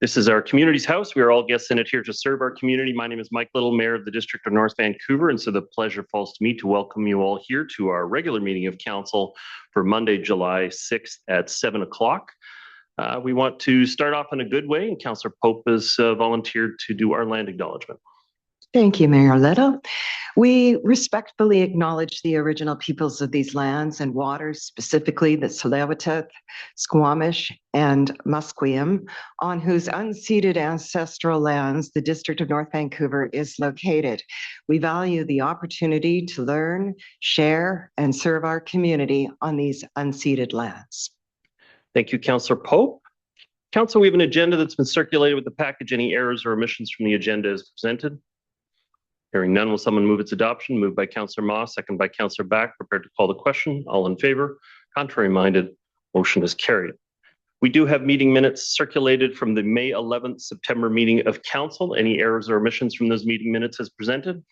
This is our community's house. We are all guests in it here to serve our community. My name is Mike Little, Mayor of the District of North Vancouver, and so the pleasure falls to me to welcome you all here to our regular meeting of Council for Monday, July 6th at 7 o'clock. We want to start off in a good way, and Councillor Pope has volunteered to do our land acknowledgement. Thank you, Mayor Little. We respectfully acknowledge the original peoples of these lands and waters, specifically the Tsleil-Waututh, Squamish, and Musqueam, on whose unceded ancestral lands the District of North Vancouver is located. We value the opportunity to learn, share, and serve our community on these unceded lands. Thank you, Councillor Pope. Council, we have an agenda that's been circulated with the package. Any errors or omissions from the agenda is presented. Hearing none, will someone move its adoption? Moved by Councillor Moss, second by Councillor Back. Prepared to call the question. All in favor? Contrary minded? Motion is carried. We do have meeting minutes circulated from the May 11th September meeting of Council. Any errors or omissions from those meeting minutes as presented?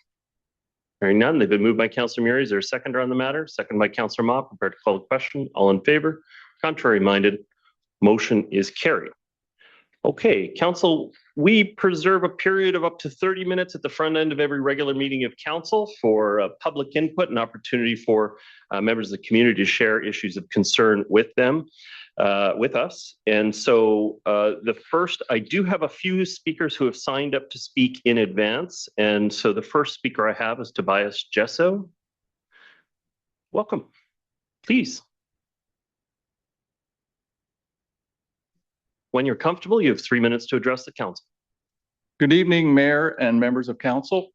Hearing none, they've been moved by Councillor Murray. Is there a seconder on the matter? Second by Councillor Ma. Prepared to call the question. All in favor? Contrary minded? Motion is carried. Okay, Council, we preserve a period of up to 30 minutes at the front end of every regular meeting of Council for public input and opportunity for members of the community to share issues of concern with them, with us. And so I do have a few speakers who have signed up to speak in advance. And so the first speaker I have is Tobias Gesso. Welcome, please. When you're comfortable, you have 3 minutes to address the Council. Good evening, Mayor and members of Council.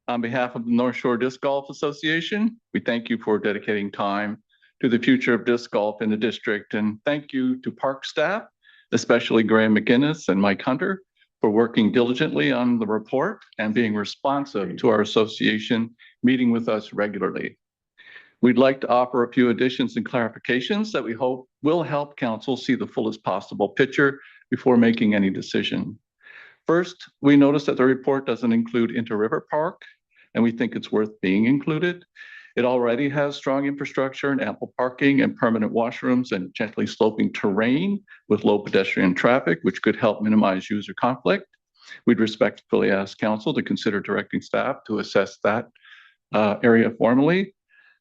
On behalf of the North Shore Disc Golf Association, we thank you for dedicating time to the future of disc golf in the district, and thank you to park staff, especially Graham McGinnis and Mike Hunter, for working diligently on the report and being responsive to our association, meeting with us regularly. We'd like to offer a few additions and clarifications that we hope will help Council see the fullest possible picture before making any decision. First, we noticed that the report doesn't include Inter-River Park, and we think it's worth being included. It already has strong infrastructure and ample parking and permanent washrooms and gently sloping terrain with low pedestrian traffic, which could help minimize user conflict. We'd respectfully ask Council to consider directing staff to assess that area formally.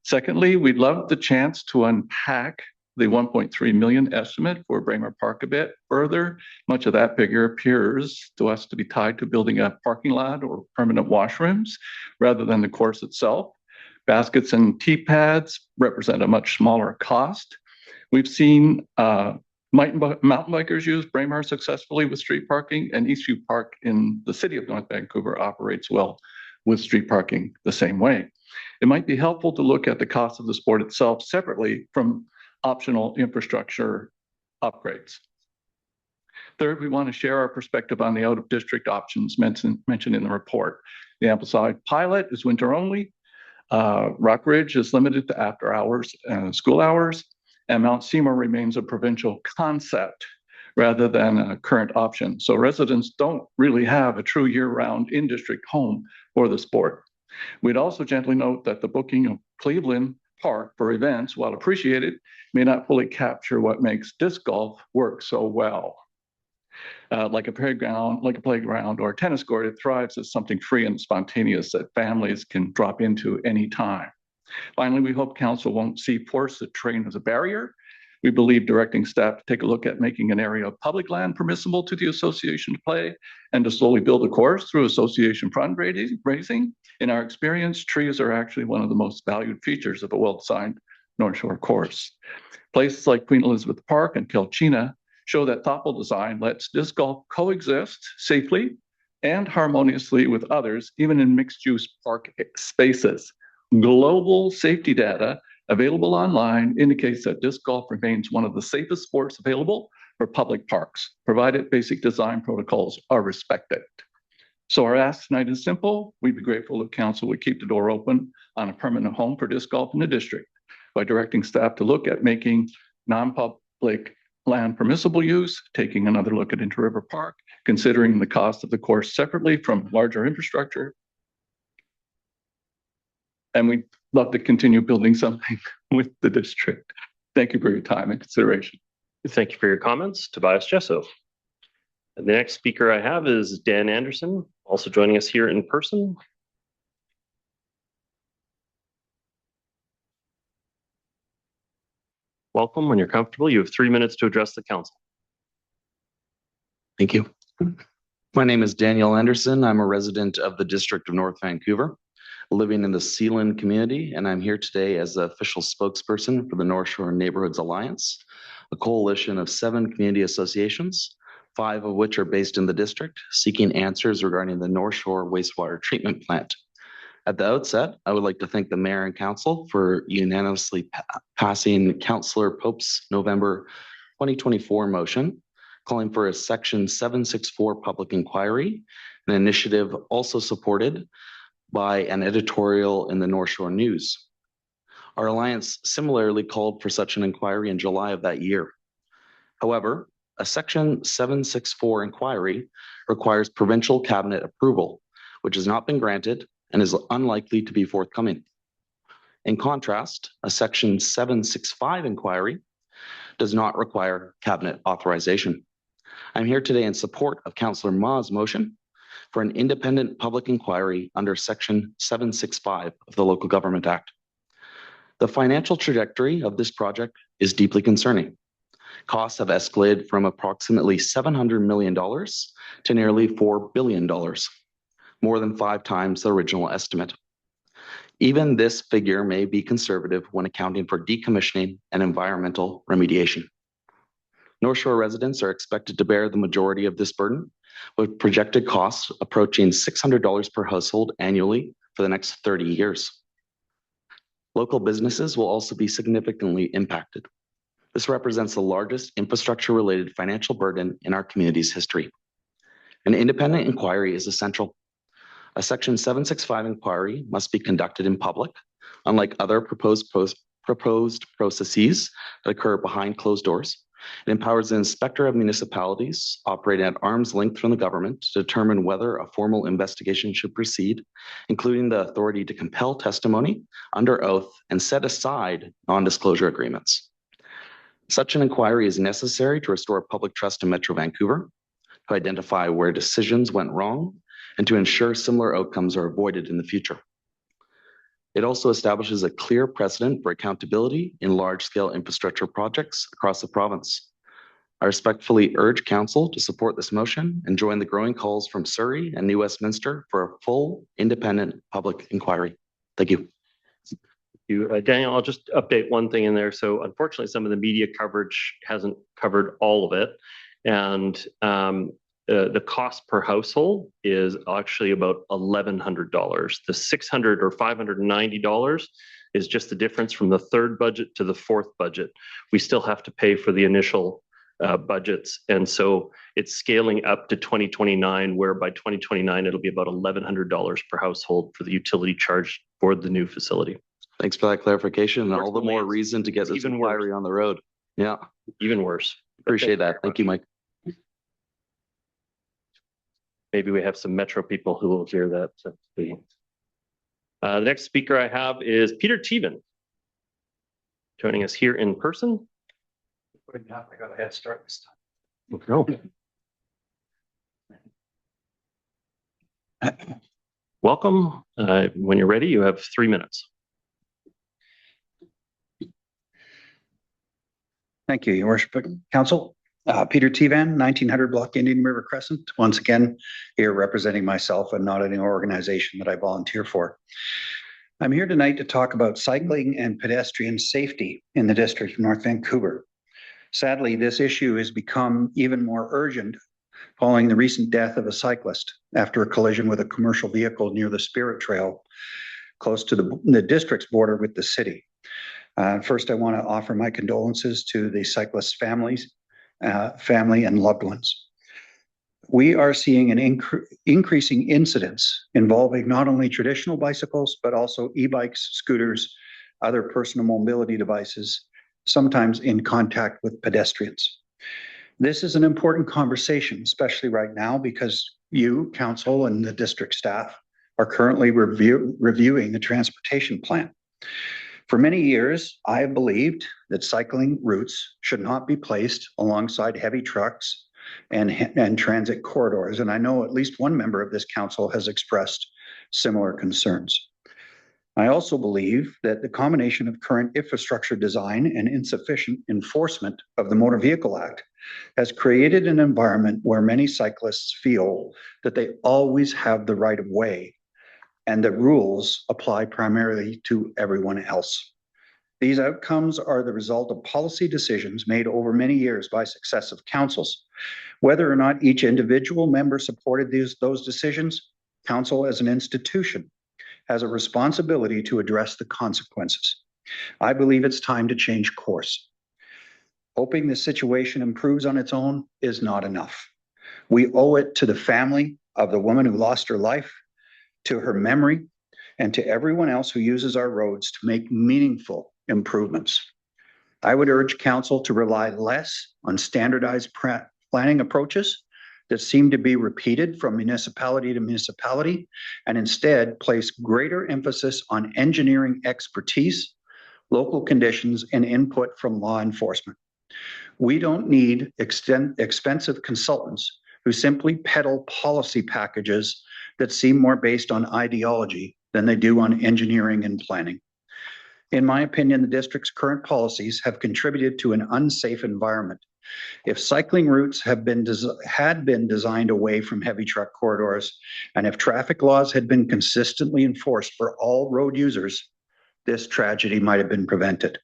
Secondly, we'd love the chance to unpack the 1.3 million estimate for Braemar Park a bit further. Much of that figure appears to us to be tied to building a parking lot or permanent washrooms rather than the course itself. Baskets and tee pads represent a much smaller cost. We've seen mountain bikers use Braemar successfully with street parking, and Eastview Park in the city of North Vancouver operates well with street parking the same way. It might be helpful to look at the cost of the sport itself separately from optional infrastructure upgrades. Third, we want to share our perspective on the out-of-district options mentioned in the report. The Ambleside pilot is winter only. Rockridge is limited to after hours and school hours, and Mount Seymour remains a provincial concept rather than a current option. So residents don't really have a true year-round in-district home for the sport. We'd also gently note that the booking of Cleveland Park for events, while appreciated, may not fully capture what makes disc golf work so well. Like a playground or a tennis court, it thrives as something free and spontaneous that families can drop into anytime. Finally, we hope Council won't see force the terrain as a barrier. We believe directing staff to take a look at making an area of public land permissible to the association to play and to slowly build a course through association fundraising. In our experience, trees are actually one of the most valued features of a well-designed North Shore course. Places like Queen Elizabeth Park and Kelchina show that thoughtful design lets disc golf coexist safely and harmoniously with others, even in mixed-use park spaces. Global safety data available online indicates that disc golf remains one of the safest sports available for public parks, provided basic design protocols are respected. So our ask tonight is simple. We'd be grateful if Council would keep the door open on a permanent home for disc golf in the district by directing staff to look at making non-public land permissible use, taking another look at Inter-River Park, considering the cost of the course separately from larger infrastructure. And we'd love to continue building something with the district. Thank you for your time and consideration. Thank you for your comments. Tobias Gesso. The next speaker I have is Dan Anderson, also joining us here in person. Welcome. When you're comfortable, you have 3 minutes to address the council. Thank you. My name is Daniel Anderson. I'm a resident of the District of North Vancouver, living in the Seylynn community, and I'm here today as the official spokesperson for the North Shore Neighborhoods Alliance, a coalition of 7 community associations, 5 of which are based in the district, seeking answers regarding the North Shore wastewater treatment plant. At the outset, I would like to thank the Mayor and Council for unanimously passing Councillor Pope's November 2024 motion, calling for a Section 764 public inquiry, an initiative also supported by an editorial in the North Shore News. Our alliance similarly called for such an inquiry in July of that year. However, a Section 764 inquiry requires provincial cabinet approval, which has not been granted and is unlikely to be forthcoming. In contrast, a Section 765 inquiry does not require cabinet authorization. I'm here today in support of Councillor Ma's motion for an independent public inquiry under Section 765 of the Local Government Act. The financial trajectory of this project is deeply concerning. Costs have escalated from approximately $700 million to nearly $4 billion, more than 5 times the original estimate. Even this figure may be conservative when accounting for decommissioning and environmental remediation. North Shore residents are expected to bear the majority of this burden, with projected costs approaching $600 per household annually for the next 30 years. Local businesses will also be significantly impacted. This represents the largest infrastructure-related financial burden in our community's history. An independent inquiry is essential. A Section 765 inquiry must be conducted in public, unlike other proposed processes that occur behind closed doors. It empowers the Inspector of Municipalities operating at arm's length from the government to determine whether a formal investigation should proceed, including the authority to compel testimony under oath and set aside non-disclosure agreements. Such an inquiry is necessary to restore public trust in Metro Vancouver, to identify where decisions went wrong, and to ensure similar outcomes are avoided in the future. It also establishes a clear precedent for accountability in large-scale infrastructure projects across the province. I respectfully urge Council to support this motion and join the growing calls from Surrey and New Westminster for a full, independent public inquiry. Thank you. Daniel, I'll just update one thing in there. So unfortunately, some of the media coverage hasn't covered all of it. And the cost per household is actually about $1,100. The $600 or $590 is just the difference from the 3rd budget to the 4th budget. We still have to pay for the initial budgets. And so it's scaling up to 2029, where by 2029, it'll be about $1,100 per household for the utility charge for the new facility. Thanks for that clarification, and all the more reason to get this inquiry on the road. Yeah. Even worse. Appreciate that. Thank you, Mike. Maybe we have some Metro people who will hear that. The next speaker I have is Peter Teven, joining us here in person. I got a head start this time. No. Welcome. When you're ready, you have 3 minutes. Thank you, Your Worship. Council. Peter Tevan, 1900 Block Indian River Crescent. Once again, here representing myself and not any organization that I volunteer for. I'm here tonight to talk about cycling and pedestrian safety in the District of North Vancouver. Sadly, this issue has become even more urgent following the recent death of a cyclist after a collision with a commercial vehicle near the Spirit Trail, close to the district's border with the city. First, I want to offer my condolences to the cyclist's family and loved ones. We are seeing an increasing incidence involving not only traditional bicycles, but also e-bikes, scooters, other personal mobility devices, sometimes in contact with pedestrians. This is an important conversation, especially right now, because you, council, and the district staff are currently reviewing the transportation plan. For many years, I have believed that cycling routes should not be placed alongside heavy trucks and transit corridors. And I know at least one member of this council has expressed similar concerns. I also believe that the combination of current infrastructure design and insufficient enforcement of the Motor Vehicle Act has created an environment where many cyclists feel that they always have the right of way and the rules apply primarily to everyone else. These outcomes are the result of policy decisions made over many years by successive councils. Whether or not each individual member supported those decisions, council as an institution has a responsibility to address the consequences. I believe it's time to change course. Hoping the situation improves on its own is not enough. We owe it to the family of the woman who lost her life, to her memory, and to everyone else who uses our roads to make meaningful improvements. I would urge council to rely less on standardized planning approaches that seem to be repeated from municipality to municipality, and instead place greater emphasis on engineering expertise, local conditions, and input from law enforcement. We don't need expensive consultants who simply peddle policy packages that seem more based on ideology than they do on engineering and planning. In my opinion, the district's current policies have contributed to an unsafe environment. If cycling routes had been designed away from heavy truck corridors, and if traffic laws had been consistently enforced for all road users, this tragedy might have been prevented.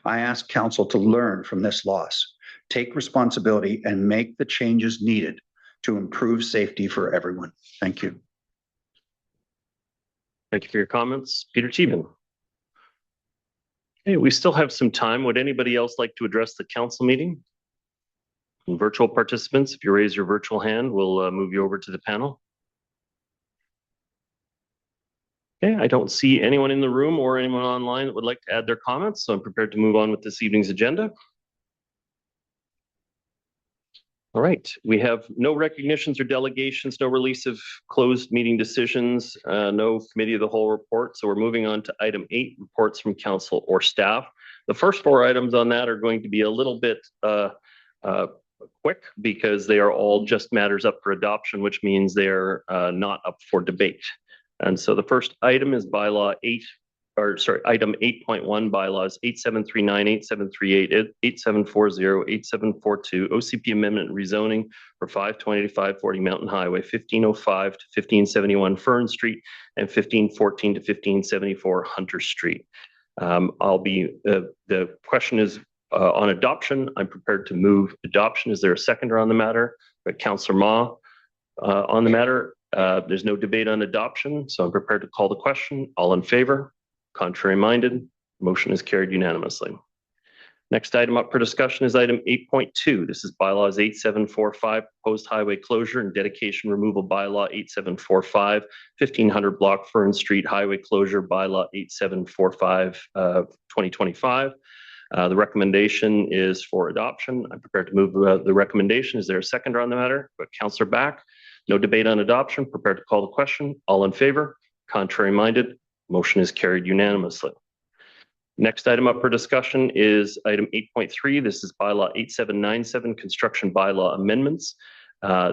I ask council to learn from this loss, take responsibility, and make the changes needed to improve safety for everyone. Thank you. Thank you for your comments. Peter Teven. Okay, we still have some time. Would anybody else like to address the council meeting? And virtual participants, if you raise your virtual hand, we'll move you over to the panel. Okay, I don't see anyone in the room or anyone online that would like to add their comments, so I'm prepared to move on with this evening's agenda. All right, we have no recognitions or delegations, no release of closed meeting decisions, no committee of the whole report. So we're moving on to item 8, reports from council or staff. The first 4 items on that are going to be a little bit quick because they are all just matters up for adoption, which means they're not up for debate. And so the first item is item 8.1 bylaws 8739, 8738, 8740, 8742, OCP amendment rezoning for 520 to 540 Mountain Highway, 1505 to 1571 Fern Street, and 1514 to 1574 Hunter Street. The question is on adoption. I'm prepared to move adoption. Is there a seconder on the matter? But Councillor Ma on the matter. There's no debate on adoption, so I'm prepared to call the question. All in favor? Contrary minded? Motion is carried unanimously. Next item up for discussion is item 8.2. This is bylaws 8745, proposed highway closure and dedication removal bylaw 8745, 1500 block Fern Street highway closure bylaw 8745, 2025. The recommendation is for adoption. I'm prepared to move the recommendation. Is there a seconder on the matter? But Councillor Back. No debate on adoption. Prepared to call the question. All in favor? Contrary minded? Motion is carried unanimously. Next item up for discussion is item 8.3. This is bylaw 8797, construction bylaw amendments.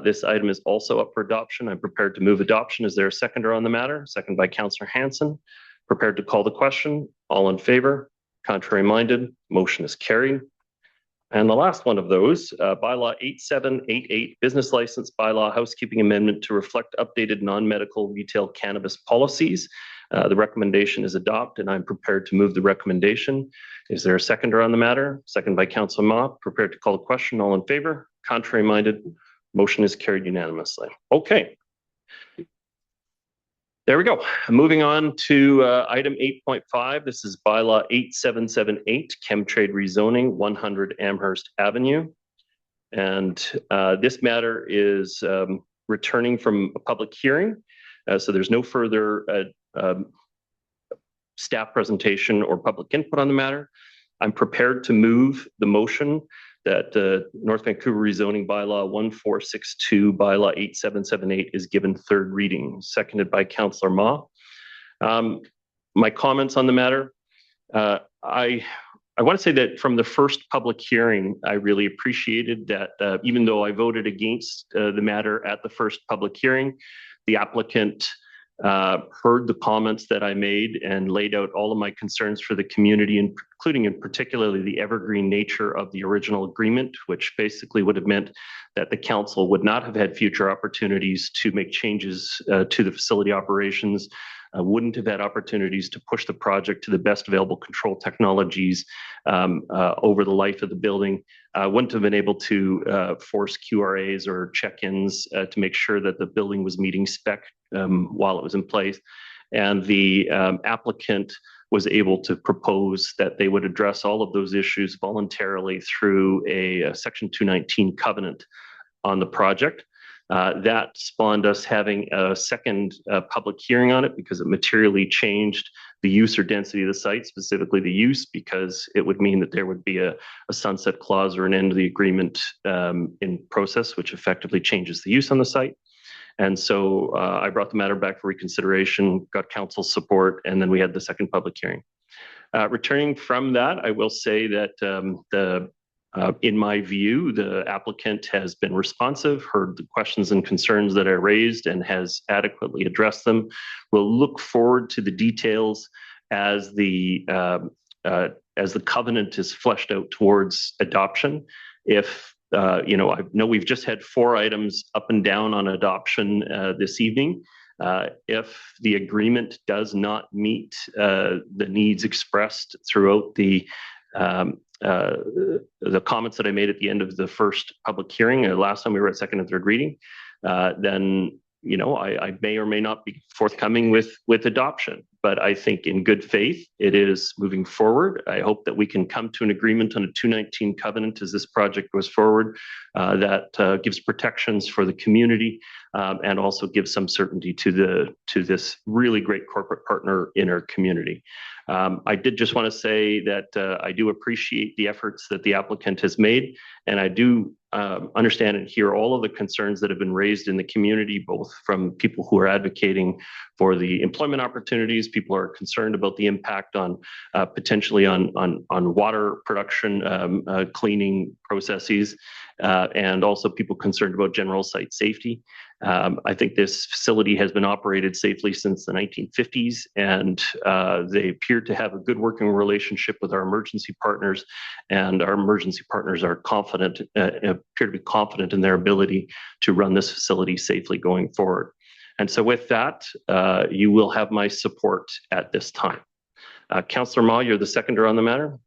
This item is also up for adoption. I'm prepared to move adoption. Is there a seconder on the matter? Second by Councillor Hanson. Prepared to call the question. All in favor? Contrary minded? Motion is carried. And the last one of those, bylaw 8788, business license bylaw housekeeping amendment to reflect updated non-medical retail cannabis policies. The recommendation is adopt, and I'm prepared to move the recommendation. Is there a seconder on the matter? Second by Councillor Ma. Prepared to call the question. All in favor? Contrary minded? Motion is carried unanimously. Okay. There we go. Moving on to item 8.5. This is bylaw 8778, Chemtrade rezoning 100 Amherst Avenue. And this matter is returning from a public hearing. So there's no further staff presentation or public input on the matter. I'm prepared to move the motion that North Vancouver rezoning bylaw 1462, bylaw 8778 is given third reading, seconded by Councillor Ma. My comments on the matter, I I want to say that from the first public hearing, I really appreciated that even though I voted against the matter at the first public hearing, the applicant heard the comments that I made and laid out all of my concerns for the community, including in particularly the evergreen nature of the original agreement, which basically would have meant that the council would not have had future opportunities to make changes to the facility operations, wouldn't have had opportunities to push the project to the best available control technologies over the life of the building, wouldn't have been able to force QRAs or check-ins to make sure that the building was meeting spec while it was in place. And the applicant was able to propose that they would address all of those issues voluntarily through a Section 219 covenant on the project. That spawned us having a second public hearing on it because it materially changed the use or density of the site, specifically the use, because it would mean that there would be a sunset clause or an end of the agreement in process, which effectively changes the use on the site. And so I brought the matter back for reconsideration, got council support, and then we had the second public hearing. Returning from that, I will say that in my view, the applicant has been responsive, heard the questions and concerns that I raised, and has adequately addressed them. We'll look forward to the details as the covenant is fleshed out towards adoption. If I know we've just had 4 items up and down on adoption this evening. If the agreement does not meet the needs expressed throughout the comments that I made at the end of the first public hearing, last time we were at second and third reading, then I may or may not be forthcoming with adoption. But I think in good faith, it is moving forward. I hope that we can come to an agreement on a 219 covenant as this project goes forward that gives protections for the community and also gives some certainty to this really great corporate partner in our community. I did just want to say that I do appreciate the efforts that the applicant has made, and I do understand and hear all of the concerns that have been raised in the community, both from people who are advocating for the employment opportunities, people are concerned about the impact on potentially on water production, cleaning processes, and also people concerned about general site safety. I think this facility has been operated safely since the 1950s, and they appear to have a good working relationship with our emergency partners, and our emergency partners are confident, appear to be confident in their ability to run this facility safely going forward. And so with that, you will have my support at this time. Councillor Ma, you're the seconder on the matter.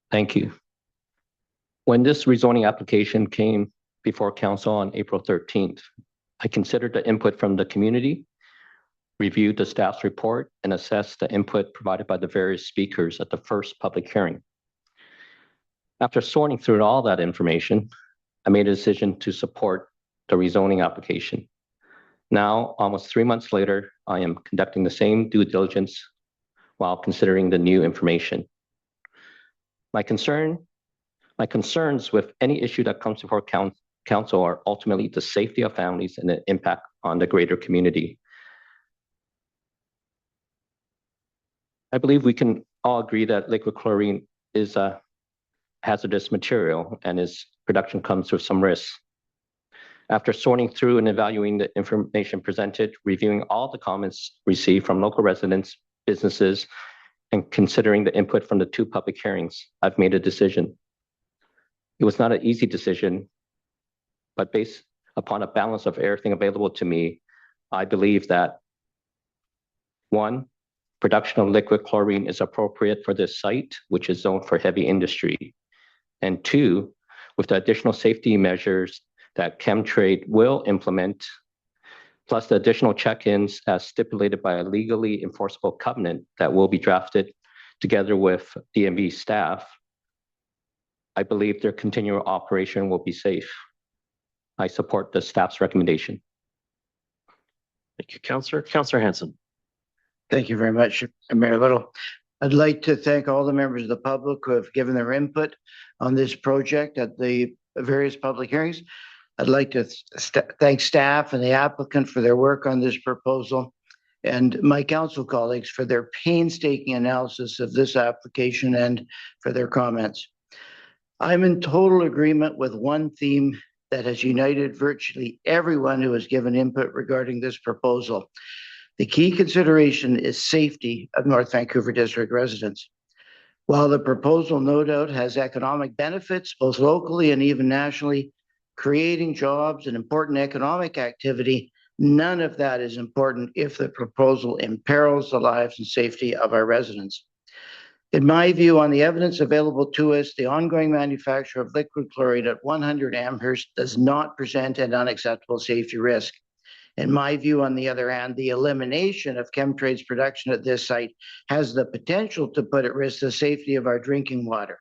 Thank you. When this rezoning application came before council on April 13th, I considered the input from the community, reviewed the staff's report, and assessed the input provided by the various speakers at the first public hearing. After sorting through all that information, I made a decision to support the rezoning application. Now, almost 3 months later, I am conducting the same due diligence while considering the new information. My concerns with any issue that comes before council are ultimately the safety of families and the impact on the greater community. I believe we can all agree that liquid chlorine is a hazardous material and its production comes with some risks. After sorting through and evaluating the information presented, reviewing all the comments received from local residents, businesses, and considering the input from the 2 public hearings, I've made a decision. It was not an easy decision, but based upon a balance of everything available to me, I believe that 1, production of liquid chlorine is appropriate for this site, which is zoned for heavy industry. And 2, with the additional safety measures that Chemtrade will implement, plus the additional check-ins as stipulated by a legally enforceable covenant that will be drafted together with DMV staff, I believe their continual operation will be safe. I support the staff's recommendation. Thank you, Councillor. Councillor Hanson. Thank you very much, Mayor Little. I'd like to thank all the members of the public who have given their input on this project at the various public hearings. I'd like to thank staff and the applicant for their work on this proposal. and my council colleagues for their painstaking analysis of this application and for their comments. I'm in total agreement with one theme that has united virtually everyone who has given input regarding this proposal. The key consideration is safety of North Vancouver District residents. While the proposal no doubt has economic benefits, both locally and even nationally, creating jobs and important economic activity, none of that is important if the proposal imperils the lives and safety of our residents. In my view, on the evidence available to us, the ongoing manufacture of liquid chlorine at 100 Amherst does not present an unacceptable safety risk. In my view, on the other hand, the elimination of Chemtrade's production at this site has the potential to put at risk the safety of our drinking water.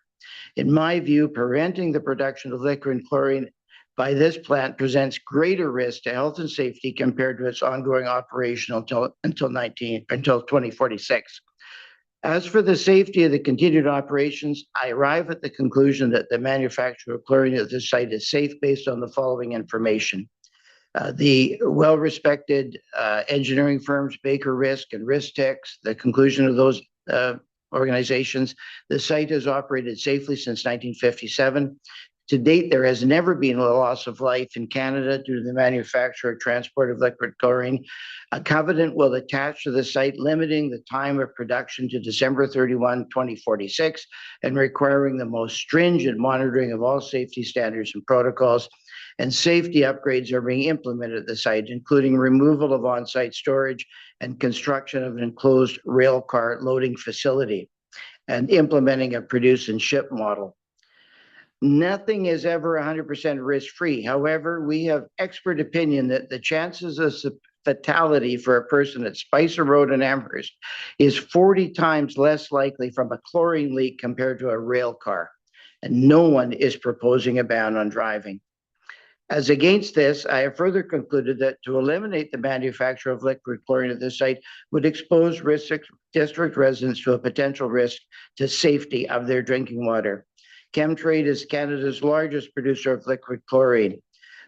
In my view, preventing the production of liquid chlorine by this plant presents greater risk to health and safety compared to its ongoing operation until 2046. As for the safety of the continued operations, I arrive at the conclusion that the manufacture of chlorine at this site is safe based on the following information. The well-respected engineering firms, Baker Risk and Ristex, the conclusion of those organizations, the site has operated safely since 1957. To date, there has never been a loss of life in Canada due to the manufacture or transport of liquid chlorine. A covenant will attach to the site limiting the time of production to December 31, 2046, and requiring the most stringent monitoring of all safety standards and protocols. And safety upgrades are being implemented at the site, including removal of on-site storage and construction of an enclosed rail car loading facility, and implementing a produce and ship model. Nothing is ever 100% risk-free. However, we have expert opinion that the chances of fatality for a person at Spicer Road in Amherst is 40 times less likely from a chlorine leak compared to a rail car. And no one is proposing a ban on driving. As against this, I have further concluded that to eliminate the manufacture of liquid chlorine at this site would expose district residents to a potential risk to safety of their drinking water. Chemtrade is Canada's largest producer of liquid chlorine.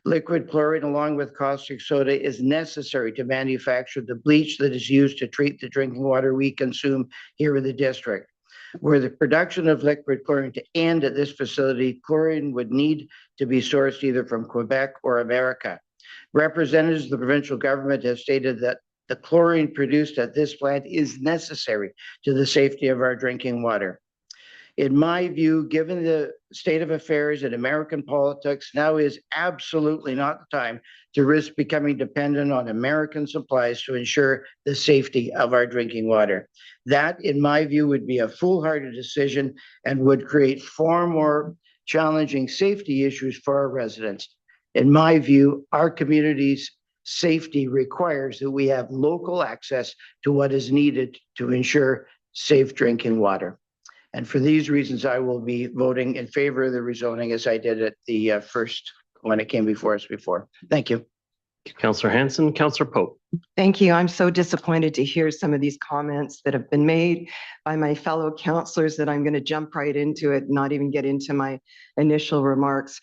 Liquid chlorine, along with caustic soda, is necessary to manufacture the bleach that is used to treat the drinking water we consume here in the district. Were the production of liquid chlorine to end at this facility, chlorine would need to be sourced either from Quebec or America. Representatives of the provincial government have stated that the chlorine produced at this plant is necessary to the safety of our drinking water. In my view, given the state of affairs in American politics, now is absolutely not the time to risk becoming dependent on American supplies to ensure the safety of our drinking water. That, in my view, would be a foolhardy decision and would create far more challenging safety issues for our residents. In my view, our community's safety requires that we have local access to what is needed to ensure safe drinking water. And for these reasons, I will be voting in favor of the rezoning as I did at the first when it came before us before. Thank you. Councillor Hanson, Councillor Pope. Thank you. I'm so disappointed to hear some of these comments that have been made by my fellow councillors that I'm going to jump right into it, not even get into my initial remarks.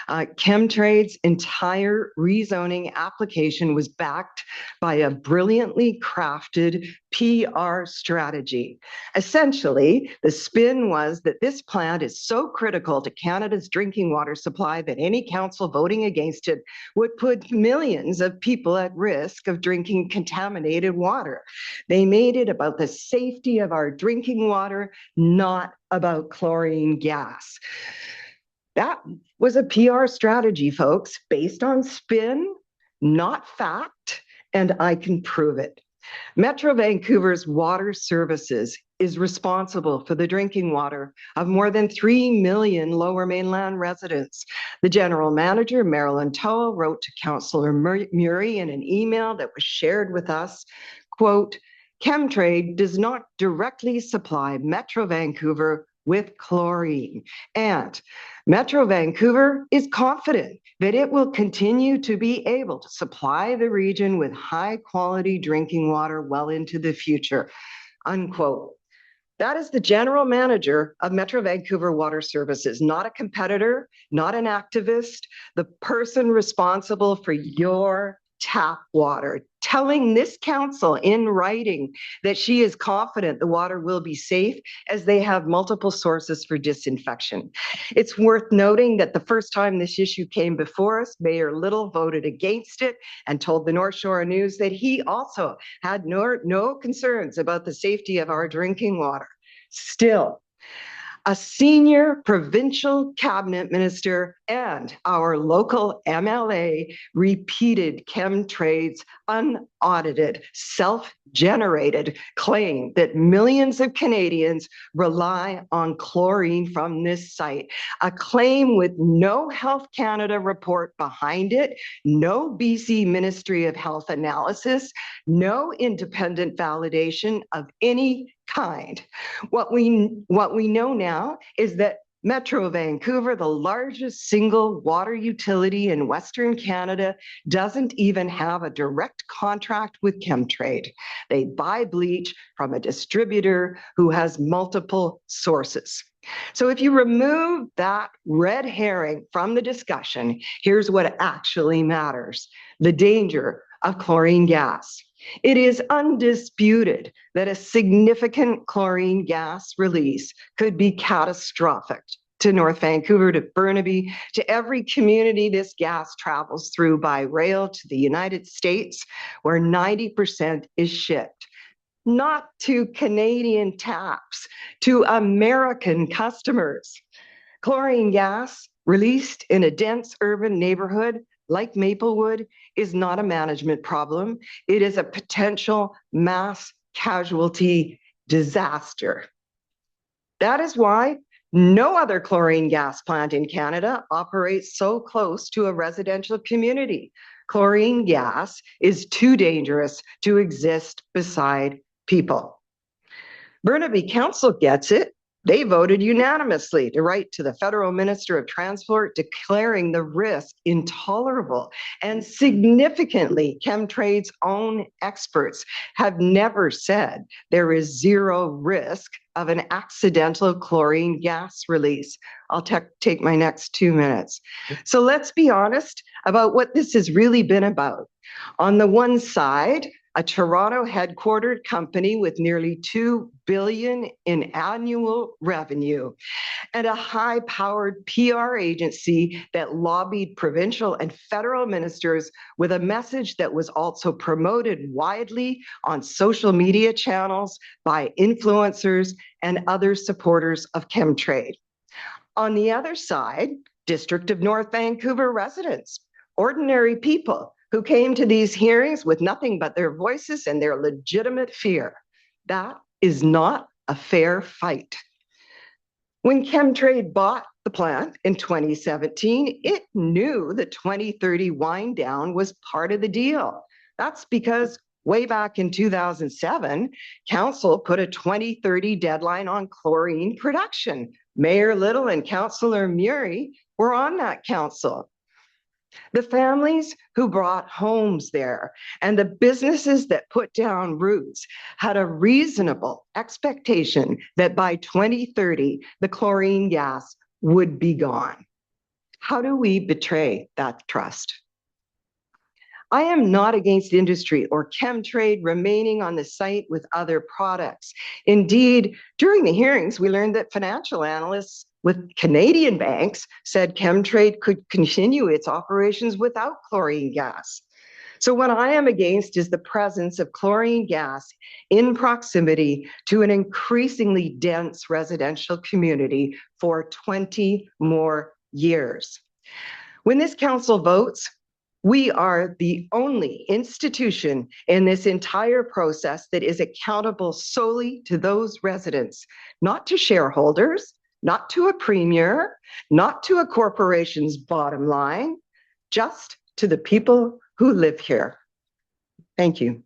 Chemtrade's entire rezoning application was backed by a brilliantly crafted PR strategy. Essentially, the spin was that this plant is so critical to Canada's drinking water supply that any council voting against it would put millions of people at risk of drinking contaminated water. They made it about the safety of our drinking water, not about chlorine gas. That was a PR strategy, folks, based on spin, not fact, and I can prove it. Metro Vancouver's water services is responsible for the drinking water of more than 3 million Lower Mainland residents. The general manager, Marilyn Toa, wrote to Councillor Murray in an email that was shared with us, quote, Chemtrade does not directly supply Metro Vancouver with chlorine, and Metro Vancouver is confident that it will continue to be able to supply the region with high quality drinking water well into the future, unquote. That is the general manager of Metro Vancouver Water Services, not a competitor, not an activist, the person responsible for your tap water, telling this council in writing that she is confident the water will be safe as they have multiple sources for disinfection. It's worth noting that the first time this issue came before us, Mayor Little voted against it and told the North Shore News that he also had no concerns about the safety of our drinking water. Still, a senior provincial cabinet minister and our local MLA repeated Chemtrade's unaudited, self-generated claim that millions of Canadians rely on chlorine from this site, a claim with no Health Canada report behind it, no BC Ministry of Health analysis, no independent validation of any kind. What we know now is that Metro Vancouver, the largest single water utility in Western Canada, doesn't even have a direct contract with Chemtrade. They buy bleach from a distributor who has multiple sources. So if you remove that red herring from the discussion, here's what actually matters: the danger of chlorine gas. It is undisputed that a significant chlorine gas release could be catastrophic to North Vancouver, to Burnaby, to every community this gas travels through by rail to the United States, where 90% is shipped. Not to Canadian taps, to American customers. Chlorine gas released in a dense urban neighborhood like Maplewood is not a management problem. It is a potential mass casualty disaster. That is why no other chlorine gas plant in Canada operates so close to a residential community. Chlorine gas is too dangerous to exist beside people. Burnaby Council gets it. They voted unanimously to write to the Federal Minister of Transport declaring the risk intolerable. And significantly, Chemtrade's own experts have never said there is zero risk of an accidental chlorine gas release. I'll take my next 2 minutes. So let's be honest about what this has really been about. On the one side, a Toronto headquartered company with nearly $2 billion in annual revenue, and a high-powered PR agency that lobbied provincial and federal ministers with a message that was also promoted widely on social media channels by influencers and other supporters of Chemtrade. On the other side, District of North Vancouver residents, ordinary people who came to these hearings with nothing but their voices and their legitimate fear. That is not a fair fight. When Chemtrade bought the plant in 2017, it knew the 2030 wind down was part of the deal. That's because way back in 2007, Council put a 2030 deadline on chlorine production. Mayor Little and Councillor Murray were on that council. The families who brought homes there and the businesses that put down roots had a reasonable expectation that by 2030, the chlorine gas would be gone. How do we betray that trust? I am not against industry or Chemtrade remaining on the site with other products. Indeed, during the hearings, we learned that financial analysts with Canadian banks said Chemtrade could continue its operations without chlorine gas. So what I am against is the presence of chlorine gas in proximity to an increasingly dense residential community for 20 more years. When this council votes, we are the only institution in this entire process that is accountable solely to those residents, not to shareholders, not to a premier, not to a corporation's bottom line, just to the people who live here. Thank you.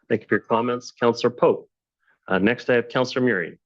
Thank you for your comments, Councillor Pope. Next, I have Councillor Murray.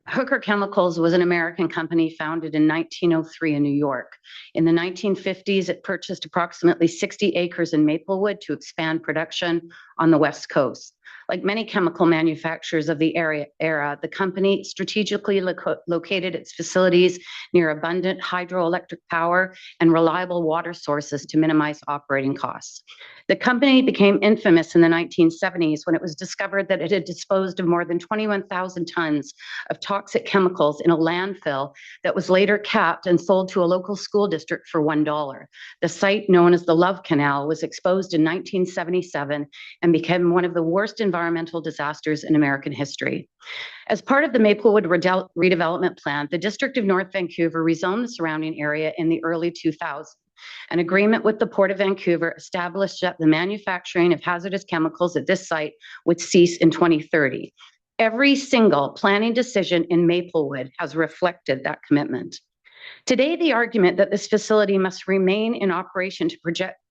Hooker Chemicals was an American company founded in 1903 in New York. In the 1950s, it purchased approximately 60 acres in Maplewood to expand production on the West Coast. Like many chemical manufacturers of the era, the company strategically located its facilities near abundant hydroelectric power and reliable water sources to minimize operating costs. The company became infamous in the 1970s when it was discovered that it had disposed of more than 21,000 tons of toxic chemicals in a landfill that was later capped and sold to a local school district for $1. The site, known as the Love Canal, was exposed in 1977 and became one of the worst environmental disasters in American history. As part of the Maplewood redevelopment plan, the District of North Vancouver rezoned the surrounding area in the early 2000s. An agreement with the Port of Vancouver established that the manufacturing of hazardous chemicals at this site would cease in 2030. Every single planning decision in Maplewood has reflected that commitment. Today, the argument that this facility must remain in operation to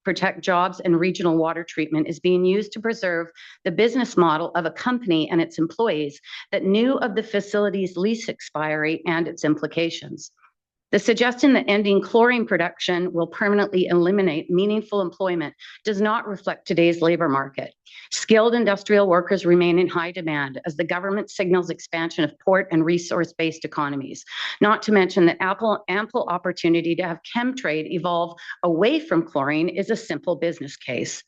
protect jobs and regional water treatment is being used to preserve the business model of a company and its employees that knew of the facility's lease expiry and its implications. The suggestion that ending chlorine production will permanently eliminate meaningful employment does not reflect today's labor market. Skilled industrial workers remain in high demand as the government signals expansion of port and resource-based economies, not to mention that ample opportunity to have Chemtrade evolve away from chlorine is a simple business case.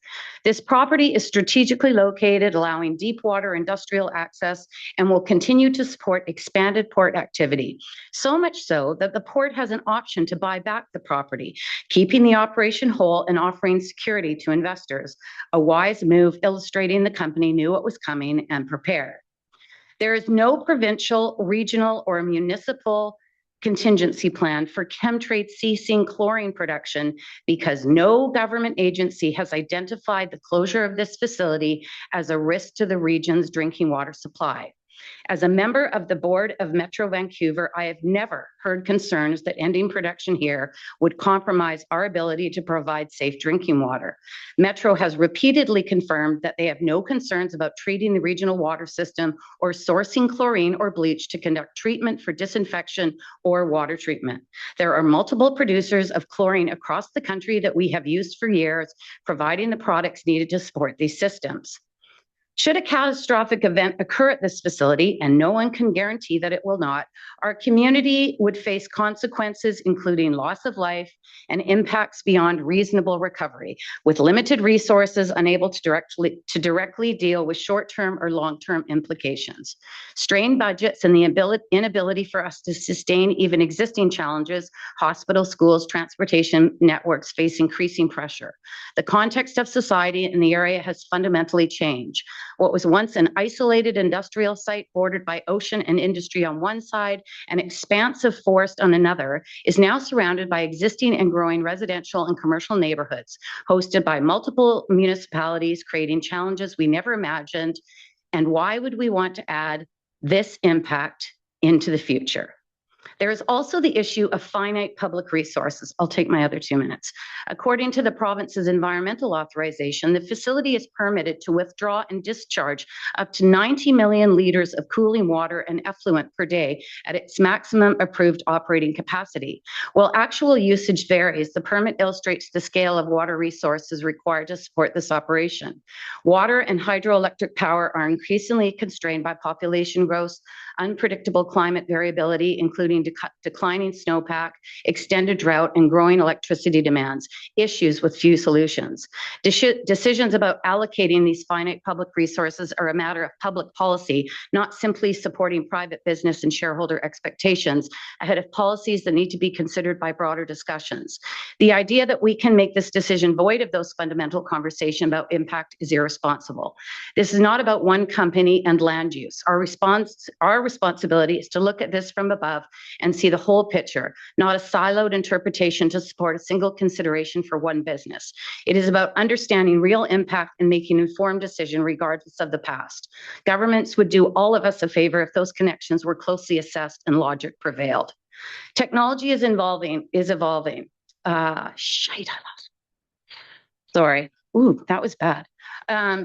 This property is strategically located, allowing deep water industrial access, and will continue to support expanded port activity. So much so that the port has an option to buy back the property, keeping the operation whole and offering security to investors. A wise move illustrating the company knew what was coming and prepared. There is no provincial, regional, or municipal contingency plan for Chemtrade ceasing chlorine production because no government agency has identified the closure of this facility as a risk to the region's drinking water supply. As a member of the board of Metro Vancouver, I have never heard concerns that ending production here would compromise our ability to provide safe drinking water. Metro has repeatedly confirmed that they have no concerns about treating the regional water system or sourcing chlorine or bleach to conduct treatment for disinfection or water treatment. There are multiple producers of chlorine across the country that we have used for years, providing the products needed to support these systems. Should a catastrophic event occur at this facility, and no one can guarantee that it will not, our community would face consequences including loss of life and impacts beyond reasonable recovery, with limited resources unable to directly deal with short-term or long-term implications. Strained budgets and the inability for us to sustain even existing challenges, hospitals, schools, transportation networks face increasing pressure. The context of society in the area has fundamentally changed. What was once an isolated industrial site bordered by ocean and industry on one side and expansive forest on another is now surrounded by existing and growing residential and commercial neighborhoods, hosted by multiple municipalities, creating challenges we never imagined. And why would we want to add this impact into the future? There is also the issue of finite public resources. I'll take my other 2 minutes. According to the province's environmental authorization, the facility is permitted to withdraw and discharge up to 90 million liters of cooling water and effluent per day at its maximum approved operating capacity. While actual usage varies, the permit illustrates the scale of water resources required to support this operation. Water and hydroelectric power are increasingly constrained by population growth, unpredictable climate variability, including declining snowpack, extended drought, and growing electricity demands, issues with few solutions. Decisions about allocating these finite public resources are a matter of public policy, not simply supporting private business and shareholder expectations ahead of policies that need to be considered by broader discussions. The idea that we can make this decision void of those fundamental conversations about impact is irresponsible. This is not about one company and land use. Our responsibility is to look at this from above and see the whole picture, not a siloed interpretation to support a single consideration for one business. It is about understanding real impact and making informed decisions regardless of the past. Governments would do all of us a favor if those connections were closely assessed and logic prevailed. Technology is evolving. Sorry. Ooh, that was bad.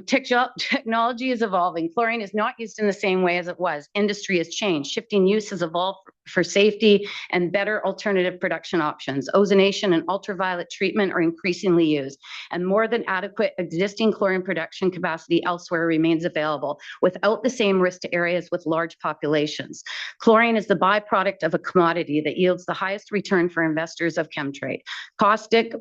Technology is evolving. Chlorine is not used in the same way as it was. Industry has changed. Shifting use has evolved for safety and better alternative production options. Ozonation and ultraviolet treatment are increasingly used, and more than adequate existing chlorine production capacity elsewhere remains available without the same risk to areas with large populations. Chlorine is the byproduct of a commodity that yields the highest return for investors of Chemtrade. Caustic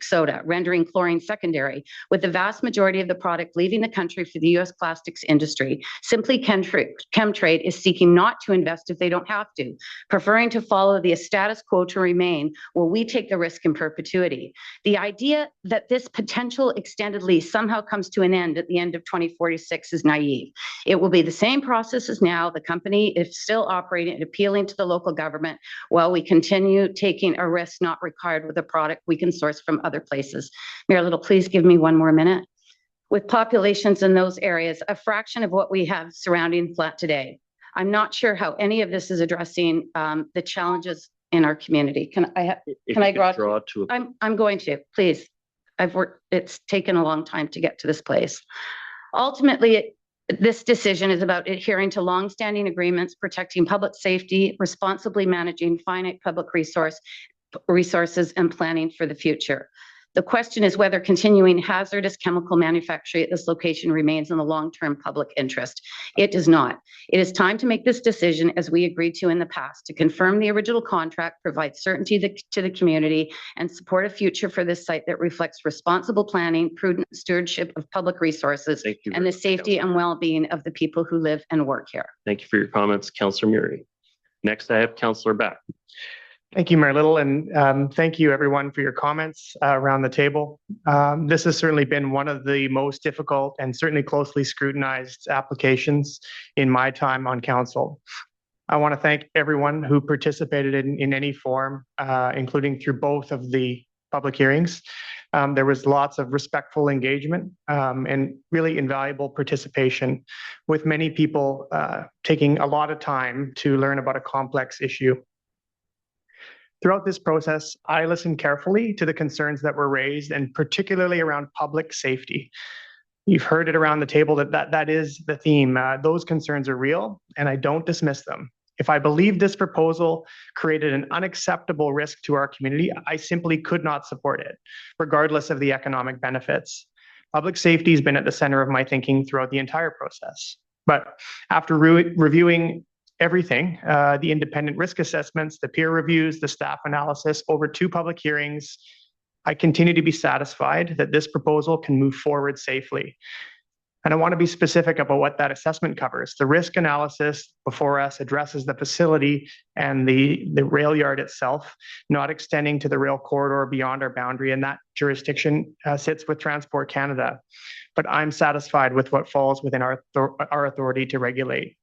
soda, rendering chlorine secondary, with the vast majority of the product leaving the country for the U.S. plastics industry. Simply, Chemtrade is seeking not to invest if they don't have to, preferring to follow the status quo to remain while we take the risk in perpetuity. The idea that this potential extended lease somehow comes to an end at the end of 2046 is naive. It will be the same process as now. The company is still operating and appealing to the local government while we continue taking a risk not required with a product we can source from other places. Mayor Little, please give me one more minute. With populations in those areas, a fraction of what we have surrounding flat today. I'm not sure how any of this is addressing the challenges in our community. Can I draw to? I'm going to, please. I've worked, it's taken a long time to get to this place. Ultimately, this decision is about adhering to longstanding agreements, protecting public safety, responsibly managing finite public resources, and planning for the future. The question is whether continuing hazardous chemical manufacturing at this location remains in the long-term public interest. It does not. It is time to make this decision, as we agreed to in the past, to confirm the original contract, provide certainty to the community, and support a future for this site that reflects responsible planning, prudent stewardship of public resources, and the safety and well-being of the people who live and work here. Thank you for your comments, Councillor Murray. Next, I have Councillor Back. Thank you, Mayor Little, and thank you everyone for your comments around the table. This has certainly been one of the most difficult and certainly closely scrutinized applications in my time on council. I want to thank everyone who participated in any form, including through both of the public hearings. There was lots of respectful engagement and really invaluable participation, with many people taking a lot of time to learn about a complex issue. Throughout this process, I listened carefully to the concerns that were raised, and particularly around public safety. You've heard it around the table that is the theme. Those concerns are real, and I don't dismiss them. If I believe this proposal created an unacceptable risk to our community, I simply could not support it, regardless of the economic benefits. Public safety has been at the center of my thinking throughout the entire process. But after reviewing everything, the independent risk assessments, the peer reviews, the staff analysis, over 2 public hearings, I continue to be satisfied that this proposal can move forward safely. And I want to be specific about what that assessment covers. The risk analysis before us addresses the facility and the rail yard itself, not extending to the rail corridor beyond our boundary, and that jurisdiction sits with Transport Canada. But I'm satisfied with what falls within our authority to regulate.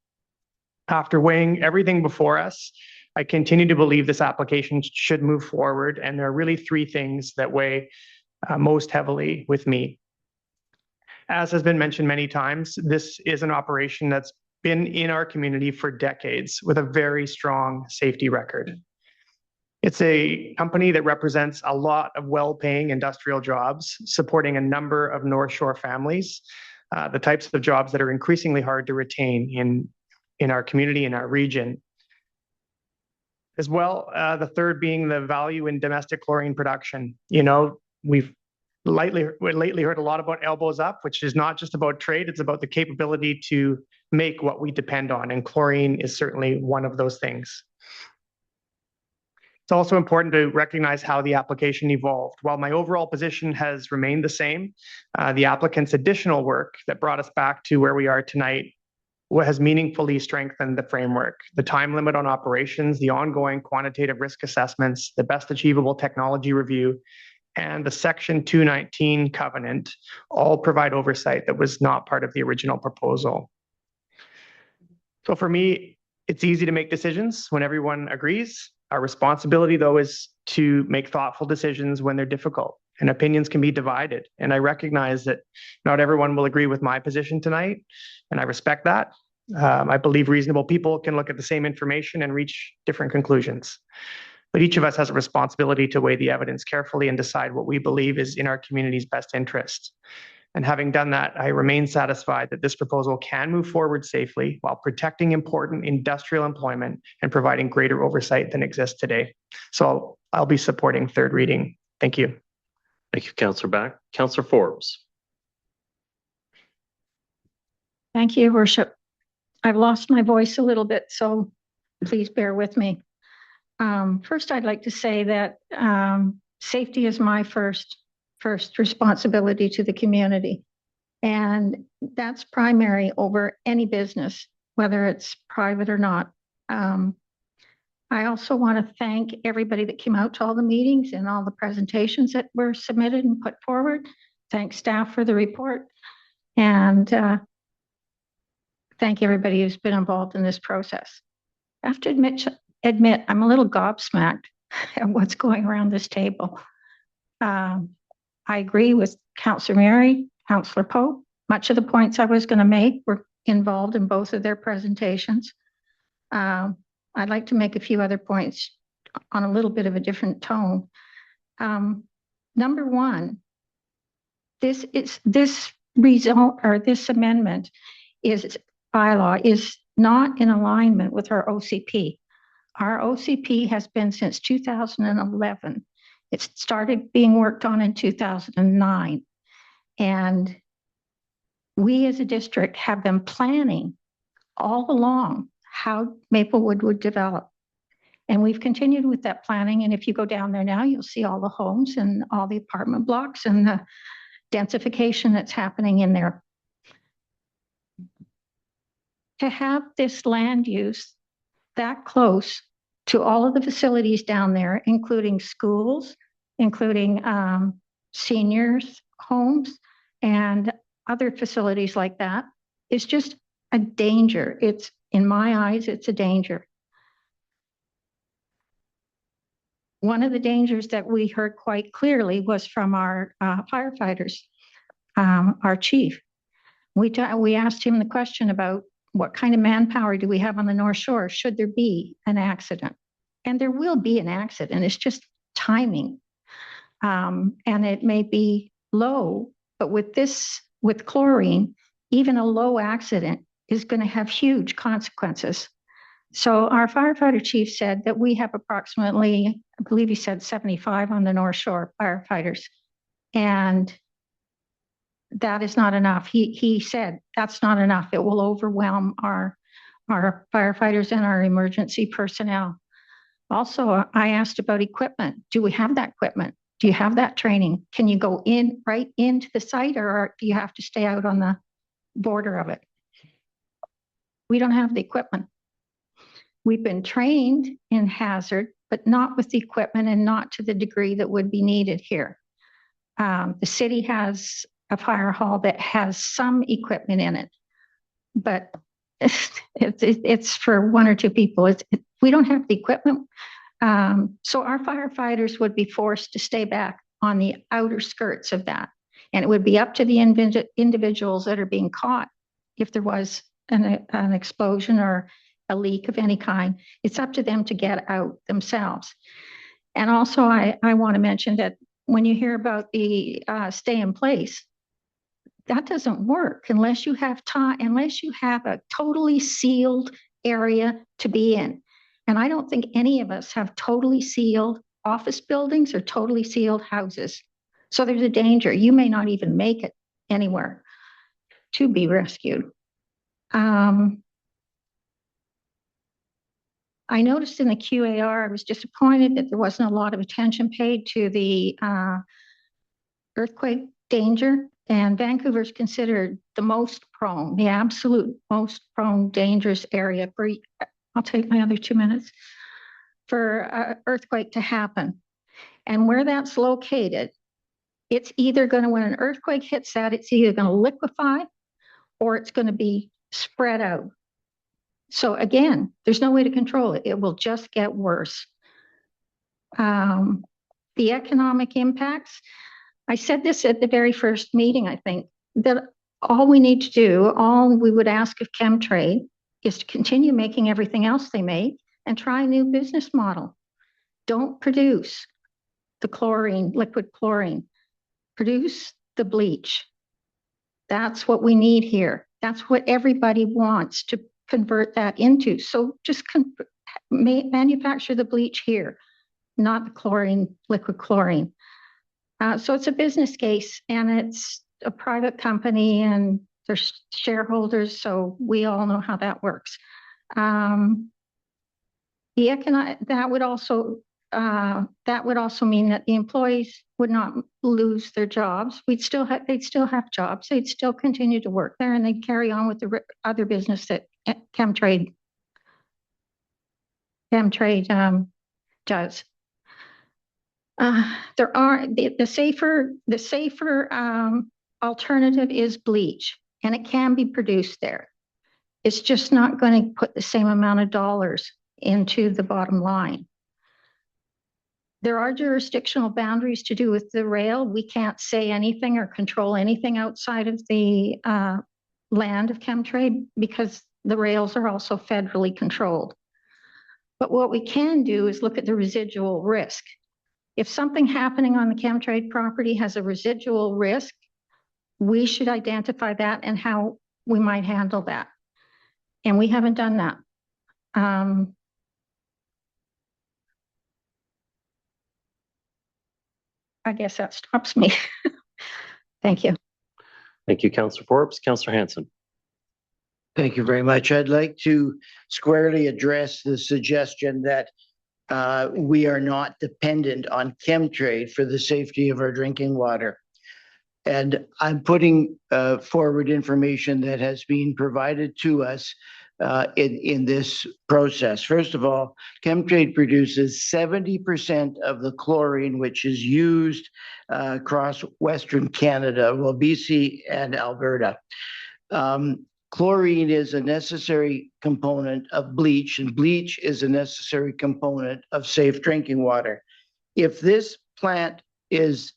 After weighing everything before us, I continue to believe this application should move forward, and there are really 3 things that weigh most heavily with me. As has been mentioned many times, this is an operation that's been in our community for decades with a very strong safety record. It's a company that represents a lot of well-paying industrial jobs, supporting a number of North Shore families, the types of jobs that are increasingly hard to retain in our community, in our region. As well, the third being the value in domestic chlorine production. You know, we've lately heard a lot about elbows up, which is not just about trade, it's about the capability to make what we depend on, and chlorine is certainly one of those things. It's also important to recognize how the application evolved. While my overall position has remained the same, the applicant's additional work that brought us back to where we are tonight has meaningfully strengthened the framework. The time limit on operations, the ongoing quantitative risk assessments, the best achievable technology review, and the Section 219 covenant all provide oversight that was not part of the original proposal. So for me, it's easy to make decisions when everyone agrees. Our responsibility, though, is to make thoughtful decisions when they're difficult, and opinions can be divided. And I recognize that not everyone will agree with my position tonight, and I respect that. I believe reasonable people can look at the same information and reach different conclusions. But each of us has a responsibility to weigh the evidence carefully and decide what we believe is in our community's best interest. And having done that, I remain satisfied that this proposal can move forward safely while protecting important industrial employment and providing greater oversight than exists today. So I'll be supporting third reading. Thank you. Thank you, Councillor Back. Councillor Forbes. Thank you, Your Worship. I've lost my voice a little bit, so please bear with me. First, I'd like to say that safety is my first responsibility to the community. And that's primary over any business, whether it's private or not. I also want to thank everybody that came out to all the meetings and all the presentations that were submitted and put forward. Thank staff for the report. And thank everybody who's been involved in this process. I have to admit I'm a little gobsmacked at what's going around this table. I agree with Councillor Mary, Councillor Pope. Much of the points I was going to make were involved in both of their presentations. I'd like to make a few other points on a little bit of a different tone. Number one, this amendment bylaw is not in alignment with our OCP. Our OCP has been since 2011. It started being worked on in 2009. And we as a district have been planning all along how Maplewood would develop. And we've continued with that planning. And if you go down there now, you'll see all the homes and all the apartment blocks and the densification that's happening in there. To have this land use that close to all of the facilities down there, including schools, including seniors' homes and other facilities like that, is just a danger. It's, in my eyes, it's a danger. One of the dangers that we heard quite clearly was from our firefighters, our chief. We asked him the question about what kind of manpower do we have on the North Shore should there be an accident? And there will be an accident. It's just timing. And it may be low, but with chlorine, even a low accident is going to have huge consequences. So our firefighter chief said that we have approximately, I believe he said 75 on the North Shore firefighters. And that is not enough. He said that's not enough. It will overwhelm our firefighters and our emergency personnel. Also, I asked about equipment. Do we have that equipment? Do you have that training? Can you go in right into the site, or do you have to stay out on the border of it? We don't have the equipment. We've been trained in hazard, but not with the equipment and not to the degree that would be needed here. The city has a fire hall that has some equipment in it, but it's for one or two people. We don't have the equipment. So our firefighters would be forced to stay back on the outer skirts of that. And it would be up to the individuals that are being caught if there was an explosion or a leak of any kind. It's up to them to get out themselves. And also, I want to mention that when you hear about the stay in place, that doesn't work unless you have a totally sealed area to be in. And I don't think any of us have totally sealed office buildings or totally sealed houses. So there's a danger. You may not even make it anywhere to be rescued. I noticed in the QAR, I was disappointed that there wasn't a lot of attention paid to the earthquake danger. And Vancouver is considered the most prone, the absolute most prone, dangerous area for, I'll take my other 2 minutes, for an earthquake to happen. And where that's located, it's either going to, when an earthquake hits that, it's either going to liquefy or it's going to be spread out. So again, there's no way to control it. It will just get worse. The economic impacts, I said this at the very first meeting, I think, that all we need to do, all we would ask of Chemtrade is to continue making everything else they make and try a new business model. Don't produce the chlorine, liquid chlorine. Produce the bleach. That's what we need here. That's what everybody wants to convert that into. So just manufacture the bleach here, not the chlorine, liquid chlorine. So it's a business case and it's a private company and there's shareholders. So we all know how that works. That would also mean that the employees would not lose their jobs. They'd still have jobs. They'd still continue to work there and they'd carry on with the other business that Chemtrade does. The safer alternative is bleach, and it can be produced there. It's just not going to put the same amount of dollars into the bottom line. There are jurisdictional boundaries to do with the rail. We can't say anything or control anything outside of the land of Chemtrade because the rails are also federally controlled. But what we can do is look at the residual risk. If something happening on the Chemtrade property has a residual risk, we should identify that and how we might handle that. And we haven't done that. I guess that stops me. Thank you. Thank you, Councillor Forbes. Councillor Hanson. Thank you very much. I'd like to squarely address the suggestion that we are not dependent on Chemtrade for the safety of our drinking water. And I'm putting forward information that has been provided to us in this process. First of all, Chemtrade produces 70% of the chlorine which is used across Western Canada, well, BC and Alberta. Chlorine is a necessary component of bleach, and bleach is a necessary component of safe drinking water. If this plant is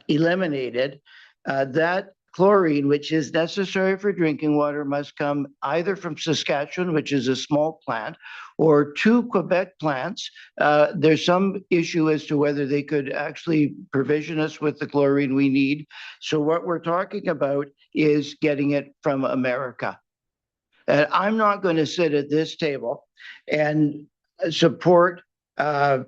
eliminated, that chlorine, which is necessary for drinking water, must come either from Saskatchewan, which is a small plant, or two Quebec plants. There's some issue as to whether they could actually provision us with the chlorine we need. So what we're talking about is getting it from America. And I'm not going to sit at this table and support a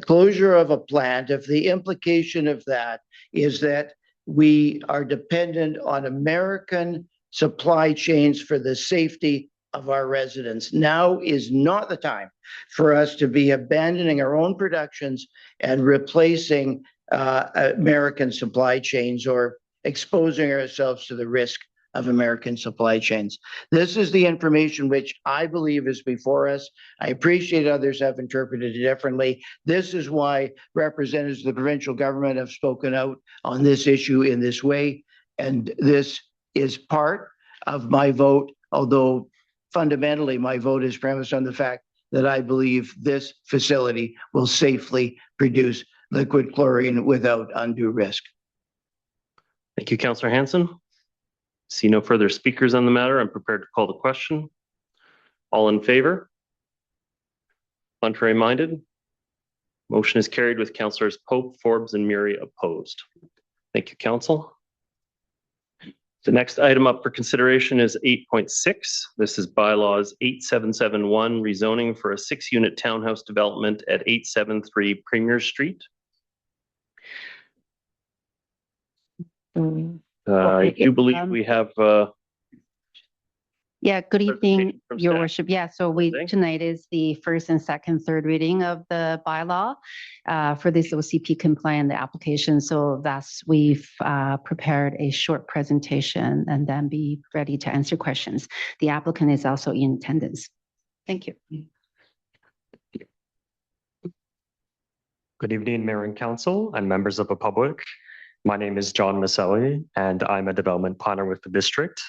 closure of a plant if the implication of that is that we are dependent on American supply chains for the safety of our residents. Now is not the time for us to be abandoning our own productions and replacing American supply chains or exposing ourselves to the risk of American supply chains. This is the information which I believe is before us. I appreciate others have interpreted it differently. This is why representatives of the provincial government have spoken out on this issue in this way. And this is part of my vote, although fundamentally my vote is premised on the fact that I believe this facility will safely produce liquid chlorine without undue risk. Thank you, Councillor Hanson. See no further speakers on the matter. I'm prepared to call the question. All in favor? Contrary minded? Motion is carried with Councillors Pope, Forbes, and Murray opposed. Thank you, Council. The next item up for consideration is 8.6. This is bylaws 8771, rezoning for a 6-unit townhouse development at 873 Premier Street. I do believe we have Yeah, good evening, from Your staff. Worship. Yeah, so tonight is the first and second, third reading of the bylaw for this OCP compliant application. So thus we've prepared a short presentation and then be ready to answer questions. The applicant is also in attendance. Thank you. Good evening, Mayor and Council and members of the public. My name is John Maselli, and I'm a development planner with the district.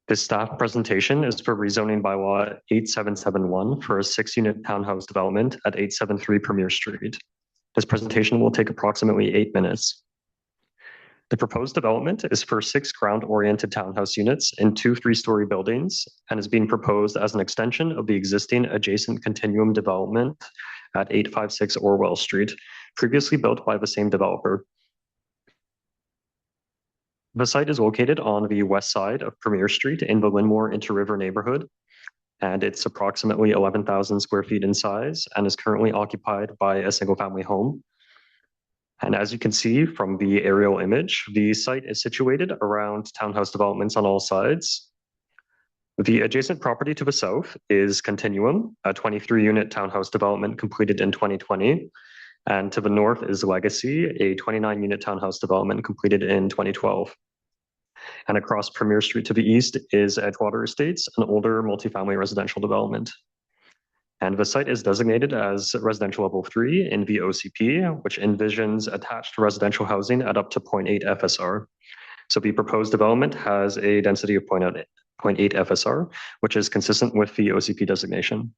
This staff presentation is for rezoning bylaw 8771 for a 6-unit townhouse development at 873 Premier Street. This presentation will take approximately 8 minutes. The proposed development is for 6 ground-oriented townhouse units in 2 3-story buildings and is being proposed as an extension of the existing adjacent continuum development at 856 Orwell Street, previously built by the same developer. The site is located on the west side of Premier Street in the Linmore Inter-River neighborhood, and it's approximately 11,000 square feet in size and is currently occupied by a single-family home. And as you can see from the aerial image, the site is situated around townhouse developments on all sides. The adjacent property to the south is Continuum, a 23-unit townhouse development completed in 2020. And to the north is Legacy, a 29-unit townhouse development completed in 2012. And across Premier Street to the east is Edgewater Estates, an older multifamily residential development. And the site is designated as residential level 3 in the OCP, which envisions attached residential housing at up to 0.8 FSR. So the proposed development has a density of 0.8 FSR, which is consistent with the OCP designation.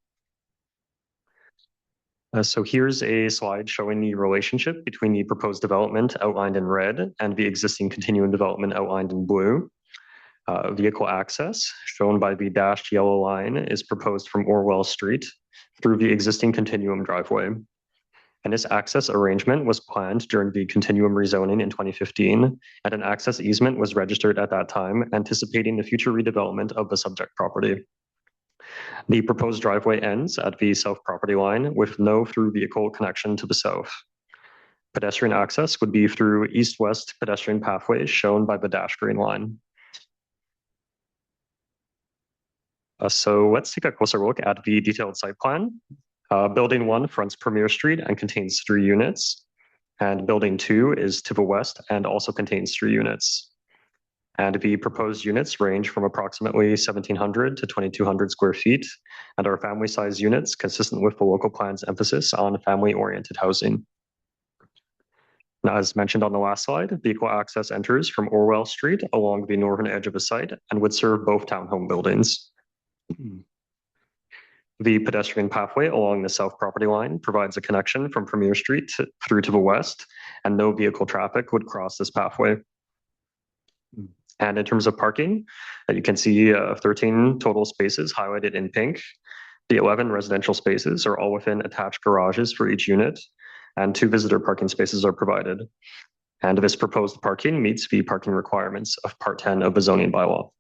So here's a slide showing the relationship between the proposed development outlined in red and the existing continuing development outlined in blue. Vehicle access, shown by the dashed yellow line, is proposed from Orwell Street through the existing continuum driveway. And this access arrangement was planned during the continuum rezoning in 2015, and an access easement was registered at that time, anticipating the future redevelopment of the subject property. The proposed driveway ends at the south property line with no through vehicle connection to the south. Pedestrian access would be through east-west pedestrian pathways shown by the dashed green line. So let's take a closer look at the detailed site plan. Building 1 fronts Premier Street and contains 3 units. And Building 2 is to the west and also contains 3 units. And the proposed units range from approximately 1,700 to 2,200 square feet and are family size units consistent with the local plan's emphasis on family-oriented housing. Now, as mentioned on the last slide, vehicle access enters from Orwell Street along the northern edge of the site and would serve both townhome buildings. The pedestrian pathway along the south property line provides a connection from Premier Street through to the west, and no vehicle traffic would cross this pathway. And in terms of parking, you can see 13 total spaces highlighted in pink. The 11 residential spaces are all within attached garages for each unit, and 2 visitor parking spaces are provided. And this proposed parking meets the parking requirements of Part 10 of the zoning bylaw.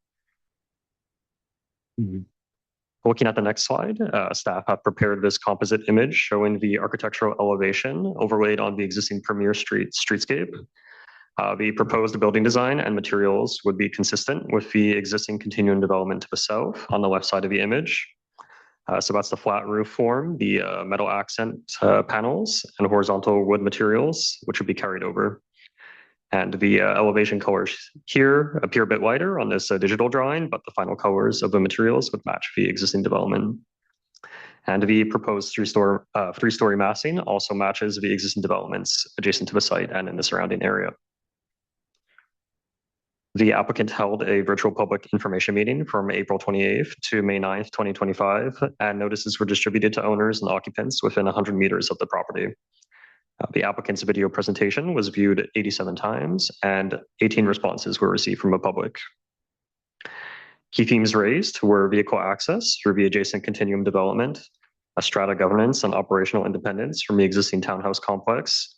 Looking at the next slide, staff have prepared this composite image showing the architectural elevation overlaid on the existing Premier Street streetscape. The proposed building design and materials would be consistent with the existing continuing development to the south on the left side of the image. So that's the flat roof form, the metal accent panels, and horizontal wood materials, which would be carried over. And the elevation colors here appear a bit lighter on this digital drawing, but the final colors of the materials would match the existing development. And the proposed three-story massing also matches the existing developments adjacent to the site and in the surrounding area. The applicant held a virtual public information meeting from April 28th to May 9th, 2025, and notices were distributed to owners and occupants within 100 meters of the property. The applicant's video presentation was viewed 87 times and 18 responses were received from the public. Key themes raised were vehicle access through the adjacent continuum development, a strata governance and operational independence from the existing townhouse complex,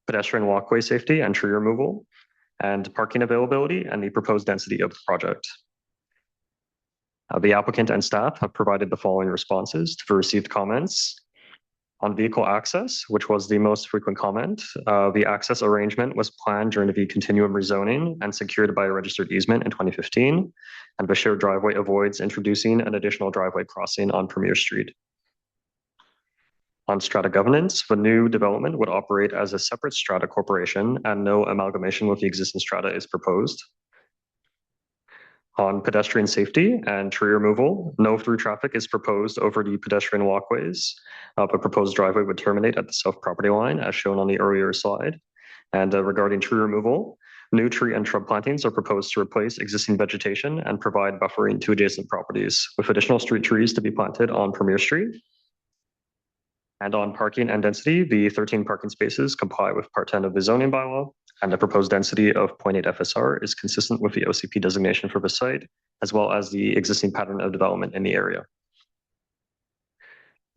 pedestrian walkway safety and tree removal, and parking availability and the proposed density of the project. The applicant and staff have provided the following responses to the received comments. On vehicle access, which was the most frequent comment, the access arrangement was planned during the continuum rezoning and secured by a registered easement in 2015, and the shared driveway avoids introducing an additional driveway crossing on Premier Street. On strata governance, the new development would operate as a separate strata corporation and no amalgamation with the existing strata is proposed. On pedestrian safety and tree removal, no through traffic is proposed over the pedestrian walkways. The proposed driveway would terminate at the south property line as shown on the earlier slide. And regarding tree removal, new tree and shrub plantings are proposed to replace existing vegetation and provide buffering to adjacent properties, with additional street trees to be planted on Premier Street. And on parking and density, the 13 parking spaces comply with Part 10 of the zoning bylaw, and the proposed density of 0.8 FSR is consistent with the OCP designation for the site, as well as the existing pattern of development in the area.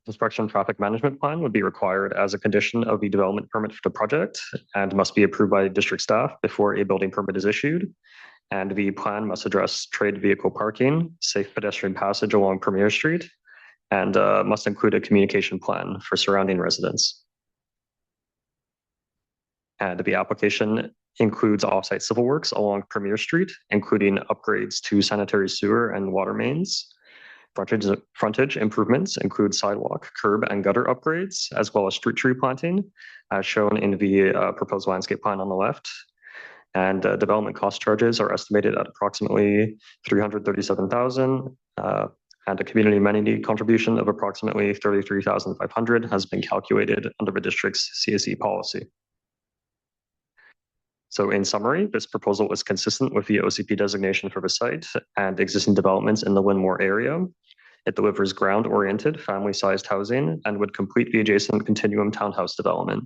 Construction traffic management plan would be required as a condition of the development permit for the project and must be approved by district staff before a building permit is issued. And the plan must address trade vehicle parking, safe pedestrian passage along Premier Street, and must include a communication plan for surrounding residents. And the application includes offsite civil works along Premier Street, including upgrades to sanitary sewer and water mains. Frontage improvements include sidewalk, curb, and gutter upgrades, as well as street tree planting, as shown in the proposed landscape plan on the left. And development cost charges are estimated at approximately $337,000, and a community amenity contribution of approximately $33,500 has been calculated under the district's CSE policy. So in summary, this proposal is consistent with the OCP designation for the site and existing developments in the Wynmore area. It delivers ground-oriented, family-sized housing and would complete the adjacent continuum townhouse development.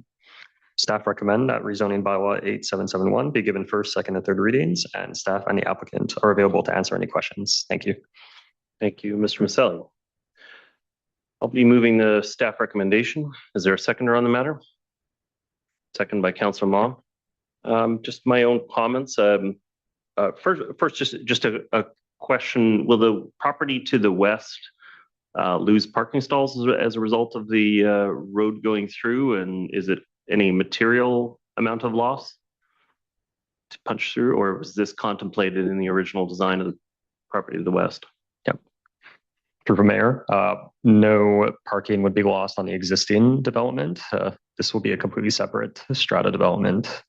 Staff recommend that rezoning bylaw 8771 be given first, second, and third readings, and staff and the applicant are available to answer any questions. Thank you. Thank you, Mr. Maselli. I'll be moving the staff recommendation. Is there a seconder on the matter? Second by Councillor Ma. Just my own comments. First, just a question. Will the property to the west lose parking stalls as a result of the road going through? And is it any material amount of loss to punch through, or was this contemplated in the original design of the property to the west? Yep. Through the mayor, no parking would be lost on the existing development. This will be a completely separate strata development.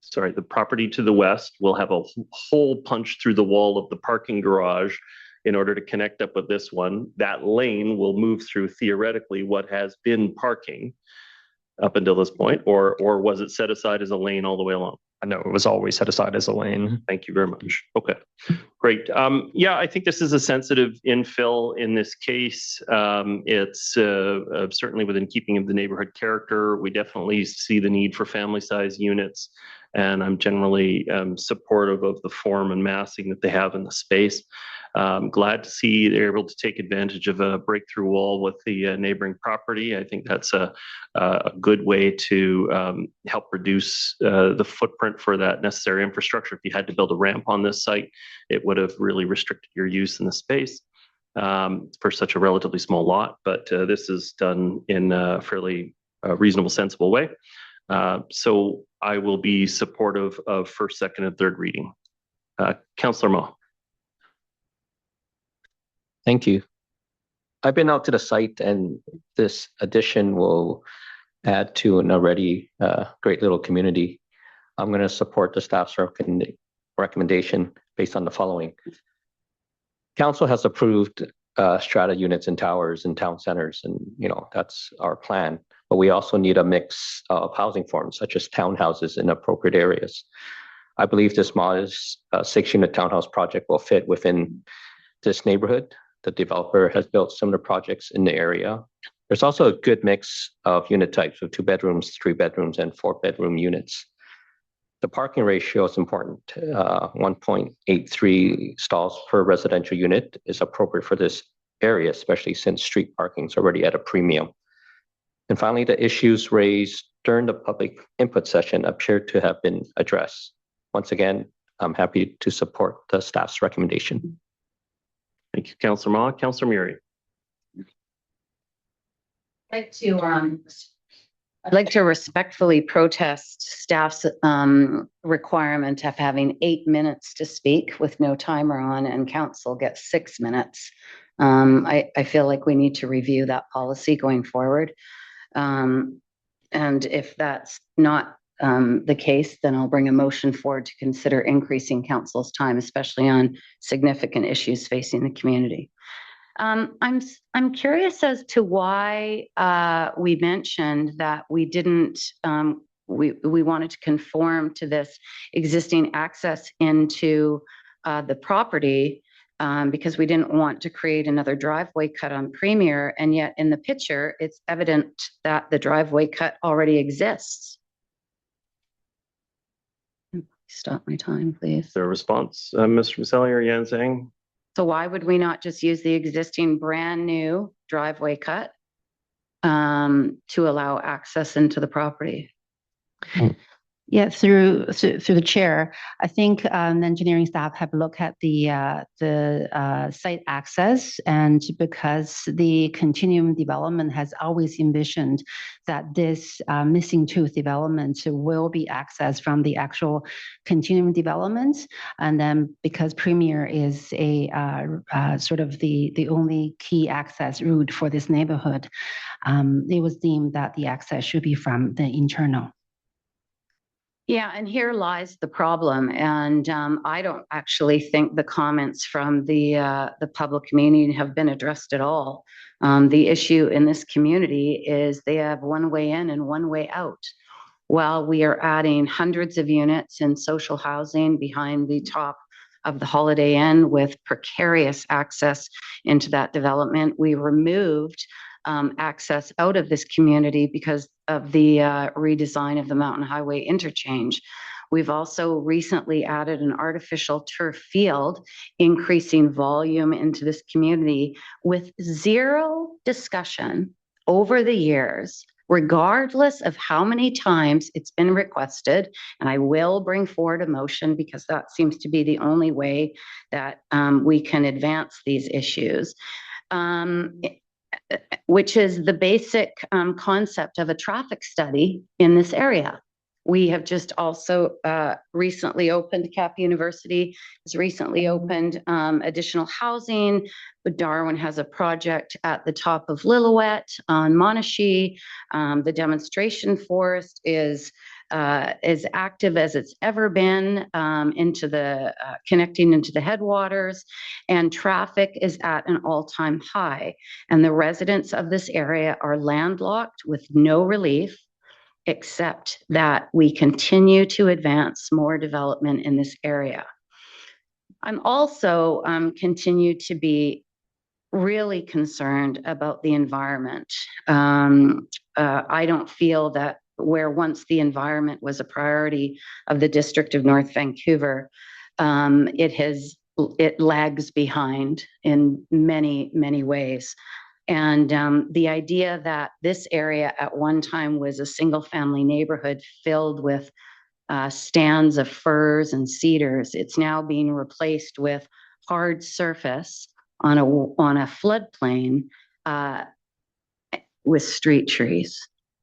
Sorry, the property to the west will have a hole punched through the wall of the parking garage in order to connect up with this one. That lane will move through theoretically what has been parking up until this point, or was it set aside as a lane all the way along? No, it was always set aside as a lane. Thank you very much. Okay, great. Yeah, I think this is a sensitive infill in this case. It's certainly within keeping of the neighborhood character. We definitely see the need for family size units, and I'm generally supportive of the form and massing that they have in the space. Glad to see they're able to take advantage of a breakthrough wall with the neighboring property. I think that's a good way to help reduce the footprint for that necessary infrastructure. If you had to build a ramp on this site, it would have really restricted your use in the space for such a relatively small lot. But this is done in a fairly reasonable, sensible way. So I will be supportive of first, second, and third reading. Councillor Ma. Thank you. I've been out to the site, and this addition will add to an already great little community. I'm going to support the staff's recommendation based on the following. Council has approved strata units and towers in town centers, and that's our plan. But we also need a mix of housing forms, such as townhouses in appropriate areas. I believe this modest 6-unit townhouse project will fit within this neighborhood. The developer has built similar projects in the area. There's also a good mix of unit types with 2 bedrooms, 3 bedrooms, and 4-bedroom units. The parking ratio is important. 1.83 stalls per residential unit is appropriate for this area, especially since street parking is already at a premium. And finally, the issues raised during the public input session appear to have been addressed. Once again, I'm happy to support the staff's recommendation. Thank you, Councillor Ma. Councillor Murray. I'd like to respectfully protest staff's requirement of having 8 minutes to speak with no timer on, and council gets 6 minutes. I feel like we need to review that policy going forward. And if that's not the case, then I'll bring a motion forward to consider increasing council's time, especially on significant issues facing the community. I'm curious as to why we mentioned that we didn't we wanted to conform to this existing access into the property because we didn't want to create another driveway cut on Premier, and yet in the picture it's evident that the driveway cut already exists. Stop my time, please. Is there a response, Mr. Maselli or Yan Zhang? So why would we not just use the existing brand new driveway cut to allow access into the property? Yeah, through the chair, I think the engineering staff have looked at the site access, and because the continuum development has always envisioned that this missing tooth development will be accessed from the actual continuum development, and then because Premier is a sort of the only key access route for this neighborhood, it was deemed that the access should be from the internal. Yeah, and here lies the problem. And I don't actually think the comments from the public community have been addressed at all. The issue in this community is they have one way in and one way out. While we are adding hundreds of units in social housing behind the top of the Holiday Inn with precarious access into that development, we removed access out of this community because of the redesign of the Mountain Highway interchange. We've also recently added an artificial turf field, increasing volume into this community with zero discussion over the years, regardless of how many times it's been requested. And I will bring forward a motion because that seems to be the only way that we can advance these issues. Which is the basic concept of a traffic study in this area. We have just also recently opened, Cap University has recently opened additional housing, but Darwin has a project at the top of Lillooet on Monashee. The demonstration forest is as active as it's ever been into the connecting into the headwaters, and traffic is at an all-time high. And the residents of this area are landlocked with no relief, except that we continue to advance more development in this area. I'm also continue to be really concerned about the environment. I don't feel that where once the environment was a priority of the District of North Vancouver, it lags behind in many ways. And the idea that this area at one time was a single family neighborhood filled with stands of firs and cedars, it's now being replaced with hard surface on a floodplain with street trees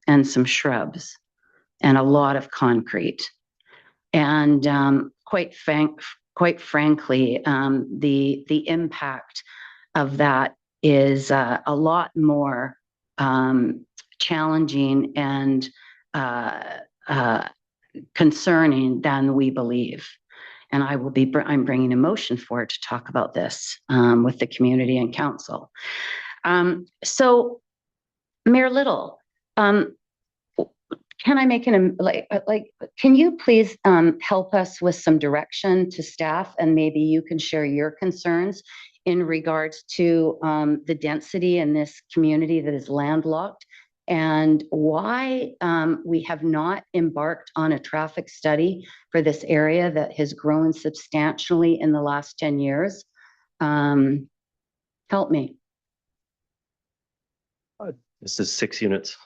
and some shrubs and a lot of concrete. And quite frankly, the impact of that is a lot more challenging and concerning than we believe. And I'm bringing a motion forward to talk about this with the community and council. So Mayor Little, can I make can you please help us with some direction to staff, and maybe you can share your concerns in regards to the density in this community that is landlocked, and why we have not embarked on a traffic study for this area that has grown substantially in the last 10 years. Help me. This is 6 units.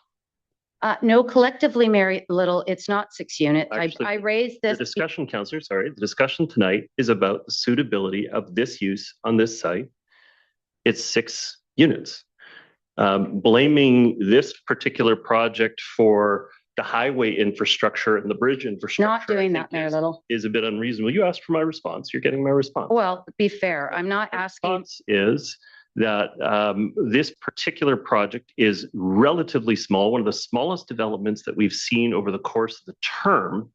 No, collectively, Mary Little, it's not 6 units. Actually, I raised this. The discussion, Councillor, sorry, the discussion tonight is about the suitability of this use on this site. It's 6 units. Blaming this particular project for the highway infrastructure and the bridge infrastructure. Not doing that, Mayor Little. Is a bit unreasonable. You asked for my response. You're getting my response. Well, be fair. I'm not asking. The response is that this particular project is relatively small, one of the smallest developments that we've seen over the course of the term.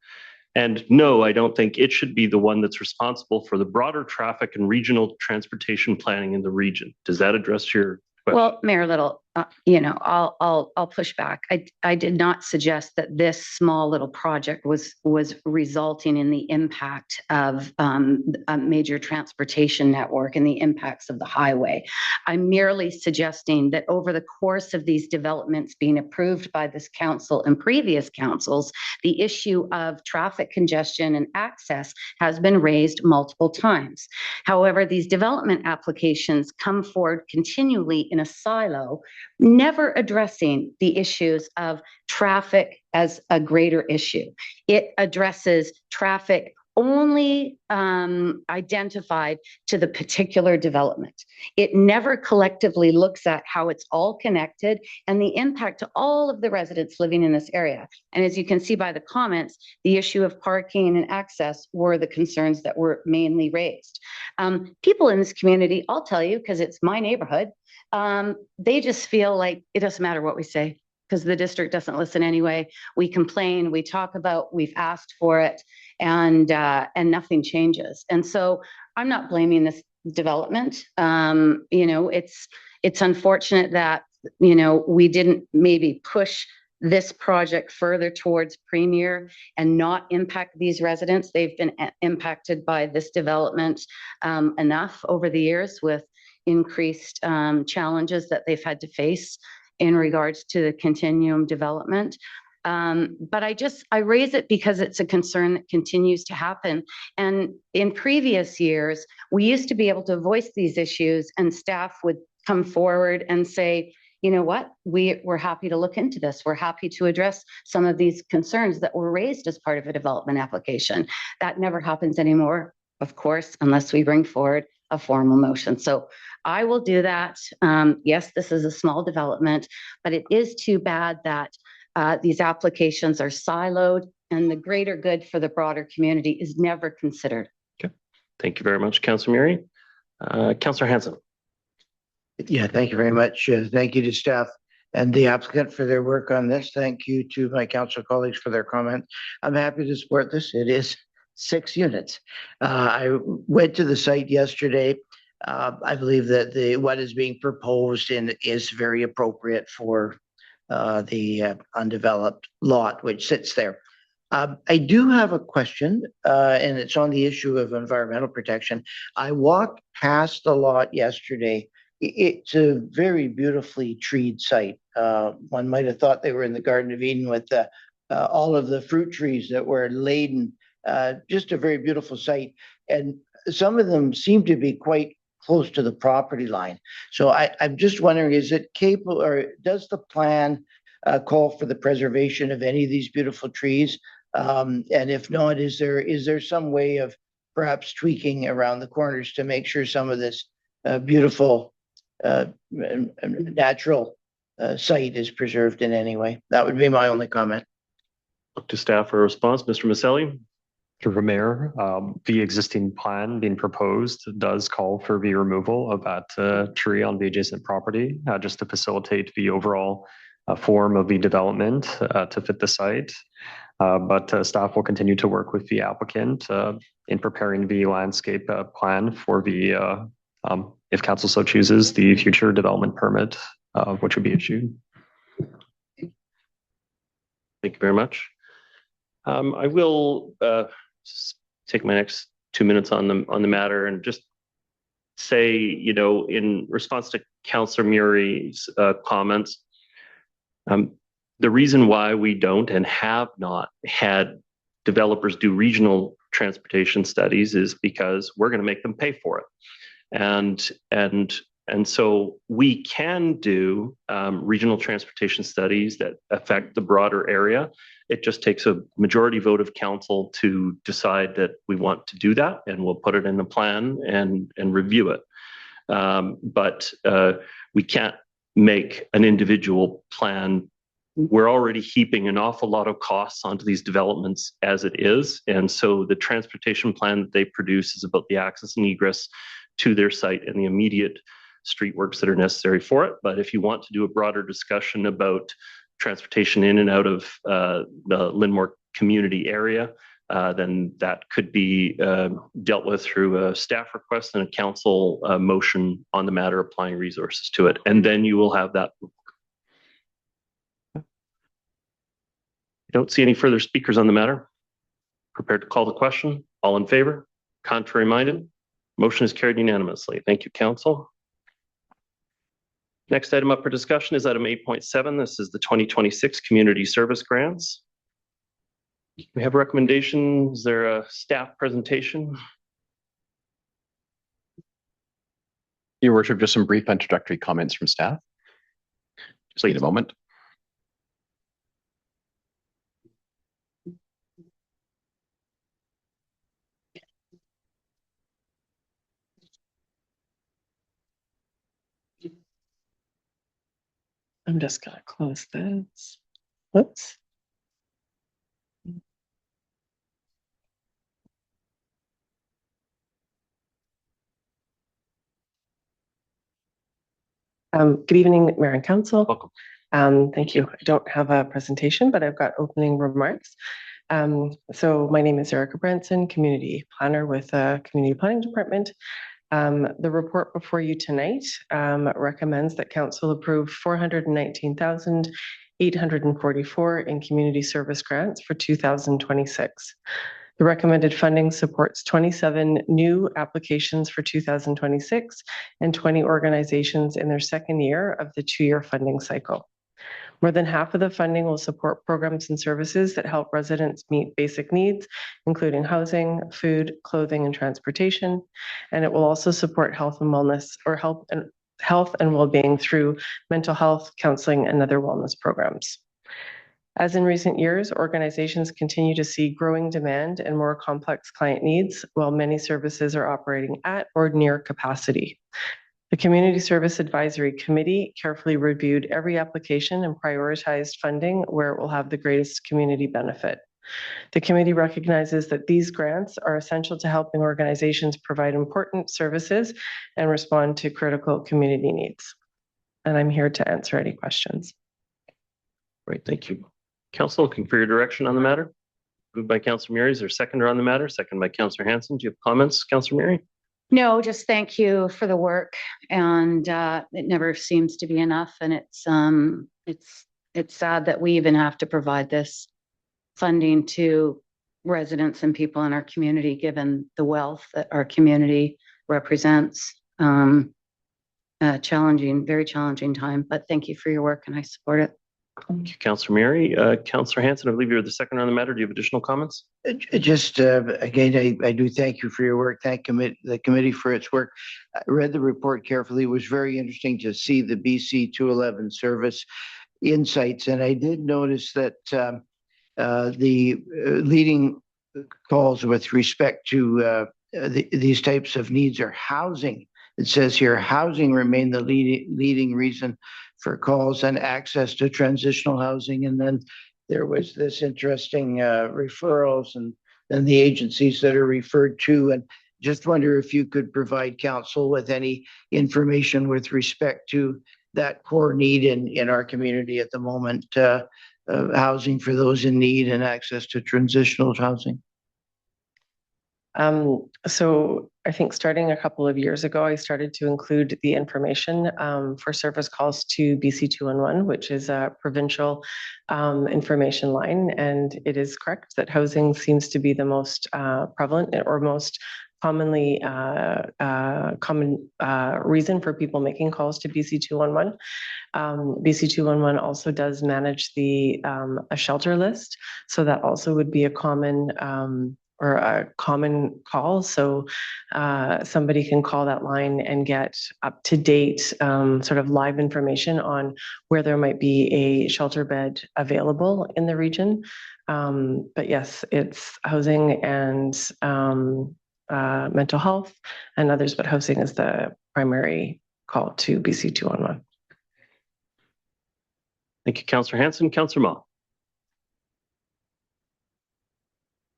And no, I don't think it should be the one that's responsible for the broader traffic and regional transportation planning in the region. Does that address your question? Well, Mayor Little, I'll push back. I did not suggest that this small little project was resulting in the impact of a major transportation network and the impacts of the highway. I'm merely suggesting that over the course of these developments being approved by this council and previous councils, the issue of traffic congestion and access has been raised multiple times. However, these development applications come forward continually in a silo, never addressing the issues of traffic as a greater issue. It addresses traffic only identified to the particular development. It never collectively looks at how it's all connected and the impact to all of the residents living in this area. And as you can see by the comments, the issue of parking and access were the concerns that were mainly raised. People in this community, I'll tell you, because it's my neighborhood, they just feel like it doesn't matter what we say because the district doesn't listen anyway. We complain, we talk about, we've asked for it, and nothing changes. And so I'm not blaming this development. It's unfortunate that, we didn't maybe push this project further towards Premier and not impact these residents. They've been impacted by this development enough over the years with increased challenges that they've had to face in regards to the continuum development. But I raise it because it's a concern that continues to happen. And in previous years, we used to be able to voice these issues and staff would come forward and say, you know what, we're happy to look into this. We're happy to address some of these concerns that were raised as part of a development application. That never happens anymore, of course, unless we bring forward a formal motion. So I will do that. Yes, this is a small development, but it is too bad that these applications are siloed and the greater good for the broader community is never considered. Okay. Thank you very much, Councillor Murray. Councillor Hanson. Yeah, thank you very much. Thank you to staff and the applicant for their work on this. Thank you to my council colleagues for their comments. I'm happy to support this. It is 6 units. I went to the site yesterday. I believe that what is being proposed is very appropriate for the undeveloped lot which sits there. I do have a question, and it's on the issue of environmental protection. I walked past the lot yesterday. It's a very beautifully treed site. One might have thought they were in the Garden of Eden with all of the fruit trees that were laden. Just a very beautiful site. And some of them seem to be quite close to the property line. So I'm just wondering, is it capable, or does the plan call for the preservation of any of these beautiful trees? And if not, is there some way of perhaps tweaking around the corners to make sure some of this beautiful natural site is preserved in any way? That would be my only comment. Look to staff for a response. Mr. Maselli. Through the mayor, the existing plan being proposed does call for the removal of that tree on the adjacent property, just to facilitate the overall form of the development to fit the site. But staff will continue to work with the applicant in preparing the landscape plan for the, if council so chooses, the future development permit, which would be issued. Thank you very much. I will take my next 2 minutes on the matter and just say, in response to Councillor Murray's comments, the reason why we don't and have not had developers do regional transportation studies is because we're going to make them pay for it. And so we can do regional transportation studies that affect the broader area. It just takes a majority vote of council to decide that we want to do that, and we'll put it in the plan and review it. But we can't make an individual plan. We're already heaping an awful lot of costs onto these developments as it is. And so the transportation plan that they produce is about the access and egress to their site and the immediate street works that are necessary for it. But if you want to do a broader discussion about transportation in and out of the Linmore community area, then that could be dealt with through a staff request and a council motion on the matter, applying resources to it. And then you will have that I don't see any further speakers on the matter. Prepared to call the question. All in favor? Contrary minded? Motion is carried unanimously. Thank you, Council. Next item up for discussion is item 8.7. This is the 2026 Community Service Grants. We have a recommendation. Is there a staff presentation? Your Worship, just some brief introductory comments from staff. Just need a moment. I'm just gonna close this. Whoops. Good evening, Mayor and Council. Welcome. Thank you. I don't have a presentation, but I've got opening remarks. So my name is Erica Branson, Community Planner with the Community Planning Department. The report before you tonight recommends that Council approve $419,844 in community service grants for 2026. The recommended funding supports 27 new applications for 2026 and 20 organizations in their second year of the 2-year funding cycle. More than half of the funding will support programs and services that help residents meet basic needs, including housing, food, clothing, and transportation. And it will also support health and wellness, or health and well-being through mental health, counseling, and other wellness programs. As in recent years, organizations continue to see growing demand and more complex client needs, while many services are operating at or near capacity. The Community Service Advisory Committee carefully reviewed every application and prioritized funding where it will have the greatest community benefit. The committee recognizes that these grants are essential to helping organizations provide important services and respond to critical community needs. And I'm here to answer any questions. Great, thank you. Council, looking for your direction on the matter. Moved by Councillor Murray. Is there a seconder on the matter? Second by Councillor Hanson. Do you have comments, Councillor Murray? No, just thank you for the work, and it never seems to be enough. And it's sad that we even have to provide this funding to residents and people in our community, given the wealth that our community represents. Challenging, very challenging time, but thank you for your work and I support it. Thank you, Councillor Murray. Councillor Hanson, I believe you're the second on the matter. Do you have additional comments? Just again, I do thank you for your work. Thank the committee for its work. I read the report carefully. It was very interesting to see the BC 211 service insights. And I did notice that the leading calls with respect to these types of needs are housing. It says here, housing remained the leading reason for calls and access to transitional housing. And then there was this interesting referrals and then the agencies that are referred to. And just wonder if you could provide council with any information with respect to that core need in our community at the moment, housing for those in need and access to transitional housing. So I think starting a couple of years ago, I started to include the information for service calls to BC 211, which is a provincial information line. And it is correct that housing seems to be the most prevalent or most commonly common reason for people making calls to BC 211. BC 211 also does manage the a shelter list, so that also would be a common call. So somebody can call that line and get up to date sort of live information on where there might be a shelter bed available in the region. But yes, it's housing and mental health and others, but housing is the primary call to BC 211. Thank you, Councillor Hanson. Councillor Ma.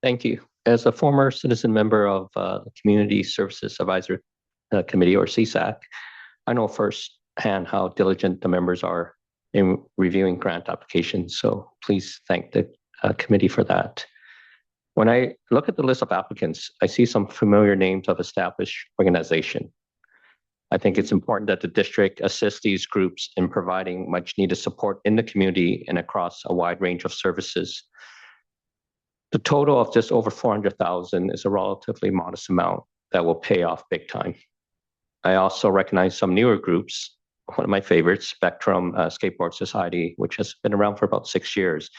Thank you. As a former citizen member of the Community Services Advisory Committee, or CSAC, I know firsthand how diligent the members are in reviewing grant applications. So please thank the committee for that. When I look at the list of applicants, I see some familiar names of established organizations. I think it's important that the district assist these groups in providing much needed support in the community and across a wide range of services. The total of just over 400,000 is a relatively modest amount that will pay off big time. I also recognize some newer groups. One of my favorites, Spectrum Skateboard Society, which has been around for about 6 years.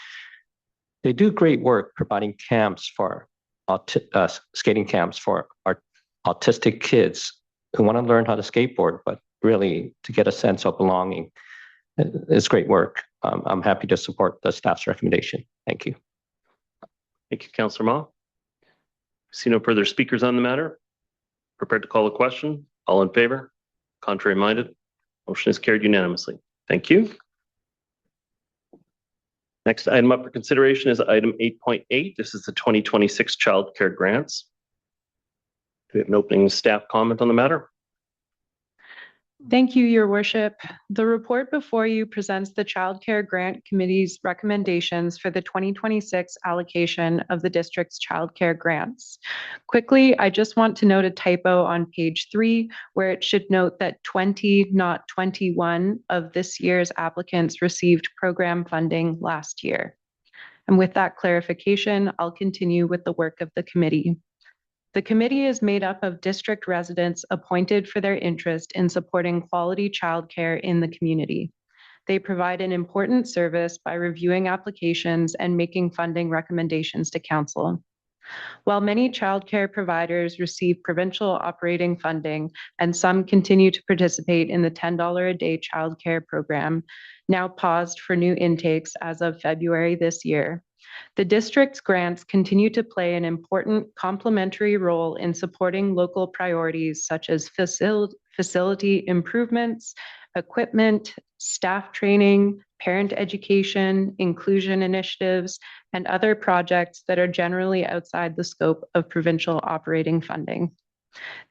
They do great work providing camps for skating camps for our autistic kids who want to learn how to skateboard, but really to get a sense of belonging. It's great work. I'm happy to support the staff's recommendation. Thank you. Thank you, Councillor Ma. See no further speakers on the matter. Prepared to call a question. All in favor? Contrary minded? Motion is carried unanimously. Thank you. Next item up for consideration is item 8.8. This is the 2026 childcare grants. Do we have an opening staff comment on the matter? Thank you, Your Worship. The report before you presents the Child Care Grant Committee's recommendations for the 2026 allocation of the district's child care grants. Quickly, I just want to note a typo on page 3, where it should note that 20, not 21, of this year's applicants received program funding last year. And with that clarification, I'll continue with the work of the committee. The committee is made up of district residents appointed for their interest in supporting quality childcare in the community. They provide an important service by reviewing applications and making funding recommendations to council. While many childcare providers receive provincial operating funding and some continue to participate in the $10 a day childcare program, now paused for new intakes as of February this year, the district's grants continue to play an important complementary role in supporting local priorities such as facility improvements, equipment, staff training, parent education, inclusion initiatives, and other projects that are generally outside the scope of provincial operating funding.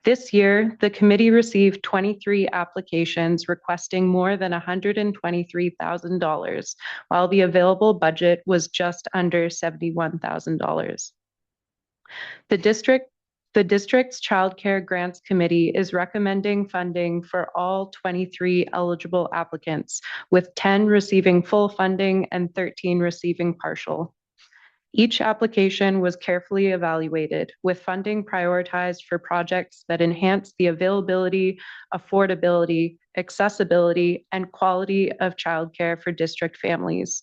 This year, the committee received 23 applications requesting more than $123,000, while the available budget was just under $71,000. The district's Child Care Grants Committee is recommending funding for all 23 eligible applicants, with 10 receiving full funding and 13 receiving partial. Each application was carefully evaluated, with funding prioritized for projects that enhance the availability, affordability, accessibility, and quality of childcare for district families.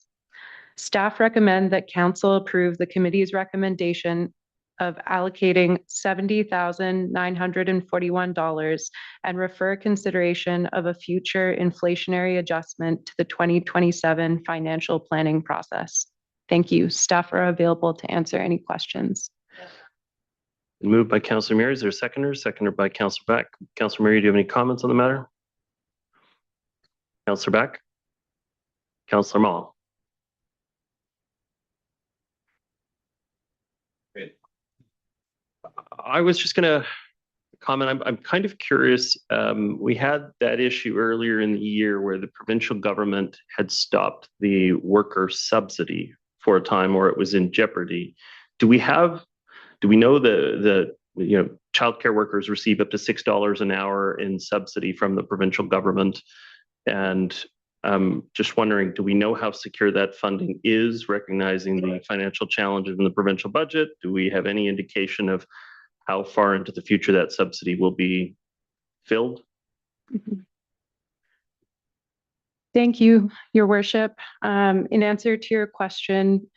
Staff recommend that council approve the committee's recommendation of allocating $70,941 and refer consideration of a future inflationary adjustment to the 2027 financial planning process. Thank you. Staff are available to answer any questions. Moved by Councillor Murray. Is there a seconder? Seconded by Councillor Beck. Councillor Murray, do you have any comments on the matter? Councillor Beck? Councillor Ma? I was just going to comment. I'm kind of curious. We had that issue earlier in the year where the provincial government had stopped the worker subsidy for a time, or it was in jeopardy. Do we know the childcare workers receive up to $6 an hour in subsidy from the provincial government? And just wondering, do we know how secure that funding is, recognizing the financial challenges in the provincial budget? Do we have any indication of how far into the future that subsidy will be filled? Thank you, Your Worship. In answer to your question,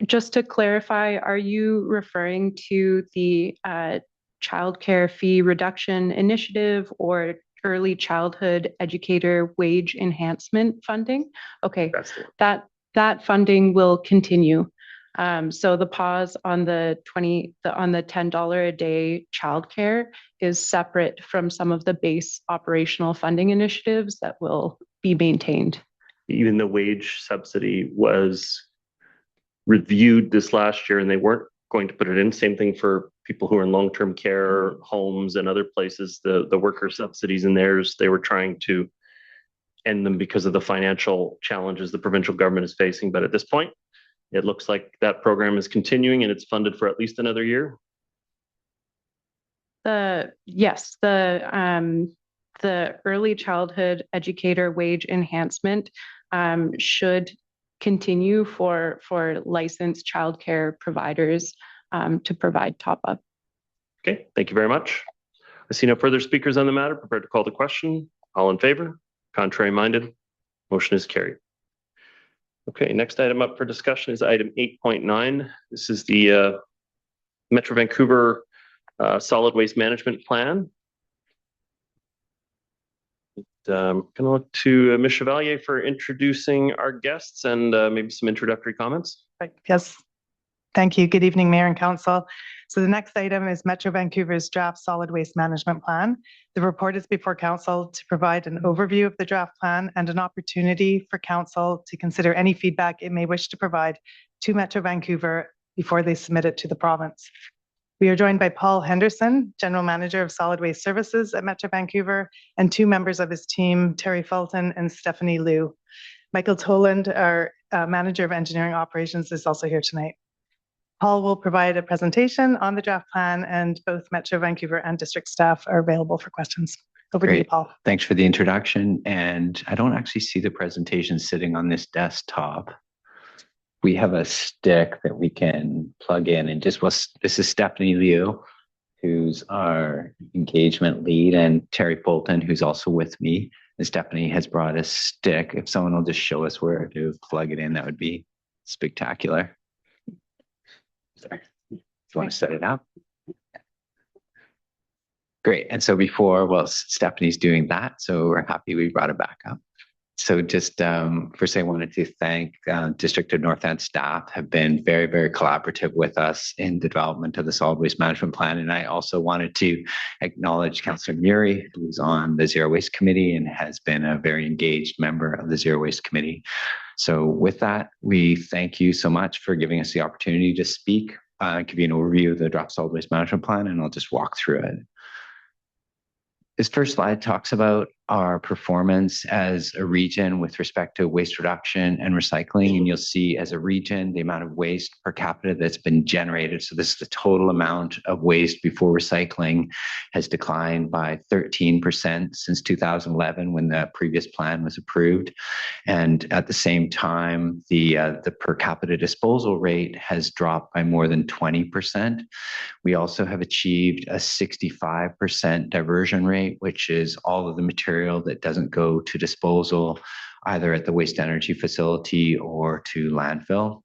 just to clarify, are you referring to the childcare fee reduction initiative or early childhood educator wage enhancement funding? Okay, that funding will continue. So the pause on the $10 a day childcare is separate from some of the base operational funding initiatives that will be maintained. Even the wage subsidy was reviewed this last year and they weren't going to put it in. Same thing for people who are in long-term care homes and other places, the worker subsidies in theirs, they were trying to end them because of the financial challenges the provincial government is facing. But at this point, it looks like that program is continuing and it's funded for at least another year. Yes, the early childhood educator wage enhancement should continue for licensed childcare providers to provide top up. Okay, thank you very much. I see no further speakers on the matter. Prepared to call the question. All in favor? Contrary minded? Motion is carried. Okay, next item up for discussion is item 8.9. This is the Metro Vancouver Solid Waste Management Plan. Going to look to Ms. Chevalier for introducing our guests and maybe some introductory comments. Right. Yes. Thank you. Good evening, Mayor and Council. So the next item is Metro Vancouver's draft solid waste management plan. The report is before Council to provide an overview of the draft plan and an opportunity for Council to consider any feedback it may wish to provide to Metro Vancouver before they submit it to the province. We are joined by Paul Henderson, General Manager of Solid Waste Services at Metro Vancouver, and two members of his team, Terry Fulton and Stephanie Liu. Michael Toland, our Manager of Engineering Operations, is also here tonight. Paul will provide a presentation on the draft plan, and both Metro Vancouver and district staff are available for questions. Over to you, Paul. Thanks for the introduction. And I don't actually see the presentation sitting on this desktop. We have a stick that we can plug in, and this is Stephanie Liu, who's our engagement lead, and Terry Fulton, who's also with me. And Stephanie has brought a stick. If someone will just show us where to plug it in, that would be spectacular. Sorry. If you want to set it up. Great. And so Stephanie's doing that, so we're happy we brought it back up. So just first, I wanted to thank District of North End staff have been very, very collaborative with us in the development of the solid waste management plan. And I also wanted to acknowledge Councillor Muri, who's on the Zero Waste Committee and has been a very engaged member of the Zero Waste Committee. So with that, we thank you so much for giving us the opportunity to speak, give you an overview of the draft solid waste management plan, and I'll just walk through it. This first slide talks about our performance as a region with respect to waste reduction and recycling. And you'll see as a region, the amount of waste per capita that's been generated. So this is the total amount of waste before recycling has declined by 13% since 2011 when the previous plan was approved. And at the same time, the per capita disposal rate has dropped by more than 20%. We also have achieved a 65% diversion rate, which is all of the material that doesn't go to disposal either at the waste energy facility or to landfill.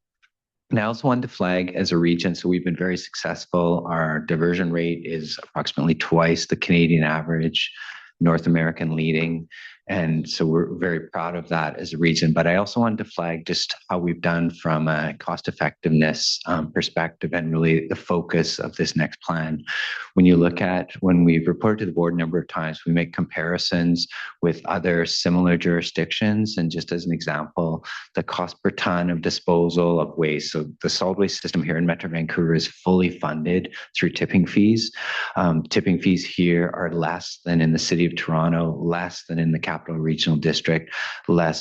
And I also wanted to flag as a region, so we've been very successful. Our diversion rate is approximately twice the Canadian average, North American leading. And so we're very proud of that as a region. But I also wanted to flag just how we've done from a cost effectiveness perspective and really the focus of this next plan. When you look at, when we've reported to the board a number of times, we make comparisons with other similar jurisdictions. And just as an example, the cost per ton of disposal of waste. So the solid waste system here in Metro Vancouver is fully funded through tipping fees. Tipping fees here are less than in the city of Toronto, less than in the Capital Regional District,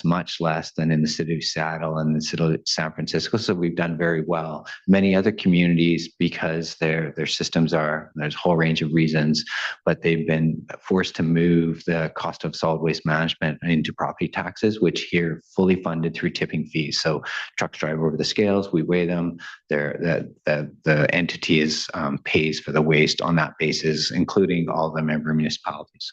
much less than in the city of Seattle and the city of San Francisco. So we've done very well. Many other communities, because their systems there's a whole range of reasons, but they've been forced to move the cost of solid waste management into property taxes, which here fully funded through tipping fees. So trucks drive over the scales, we weigh them. The entity pays for the waste on that basis, including all the member municipalities.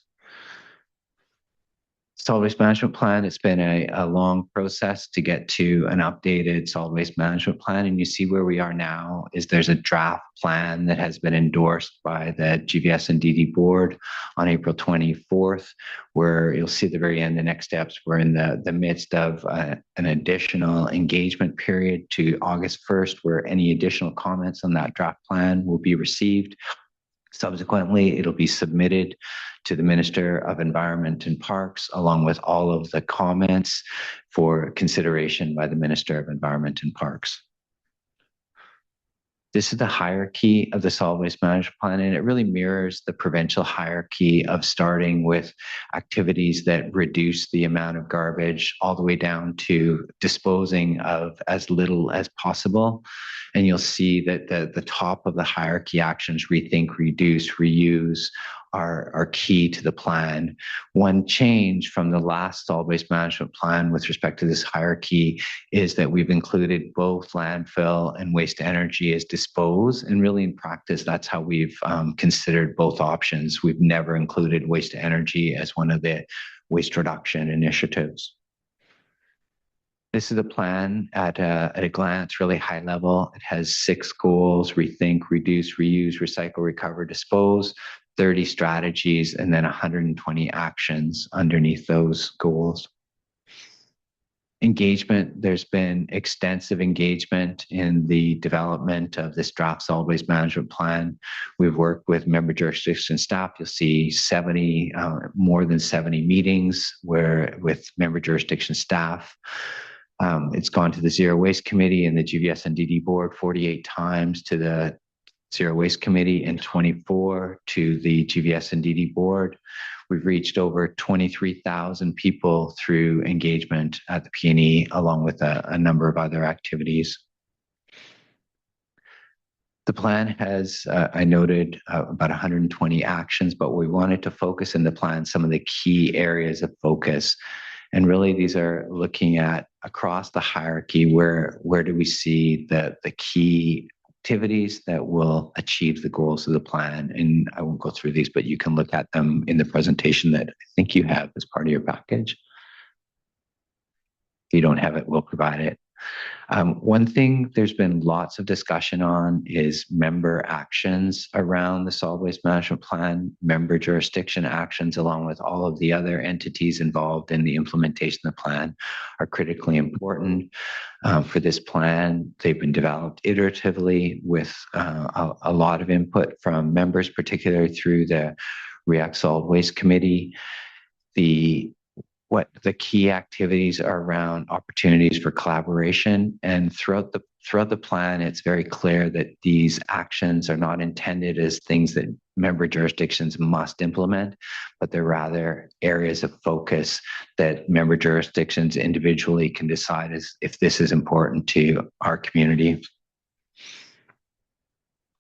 Solid waste management plan, it's been a long process to get to an updated solid waste management plan. And you see where we are now is there's a draft plan that has been endorsed by the GVS and DD board on April 24th, where you'll see at the very end, the next steps. We're in the midst of an additional engagement period to August 1st, where any additional comments on that draft plan will be received. Subsequently, it'll be submitted to the Minister of Environment and Parks, along with all of the comments for consideration by the Minister of Environment and Parks. This is the hierarchy of the solid waste management plan, and it really mirrors the provincial hierarchy of starting with activities that reduce the amount of garbage all the way down to disposing of as little as possible. And you'll see that the top of the hierarchy actions, rethink, reduce, reuse, are key to the plan. One change from the last solid waste management plan with respect to this hierarchy is that we've included both landfill and waste energy as dispose. And really in practice, that's how we've considered both options. We've never included waste energy as one of the waste reduction initiatives. This is a plan at a glance, really high level. It has 6 goals: rethink, reduce, reuse, recycle, recover, dispose, 30 strategies, and then 120 actions underneath those goals. Engagement, there's been extensive engagement in the development of this draft solid waste management plan. We've worked with member jurisdiction staff. You'll see more than 70 meetings with member jurisdiction staff. It's gone to the Zero Waste Committee and the GVS and DD Board 48 times, to the Zero Waste Committee and 24 to the GVS and DD Board. We've reached over 23,000 people through engagement at the P&E, along with a number of other activities. The plan has, I noted, about 120 actions, but we wanted to focus in the plan some of the key areas of focus. And really, these are looking at across the hierarchy, where do we see the key activities that will achieve the goals of the plan. And I won't go through these, but you can look at them in the presentation that I think you have as part of your package. If you don't have it, we'll provide it. One thing there's been lots of discussion on is member actions around the solid waste management plan, member jurisdiction actions, along with all of the other entities involved in the implementation of the plan, are critically important. For this plan, they've been developed iteratively with a lot of input from members, particularly through the REACT Solid Waste Committee. What the key activities are around opportunities for collaboration, and throughout the plan, it's very clear that these actions are not intended as things that member jurisdictions must implement, but they're rather areas of focus that member jurisdictions individually can decide if this is important to our community.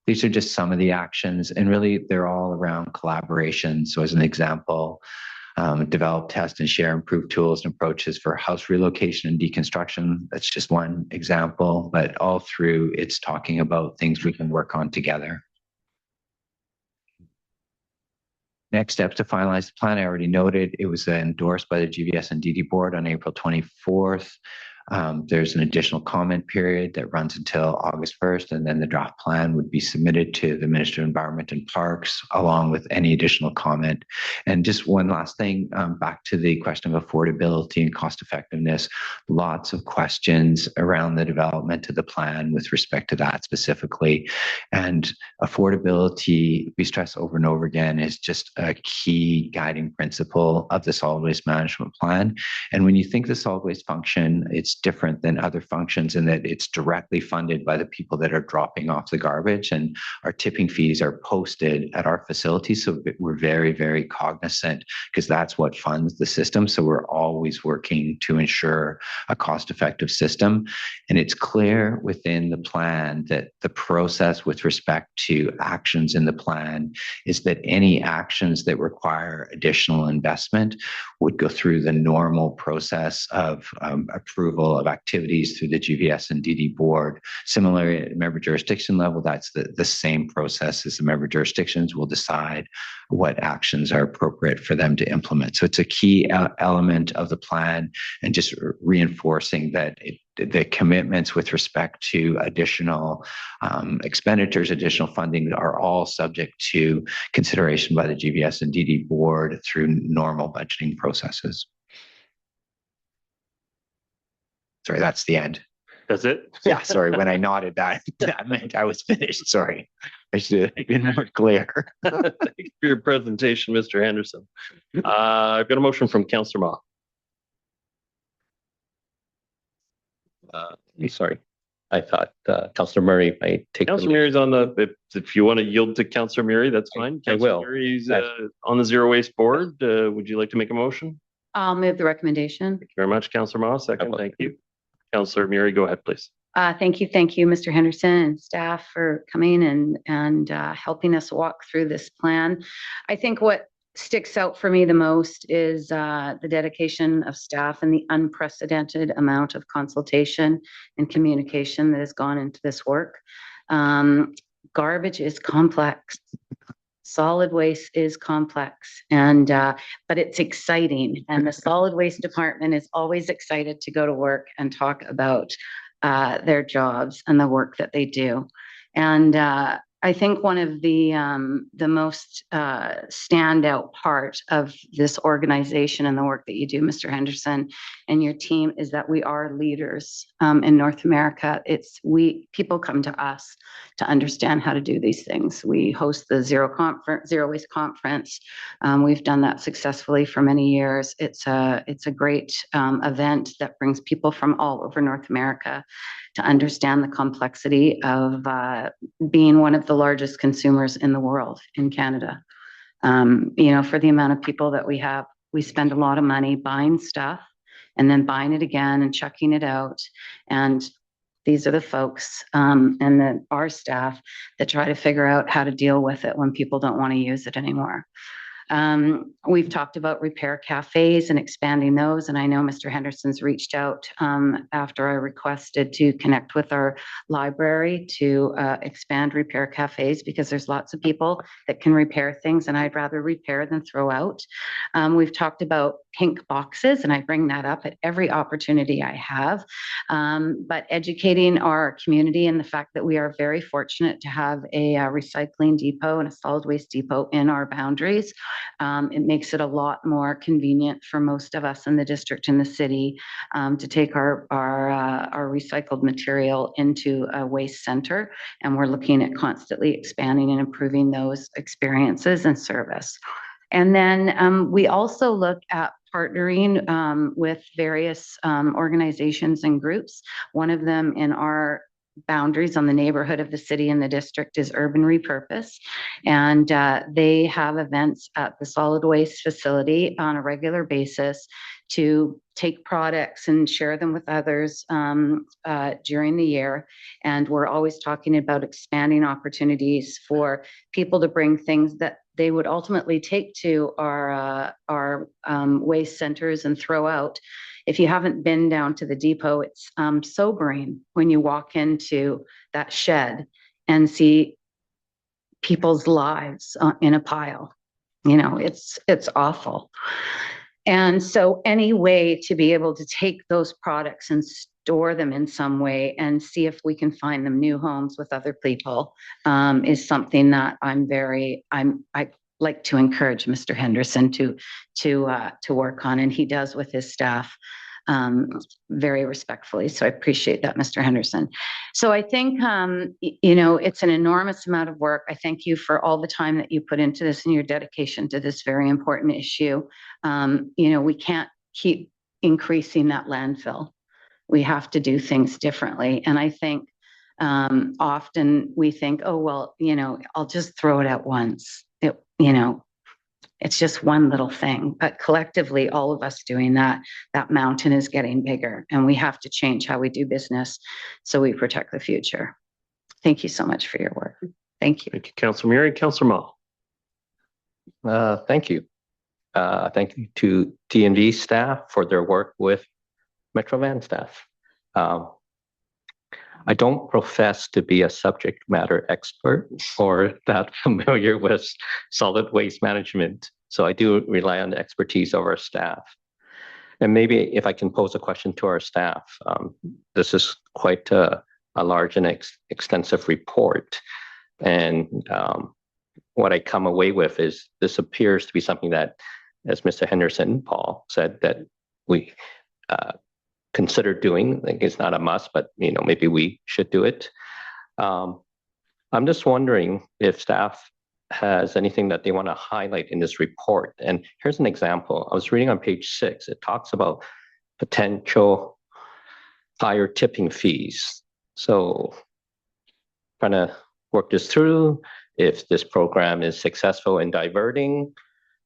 These are just some of the actions, and really they're all around collaboration. So as an example, develop, test, and share improved tools and approaches for house relocation and deconstruction. That's just one example, but all through it's talking about things we can work on together. Next steps to finalize the plan, I already noted, it was endorsed by the GVS and DD Board on April 24th. There's an additional comment period that runs until August 1st, and then the draft plan would be submitted to the Minister of Environment and Parks, along with any additional comment. And just one last thing, back to the question of affordability and cost effectiveness, lots of questions around the development of the plan with respect to that specifically. And affordability, we stress over and over again, is just a key guiding principle of the solid waste management plan. And when you think the solid waste function, it's different than other functions in that it's directly funded by the people that are dropping off the garbage, and our tipping fees are posted at our facilities. So we're very, very cognizant, because that's what funds the system. So we're always working to ensure a cost-effective system. And it's clear within the plan that the process with respect to actions in the plan is that any actions that require additional investment would go through the normal process of approval of activities through the GVS and DD Board. Similarly, at member jurisdiction level, that's the same process as the member jurisdictions will decide what actions are appropriate for them to implement. So it's a key element of the plan, and just reinforcing that the commitments with respect to additional expenditures, additional funding, are all subject to consideration by the GVS and DD Board through normal budgeting processes. Sorry, that's the end. That's it? Yeah, sorry. When I nodded that meant I was finished. Sorry. I should have been more clear. Thank you for your presentation, Mr. Henderson. I've got a motion from Councillor Ma. Sorry. I thought Councillor Murray might take. Councillor Murray's on if you want to yield to Councillor Murray, that's fine. I will. Councillor Murray's on the zero waste board. Would you like to make a motion? I'll move the recommendation. Thank you very much, Councillor Moss. Second, thank you. Councillor Murray, go ahead, please. Thank you, Mr. Henderson and staff for coming and helping us walk through this plan. I think what sticks out for me the most is the dedication of staff and the unprecedented amount of consultation and communication that has gone into this work. Garbage is complex. Solid waste is complex, but it's exciting. And the solid waste department is always excited to go to work and talk about their jobs and the work that they do. And I think one of the most standout part of this organization and the work that you do, Mr. Henderson, and your team is that we are leaders in North America. People come to us to understand how to do these things. We host the Zero Waste Conference. We've done that successfully for many years. It's a great event that brings people from all over North America to understand the complexity of being one of the largest consumers in the world in Canada. For the amount of people that we have, we spend a lot of money buying stuff and then buying it again and checking it out. And these are the folks and our staff that try to figure out how to deal with it when people don't want to use it anymore. We've talked about repair cafes and expanding those. And I know Mr. Henderson's reached out after I requested to connect with our library to expand repair cafes because there's lots of people that can repair things and I'd rather repair than throw out. We've talked about pink boxes and I bring that up at every opportunity I have. But educating our community and the fact that we are very fortunate to have a recycling depot and a solid waste depot in our boundaries. It makes it a lot more convenient for most of us in the district and the city to take our recycled material into a waste center. And we're looking at constantly expanding and improving those experiences and service. And then we also look at partnering with various organizations and groups. One of them in our boundaries on the neighborhood of the city and the district is Urban Repurpose. And they have events at the solid waste facility on a regular basis to take products and share them with others during the year. And we're always talking about expanding opportunities for people to bring things that they would ultimately take to our waste centers and throw out. If you haven't been down to the depot, it's sobering when you walk into that shed and see people's lives in a pile. It's awful. And so any way to be able to take those products and store them in some way and see if we can find them new homes with other people is something that I like to encourage Mr. Henderson to work on, and he does with his staff very respectfully. So I appreciate that, Mr. Henderson. So I think, it's an enormous amount of work. I thank you for all the time that you put into this and your dedication to this very important issue. We can't keep increasing that landfill. We have to do things differently. And I think often we think, oh, well, I'll just throw it out once. It's just one little thing, but collectively, all of us doing that mountain is getting bigger, and we have to change how we do business so we protect the future. Thank you so much for your work. Thank you. Thank you, Councillor Murray. Councillor Mall. Thank you. Thank you to D&D staff for their work with Metro Van staff. I don't profess to be a subject matter expert or that familiar with solid waste management, so I do rely on the expertise of our staff. And maybe if I can pose a question to our staff, this is quite a large and extensive report. And what I come away with is this appears to be something that, as Mr. Henderson, Paul said, that we consider doing. Like, it's not a must, but maybe we should do it. I'm just wondering if staff has anything that they want to highlight in this report. And here's an example. I was reading on page 6. It talks about potential higher tipping fees. So trying to work this through. If this program is successful in diverting,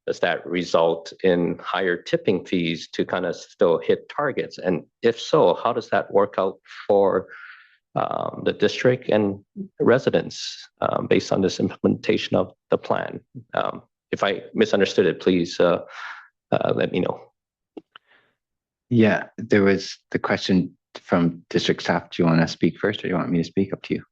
does that result in higher tipping fees to kind of still hit targets? And if so, how does that work out for the district and residents based on this implementation of the plan? If I misunderstood it, please let me know. Yeah, there was the question from district staff. Do you want to speak first or do you want me to speak? Up to you.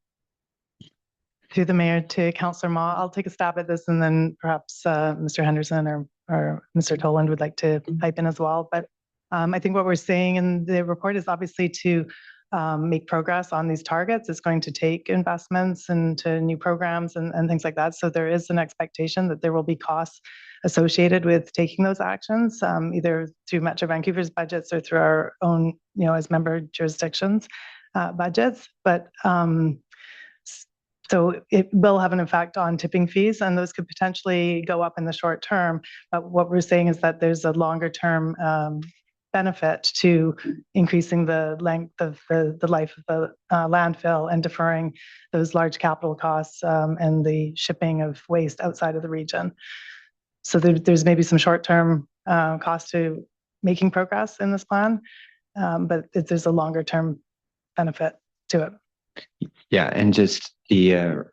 Through the mayor to Councillor Ma, I'll take a stab at this and then perhaps Mr. Henderson or Mr. Toland would like to pipe in as well. But I think what we're saying in the report is obviously to make progress on these targets. It's going to take investments into new programs and things like that. So there is an expectation that there will be costs associated with taking those actions, either through Metro Vancouver's budgets or through our own, as member jurisdictions budgets. But so it will have an effect on tipping fees, and those could potentially go up in the short term. But what we're saying is that there's a longer term benefit to increasing the length of the life of the landfill and deferring those large capital costs and the shipping of waste outside of the region. So there's maybe some short-term cost to making progress in this plan, but there's a longer-term benefit to it. Yeah, and just the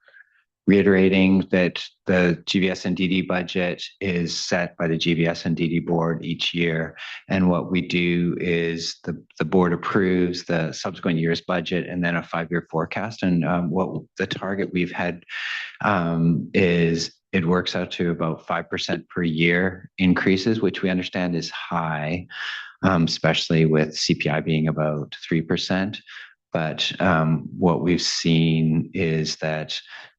reiterating that the GVS and DD budget is set by the GVS and DD board each year. And what we do is the board approves the subsequent year's budget and then a 5-year forecast. And what the target we've had is it works out to about 5% per year increases, which we understand is high, especially with CPI being about 3%. But what we've seen is that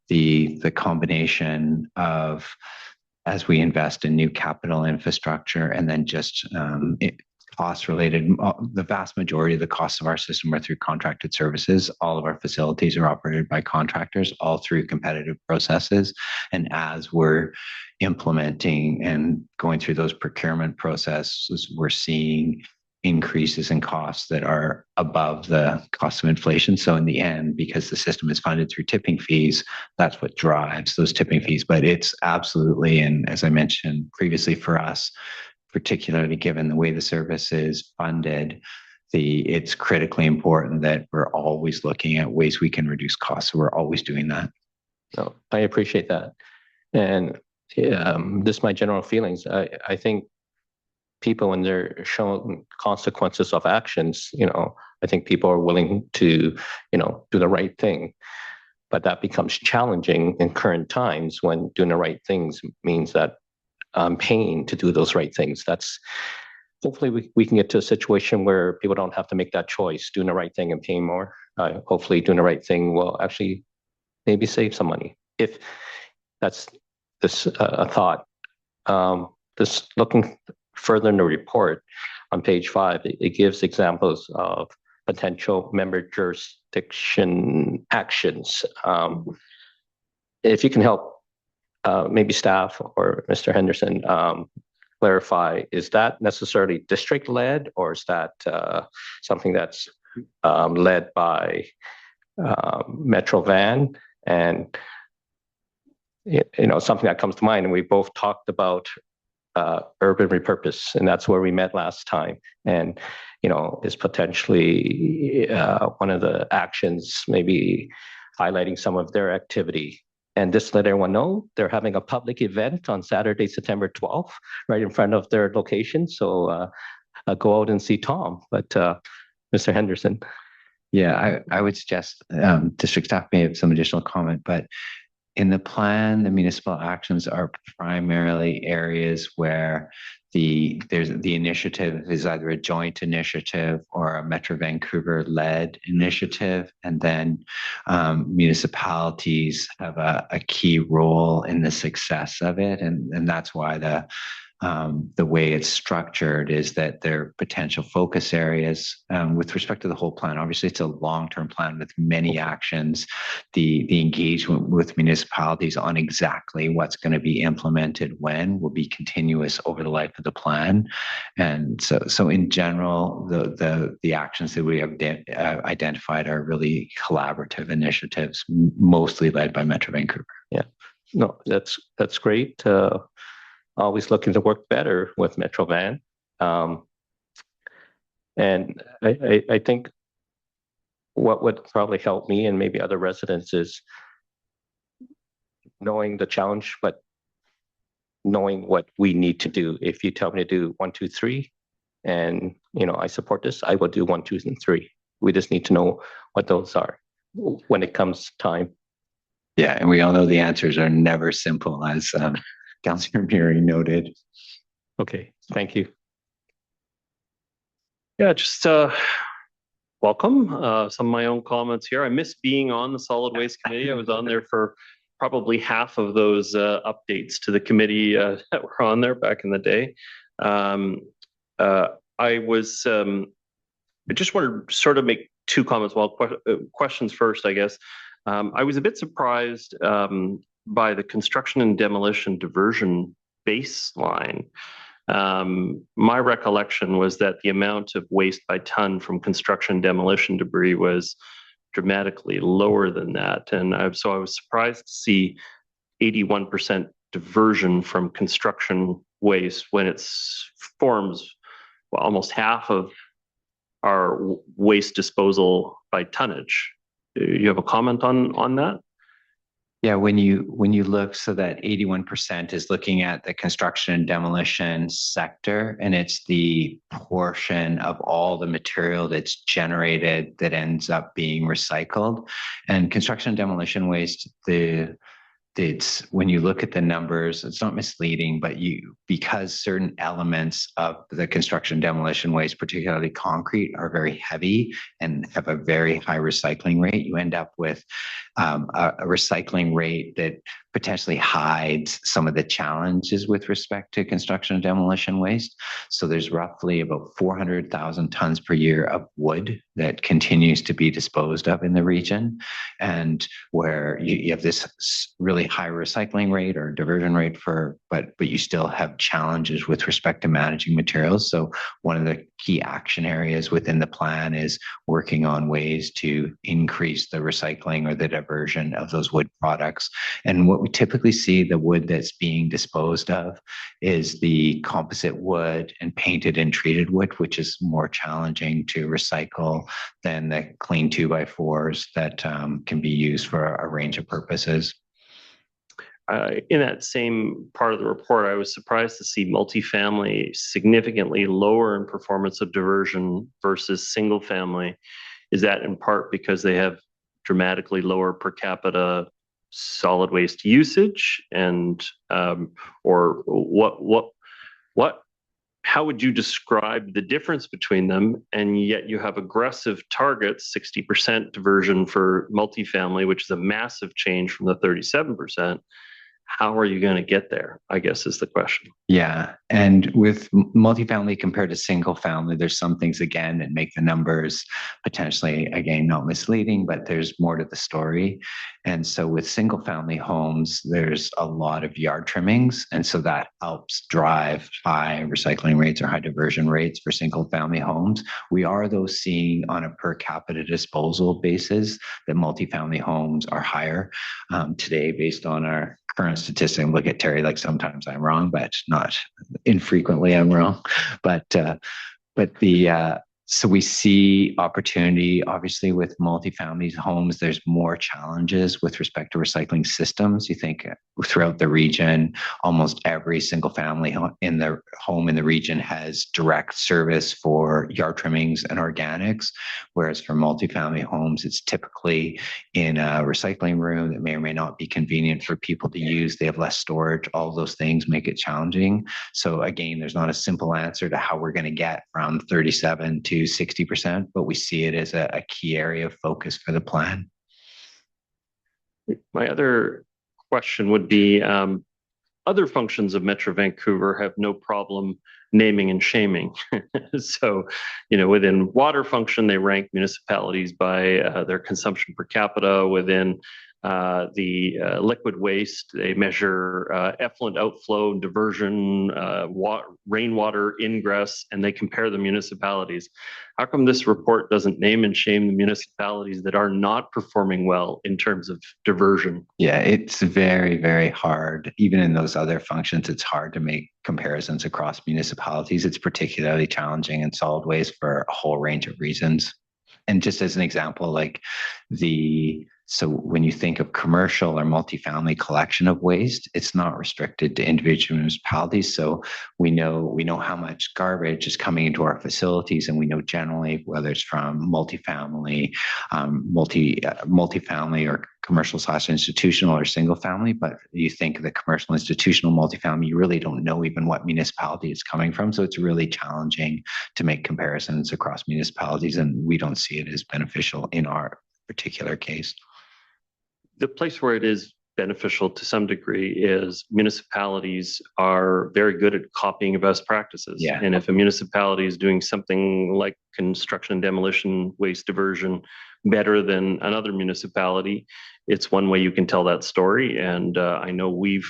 the combination of, as we invest in new capital infrastructure and then just cost related, the vast majority of the costs of our system are through contracted services. All of our facilities are operated by contractors, all through competitive processes. And as we're implementing and going through those procurement processes, we're seeing increases in costs that are above the cost of inflation. So in the end, because the system is funded through tipping fees, that's what drives those tipping fees. But it's absolutely, and as I mentioned previously for us, particularly given the way the service is funded, it's critically important that we're always looking at ways we can reduce costs. So we're always doing that. So I appreciate that. And this is my general feelings. I think people, when they're shown consequences of actions, I think people are willing to, do the right thing. But that becomes challenging in current times when doing the right things means that I'm paying to do those right things. That's hopefully we can get to a situation where people don't have to make that choice, doing the right thing and paying more. Hopefully doing the right thing will actually maybe save some money. If that's a thought. Just looking further in the report on page 5, it gives examples of potential member jurisdiction actions. If you can help maybe staff or Mr. Henderson clarify, is that necessarily district-led, or is that something that's led by Metro Van? And something that comes to mind, and we both talked about urban repurpose, and that's where we met last time. And is potentially one of the actions, maybe highlighting some of their activity. And just let everyone know, they're having a public event on Saturday, September 12th, right in front of their location. So go out and see Tom. But Mr. Henderson. Yeah, I would suggest district staff may have some additional comment, but in the plan, the municipal actions are primarily areas where the initiative is either a joint initiative or a Metro Vancouver led initiative, and then municipalities have a key role in the success of it, and that's why the way it's structured is that there are potential focus areas with respect to the whole plan. Obviously, it's a long-term plan with many actions. The engagement with municipalities on exactly what's going to be implemented when will be continuous over the life of the plan. And so in general, the actions that we have identified are really collaborative initiatives, mostly led by Metro Vancouver. Yeah, no, that's great. Always looking to work better with Metro Van. And I think what would probably help me and maybe other residents is knowing the challenge, but knowing what we need to do. If you tell me to do 1, 2, 3, and I support this, I will do 1, 2, and 3. We just need to know what those are when it comes time. Yeah, and we all know the answers are never simple, as Councillor Murray noted. Okay, thank you. Yeah, just welcome. Some of my own comments here. I miss being on the Solid Waste Committee. I was on there for probably half of those updates to the committee that were on there back in the day. I just wanted to sort of make two comments. Well, questions first, I guess. I was a bit surprised by the construction and demolition diversion baseline. My recollection was that the amount of waste by ton from construction demolition debris was dramatically lower than that. And so I was surprised to see 81% diversion from construction waste when it forms almost half of our waste disposal by tonnage. Do you have a comment on that? Yeah, when you look, so that 81% is looking at the construction and demolition sector, and it's the portion of all the material that's generated that ends up being recycled. And construction and demolition waste, it's when you look at the numbers, it's not misleading, but because certain elements of the construction demolition waste, particularly concrete, are very heavy and have a very high recycling rate, you end up with a recycling rate that potentially hides some of the challenges with respect to construction and demolition waste. So there's roughly about 400,000 tons per year of wood that continues to be disposed of in the region, and where you have this really high recycling rate or diversion rate but you still have challenges with respect to managing materials. So one of the key action areas within the plan is working on ways to increase the recycling or the diversion of those wood products. And what we typically see, the wood that's being disposed of is the composite wood and painted and treated wood, which is more challenging to recycle than the clean 2x4s that can be used for a range of purposes. In that same part of the report, I was surprised to see multifamily significantly lower in performance of diversion versus single family. Is that in part because they have dramatically lower per capita solid waste usage, and or how would you describe the difference between them? And yet you have aggressive targets, 60% diversion for multifamily, which is a massive change from the 37%. How are you going to get there, I guess, is the question. Yeah. And with multifamily compared to single family, there's some things, again, that make the numbers potentially, again, not misleading, but there's more to the story. And so with single family homes, there's a lot of yard trimmings. And so that helps drive high recycling rates or high diversion rates for single family homes. We are, though, seeing on a per capita disposal basis that multifamily homes are higher today based on our current statistic. Look at Terry, like sometimes I'm wrong, but not infrequently I'm wrong. So we see opportunity, obviously, with multifamily homes. There's more challenges with respect to recycling systems. You think throughout the region, almost every single family in the home in the region has direct service for yard trimmings and organics, whereas for multifamily homes, it's typically in a recycling room that may or may not be convenient for people to use. They have less storage. All of those things make it challenging. So again, there's not a simple answer to how we're going to get from 37 to 60%, but we see it as a key area of focus for the plan. My other question would be, other functions of Metro Vancouver have no problem naming and shaming. So, within water function, they rank municipalities by their consumption per capita. Within the liquid waste, they measure effluent outflow, diversion, rainwater ingress, and they compare the municipalities. How come this report doesn't name and shame the municipalities that are not performing well in terms of diversion? Yeah, it's very, very hard. Even in those other functions, it's hard to make comparisons across municipalities. It's particularly challenging in solid waste for a whole range of reasons. And just as an example, so when you think of commercial or multifamily collection of waste, it's not restricted to individual municipalities. So we know how much garbage is coming into our facilities, and we know generally whether it's from multifamily, multifamily or commercial / institutional or single family. But you think of the commercial, institutional, multifamily, you really don't know even what municipality it's coming from. So it's really challenging to make comparisons across municipalities, and we don't see it as beneficial in our particular case. The place where it is beneficial to some degree is municipalities are very good at copying best practices. Yeah. And if a municipality is doing something like construction and demolition waste diversion better than another municipality, it's one way you can tell that story. And I know we've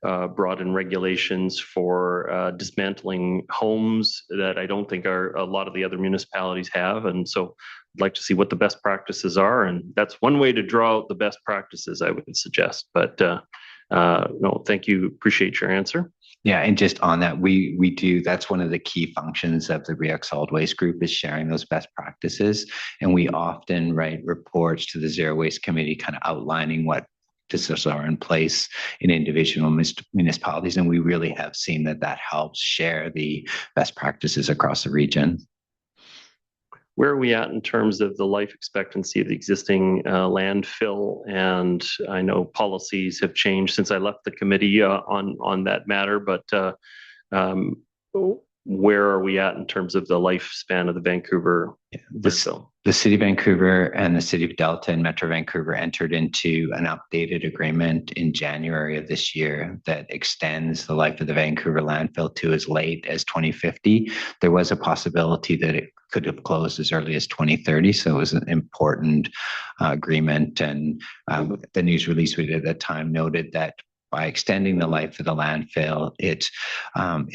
brought in regulations for dismantling homes that I don't think a lot of the other municipalities have. And so I'd like to see what the best practices are. And that's one way to draw out the best practices, I would suggest. But no, thank you. Appreciate your answer. Yeah, and just on that, we do, that's one of the key functions of the REAC Solid Waste Group, is sharing those best practices. And we often write reports to the Zero Waste Committee kind of outlining what practices are in place in individual municipalities. And we really have seen that helps share the best practices across the region. Where are we at in terms of the life expectancy of the existing landfill? And I know policies have changed since I left the committee on that matter, but where are we at in terms of the lifespan of the Vancouver landfill? The City of Vancouver and the City of Delta and Metro Vancouver entered into an updated agreement in January of this year that extends the life of the Vancouver landfill to as late as 2050. There was a possibility that it could have closed as early as 2030. So it was an important agreement. And the news release we did at that time noted that by extending the life of the landfill, it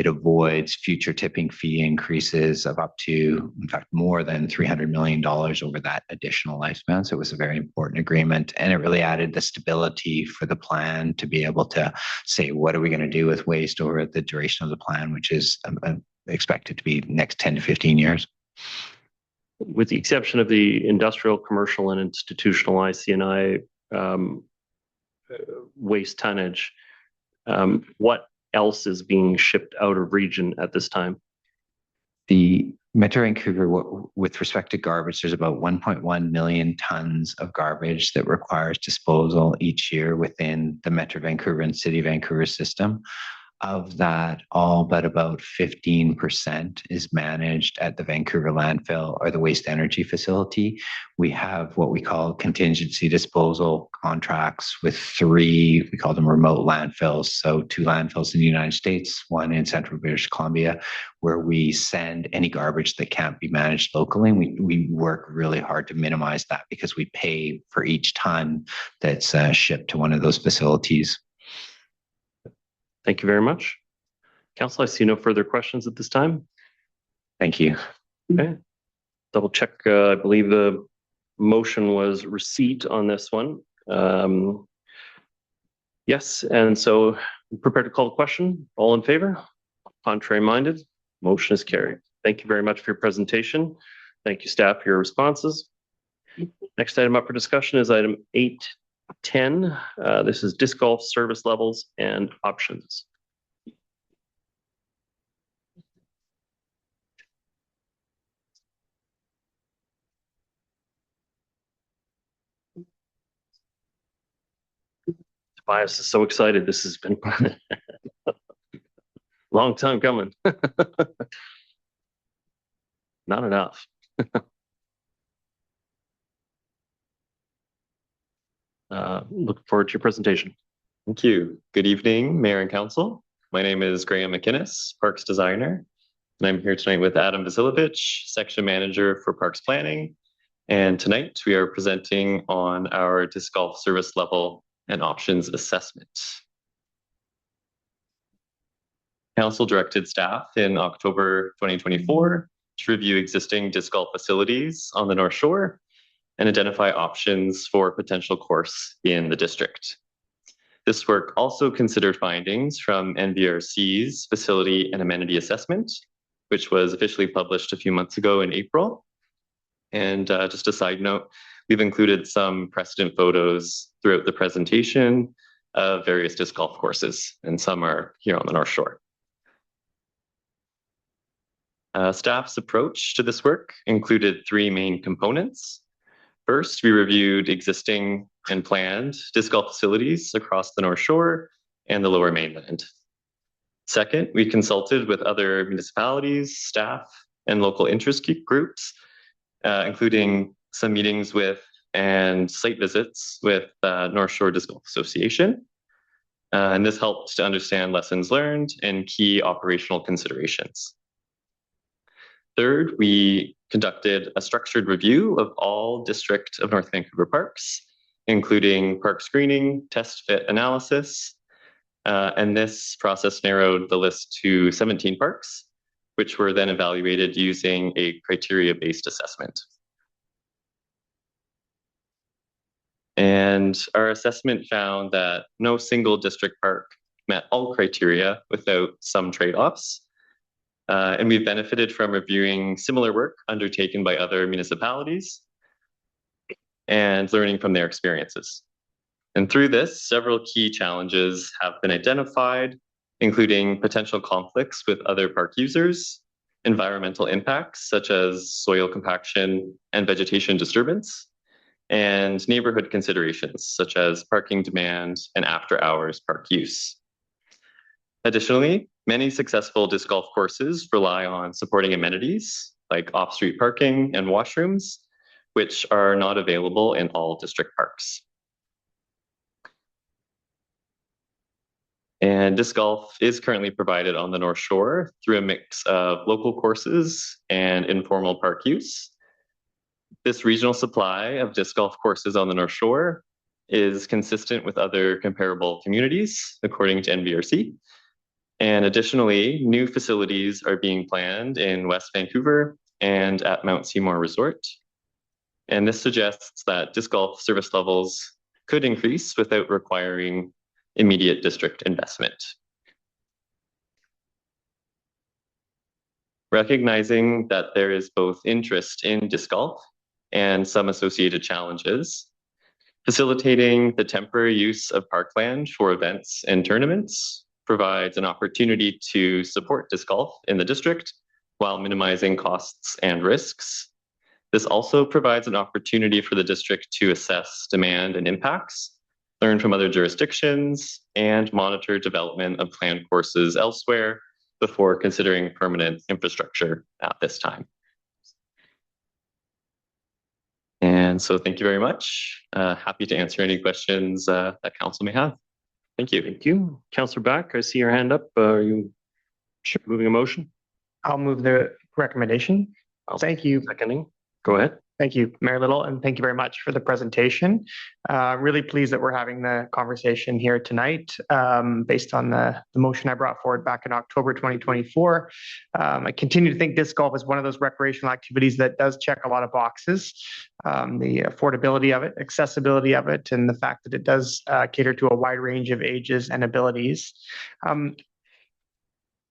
avoids future tipping fee increases of up to, in fact, more than $300 million over that additional lifespan. So it was a very important agreement, and it really added the stability for the plan to be able to say, what are we going to do with waste over the duration of the plan, which is expected to be next 10 to 15 years. With the exception of the industrial, commercial, and institutional IC&I waste tonnage, what else is being shipped out of region at this time? The Metro Vancouver, with respect to garbage, there's about 1.1 million tons of garbage that requires disposal each year within the Metro Vancouver and City of Vancouver system. Of that, all but about 15% is managed at the Vancouver landfill or the waste energy facility. We have what we call contingency disposal contracts with 3, we call them remote landfills. So 2 landfills in the United States, 1 in central British Columbia, where we send any garbage that can't be managed locally. We work really hard to minimize that because we pay for each ton that's shipped to one of those facilities. Thank you very much. Council, I see no further questions at this time. Thank you. Okay. Double check. I believe the motion was receipt on this one. Yes, and so prepared to call the question. All in favor? Contrary minded? Motion is carried. Thank you very much for your presentation. Thank you, staff, for your responses. Next item up for discussion is item 810. This is disc golf service levels and options. Tobias is so excited. This has been long time coming. Not enough. Look forward to your presentation. Thank you. Good evening, Mayor and Council. My name is Graham McInnes, Parks Designer, and I'm here tonight with Adam Vasilovich, Section Manager for Parks Planning. And tonight we are presenting on our disc golf service level and options assessment. Council directed staff in October 2024 to review existing disc golf facilities on the North Shore and identify options for potential course in the district. This work also considered findings from NVRC's facility and amenity assessment, which was officially published a few months ago in April. And just a side note, we've included some precedent photos throughout the presentation of various disc golf courses, and some are here on the North Shore. Staff's approach to this work included three main components. First, we reviewed existing and planned disc golf facilities across the North Shore and the Lower Mainland. Second, we consulted with other municipalities, staff, and local interest groups, including some meetings with and site visits with North Shore Disc Golf Association. And this helped to understand lessons learned and key operational considerations. Third, we conducted a structured review of all District of North Vancouver parks, including park screening, test fit analysis, and this process narrowed the list to 17 parks, which were then evaluated using a criteria-based assessment. And our assessment found that no single district park met all criteria without some trade-offs. And we've benefited from reviewing similar work undertaken by other municipalities and learning from their experiences. And through this, several key challenges have been identified, including potential conflicts with other park users, environmental impacts such as soil compaction and vegetation disturbance, and neighborhood considerations such as parking demand and after-hours park use. Additionally, many successful disc golf courses rely on supporting amenities like off-street parking and washrooms, which are not available in all district parks. And disc golf is currently provided on the North Shore through a mix of local courses and informal park use. This regional supply of disc golf courses on the North Shore is consistent with other comparable communities, according to NVRC. And additionally, new facilities are being planned in West Vancouver and at Mount Seymour Resort. And this suggests that disc golf service levels could increase without requiring immediate district investment. Recognizing that there is both interest in disc golf and some associated challenges, facilitating the temporary use of parkland for events and tournaments provides an opportunity to support disc golf in the district while minimizing costs and risks. This also provides an opportunity for the district to assess demand and impacts, learn from other jurisdictions, and monitor development of planned courses elsewhere before considering permanent infrastructure at this time. And so thank you very much. Happy to answer any questions that council may have. Thank you. Thank you. Councillor Back, I see your hand up. Are you moving a motion? I'll move the recommendation. Thank you. Seconding. Go ahead. Thank you, Mayor Little, and thank you very much for the presentation. Really pleased that we're having the conversation here tonight based on the motion I brought forward back in October 2024. I continue to think disc golf is one of those recreational activities that does check a lot of boxes. The affordability of it, accessibility of it, and the fact that it does cater to a wide range of ages and abilities.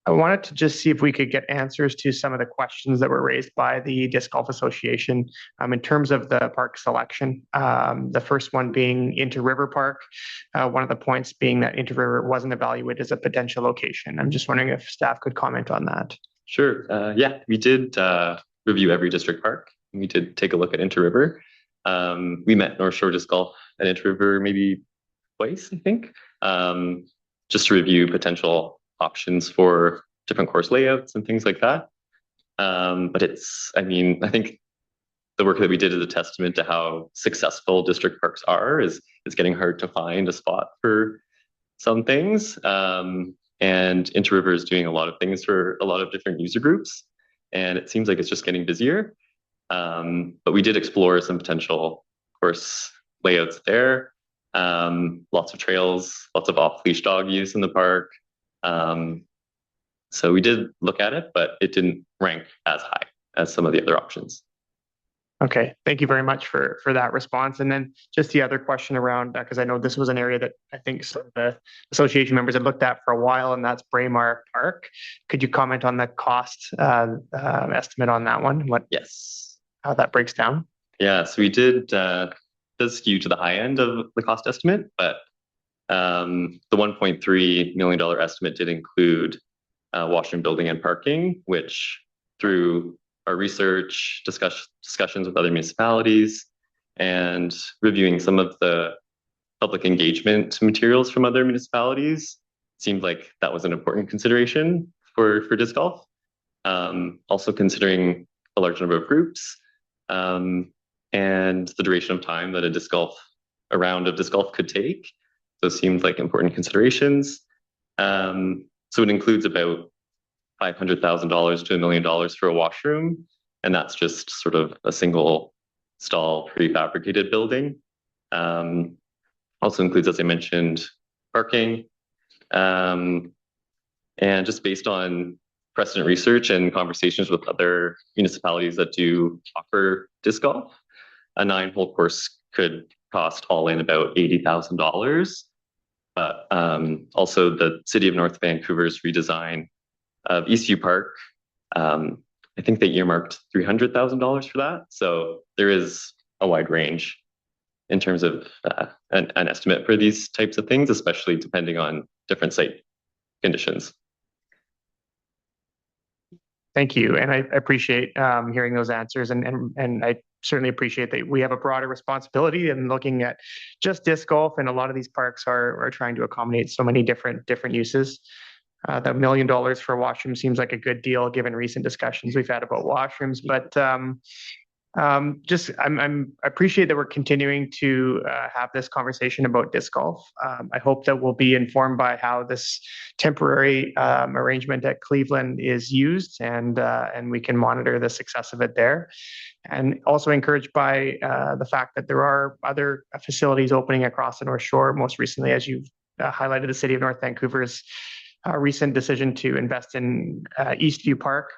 I wanted to just see if we could get answers to some of the questions that were raised by the Disc Golf Association in terms of the park selection. The first one being Inter River Park. One of the points being that Inter River wasn't evaluated as a potential location. I'm just wondering if staff could comment on that. Sure. Yeah, we did review every district park. We did take a look at Inter River. We met North Shore Disc Golf at Inter River maybe twice, I think, just to review potential options for different course layouts and things like that. But it's, I mean, I think the work that we did is a testament to how successful district parks are. It's getting hard to find a spot for some things. And Inter-River is doing a lot of things for a lot of different user groups. And it seems like it's just getting busier. But we did explore some potential course layouts there. Lots of trails, lots of off-leash dog use in the park. So we did look at it, but it didn't rank as high as some of the other options. Okay, thank you very much for that response. And then just the other question around, because I know this was an area that I think some of the association members had looked at for a while, and that's Braemar Park. Could you comment on the cost estimate on that one? How that breaks down? Yeah, so we does skew to the high end of the cost estimate, but the $1.3 million estimate did include washroom building and parking, which through our research, discussions with other municipalities, and reviewing some of the public engagement materials from other municipalities, seemed like that was an important consideration for disc golf. Also considering a large number of groups and the duration of time that a round of disc golf could take. Those seemed like important considerations. So it includes about $500,000 to $1 million for a washroom, and that's just sort of a single stall prefabricated building. Also includes, as I mentioned, parking, and just based on precedent research and conversations with other municipalities that do offer disc golf, a 9-hole course could cost all in about $80,000. But also the City of North Vancouver's redesign of Eastview Park, I think they earmarked $300,000 for that. So there is a wide range in terms of an estimate for these types of things, especially depending on different site conditions. Thank you. And I appreciate hearing those answers. And I certainly appreciate that we have a broader responsibility in looking at just disc golf. And a lot of these parks are trying to accommodate so many different uses. The $1 million for a washroom seems like a good deal given recent discussions we've had about washrooms. But I appreciate that we're continuing to have this conversation about disc golf. I hope that we'll be informed by how this temporary arrangement at Cleveland is used, and we can monitor the success of it there. And also encouraged by the fact that there are other facilities opening across the North Shore. Most recently, as you've highlighted, the City of North Vancouver's recent decision to invest in Eastview Park.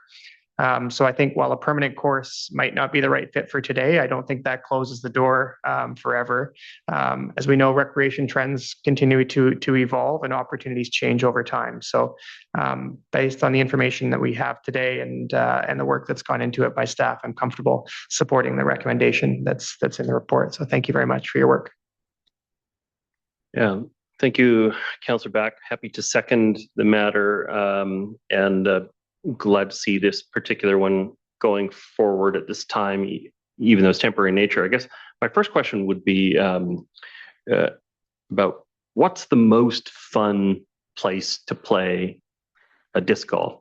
So I think while a permanent course might not be the right fit for today, I don't think that closes the door forever. As we know, recreation trends continue to evolve and opportunities change over time. So based on the information that we have today and the work that's gone into it by staff, I'm comfortable supporting the recommendation that's in the report. So thank you very much for your work. Yeah. Thank you, Councillor Back. Happy to second the matter, and glad to see this particular one going forward at this time, even though it's temporary in nature. I guess my first question would be about what's the most fun place to play a disc golf?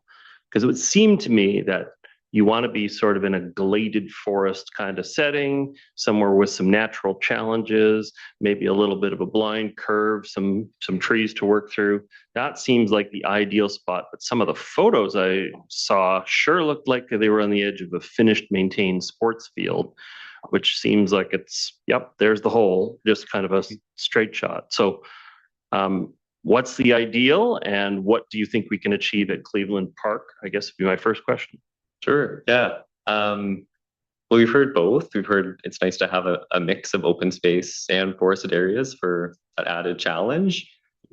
Because it would seem to me that you want to be sort of in a glade forest kind of setting, somewhere with some natural challenges, maybe a little bit of a blind curve, some trees to work through. That seems like the ideal spot. But some of the photos I saw sure looked like they were on the edge of a finished, maintained sports field, which seems like it's, yep, there's the hole, just kind of a straight shot. So what's the ideal, and what do you think we can achieve at Cleveland Park? I guess would be my first question. Sure. Yeah. Well, we've heard both. We've heard it's nice to have a mix of open space and forested areas for that added challenge.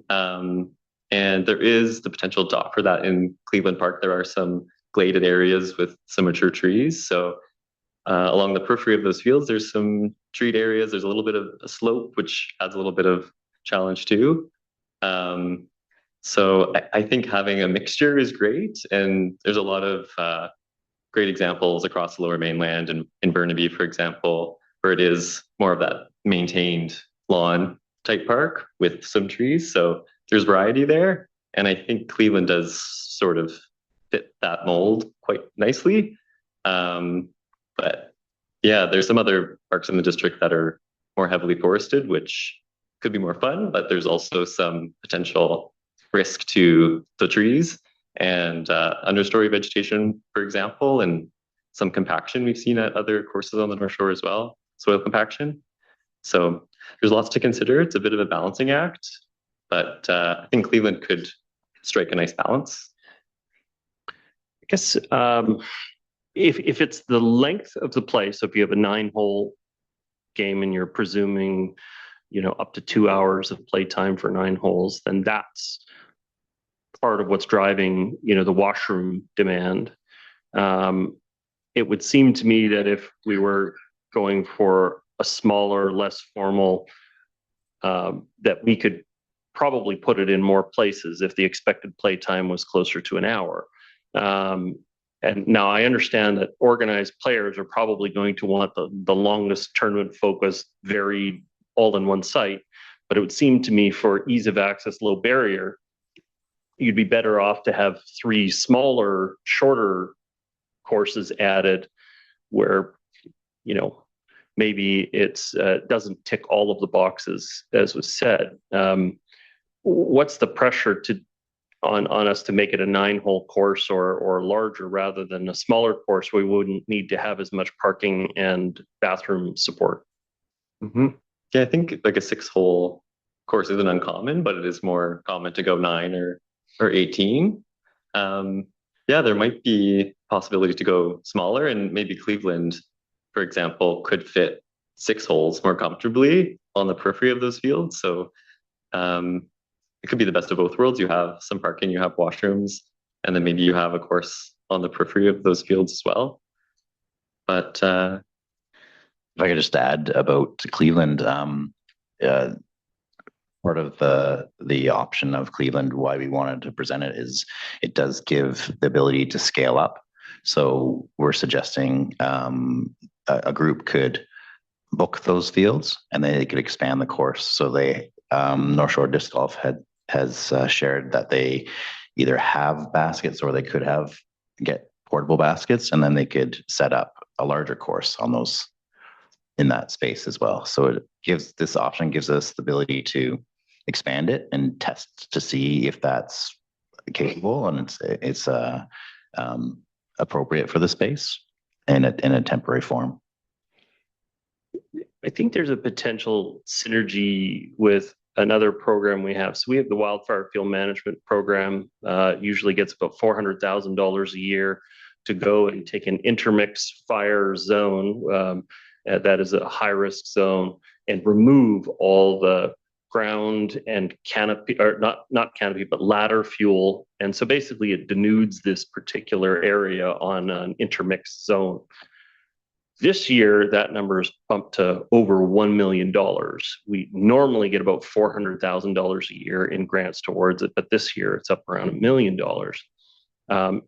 And there is the potential to offer that in Cleveland Park. There are some gladed areas with some mature trees. So along the periphery of those fields, there's some treed areas. There's a little bit of a slope, which adds a little bit of challenge too. So I think having a mixture is great. And there's a lot of great examples across the Lower Mainland and in Burnaby, for example, where it is more of that maintained lawn type park with some trees. So there's variety there. And I think Cleveland does sort of fit that mold quite nicely. But yeah, there's some other parks in the district that are more heavily forested, which could be more fun, but there's also some potential risk to the trees and understory vegetation, for example, and some compaction we've seen at other courses on the North Shore as well, soil compaction. So there's lots to consider. It's a bit of a balancing act, but I think Cleveland could strike a nice balance. I guess if it's the length of the play, so if you have a 9-hole game and you're presuming, up to 2 hours of play time for 9 holes, then that's part of what's driving, the washroom demand. It would seem to me that if we were going for a smaller, less formal, that we could probably put it in more places if the expected play time was closer to an hour. And now I understand that organized players are probably going to want the longest tournament focused, varied, all in one site. But it would seem to me for ease of access, low barrier, you'd be better off to have 3 smaller, shorter courses added where, maybe it's doesn't tick all of the boxes as was said. What's the pressure on us to make it a 9-hole course or larger rather than a smaller course where we wouldn't need to have as much parking and bathroom support? Mm-hmm. Yeah, I think like a 6-hole course isn't uncommon, but it is more common to go 9 or 18. Yeah, there might be possibility to go smaller, and maybe Cleveland, for example, could fit 6 holes more comfortably on the periphery of those fields. So it could be the best of both worlds. You have some parking, you have washrooms, and then maybe you have a course on the periphery of those fields as well. But if I could just add about Cleveland, part of the option of Cleveland, why we wanted to present it, is it does give the ability to scale up. So we're suggesting a group could book those fields and they could expand the course. So North Shore Disc Golf has shared that they either have baskets or they could get portable baskets, and then they could set up a larger course on those in that space as well. So this option gives us the ability to expand it and test to see if that's capable and it's appropriate for the space in a temporary form. I think there's a potential synergy with another program we have. So we have the Wildfire Field Management Program, usually gets about $400,000 a year to go and take an intermix fire zone that is a high risk zone and remove all the ground and canopy, or not canopy, but ladder fuel. And so basically it denudes this particular area on an intermixed zone. This year, that number is bumped to over $1 million. We normally get about $400,000 a year in grants towards it, but this year it's up around $1 million.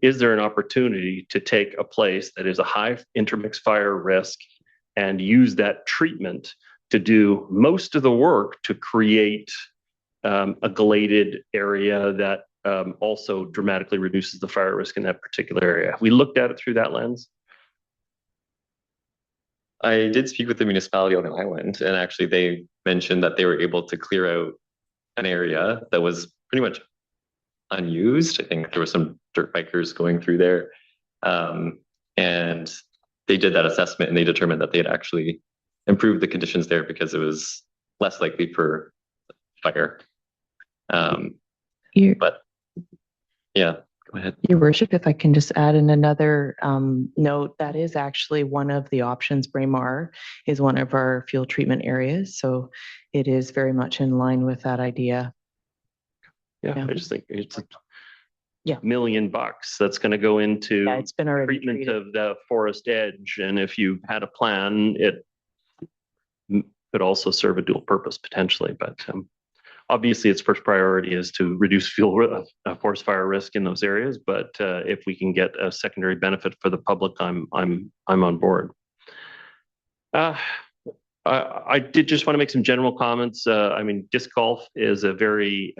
Is there an opportunity to take a place that is a high intermixed fire risk and use that treatment to do most of the work to create a gladed area that also dramatically reduces the fire risk in that particular area? We looked at it through that lens. I did speak with the municipality on the island, and actually they mentioned that they were able to clear out an area that was pretty much unused. I think there were some dirt bikers going through there. And they did that assessment and they determined that they had actually improved the conditions there because it was less likely for fire. But yeah, go ahead. Your Worship, if I can just add in another note, that is actually one of the options. Braemar is one of our fuel treatment areas. So it is very much in line with that idea. Yeah. I just think it's $1 million that's going to go into it's been already treatment of the forest edge. And if you had a plan, it could also serve a dual purpose potentially. But obviously, its first priority is to reduce forest fire risk in those areas. But if we can get a secondary benefit for the public, I'm on board. I did just want to make some general comments. I mean, disc golf is a very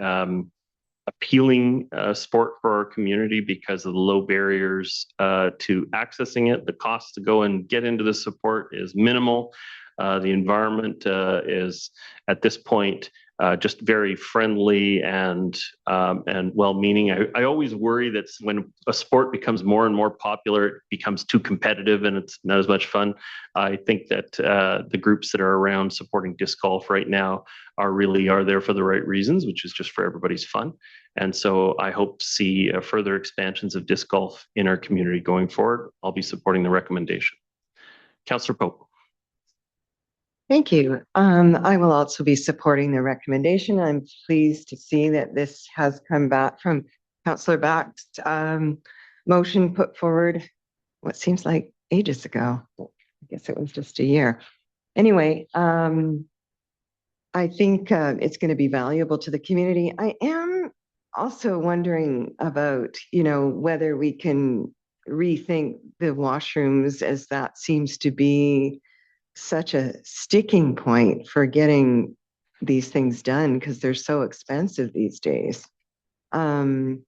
appealing sport for our community because of the low barriers to accessing it. The cost to go and get into the support is minimal. The environment is at this point just very friendly and well-meaning. I always worry that when a sport becomes more and more popular, it becomes too competitive and it's not as much fun. I think that the groups that are around supporting disc golf right now are there for the right reasons, which is just for everybody's fun. And so I hope to see further expansions of disc golf in our community going forward. I'll be supporting the recommendation. Councillor Pope. Thank you. I will also be supporting the recommendation. I'm pleased to see that this has come back from Councillor Back's motion put forward what seems like ages ago. I guess it was just a year. Anyway, I think it's going to be valuable to the community. I am also wondering about, whether we can rethink the washrooms, as that seems to be such a sticking point for getting these things done because they're so expensive these days. And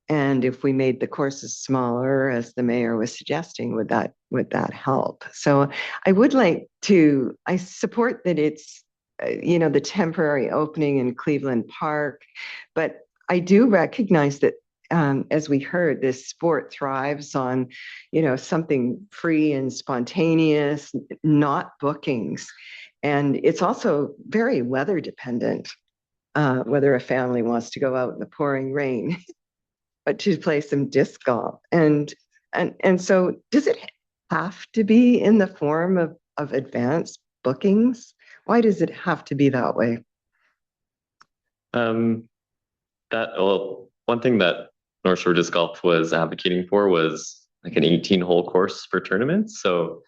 if we made the courses smaller, as the mayor was suggesting, would that help? So I support that it's, the temporary opening in Cleveland Park, but I do recognize that as we heard, this sport thrives on, something free and spontaneous, not bookings. And it's also very weather dependent, whether a family wants to go out in the pouring rain, but to play some disc golf. And so does it have to be in the form of advanced bookings? Why does it have to be that way? One thing that North Shore Disc Golf was advocating for was like an 18-hole course for tournaments. So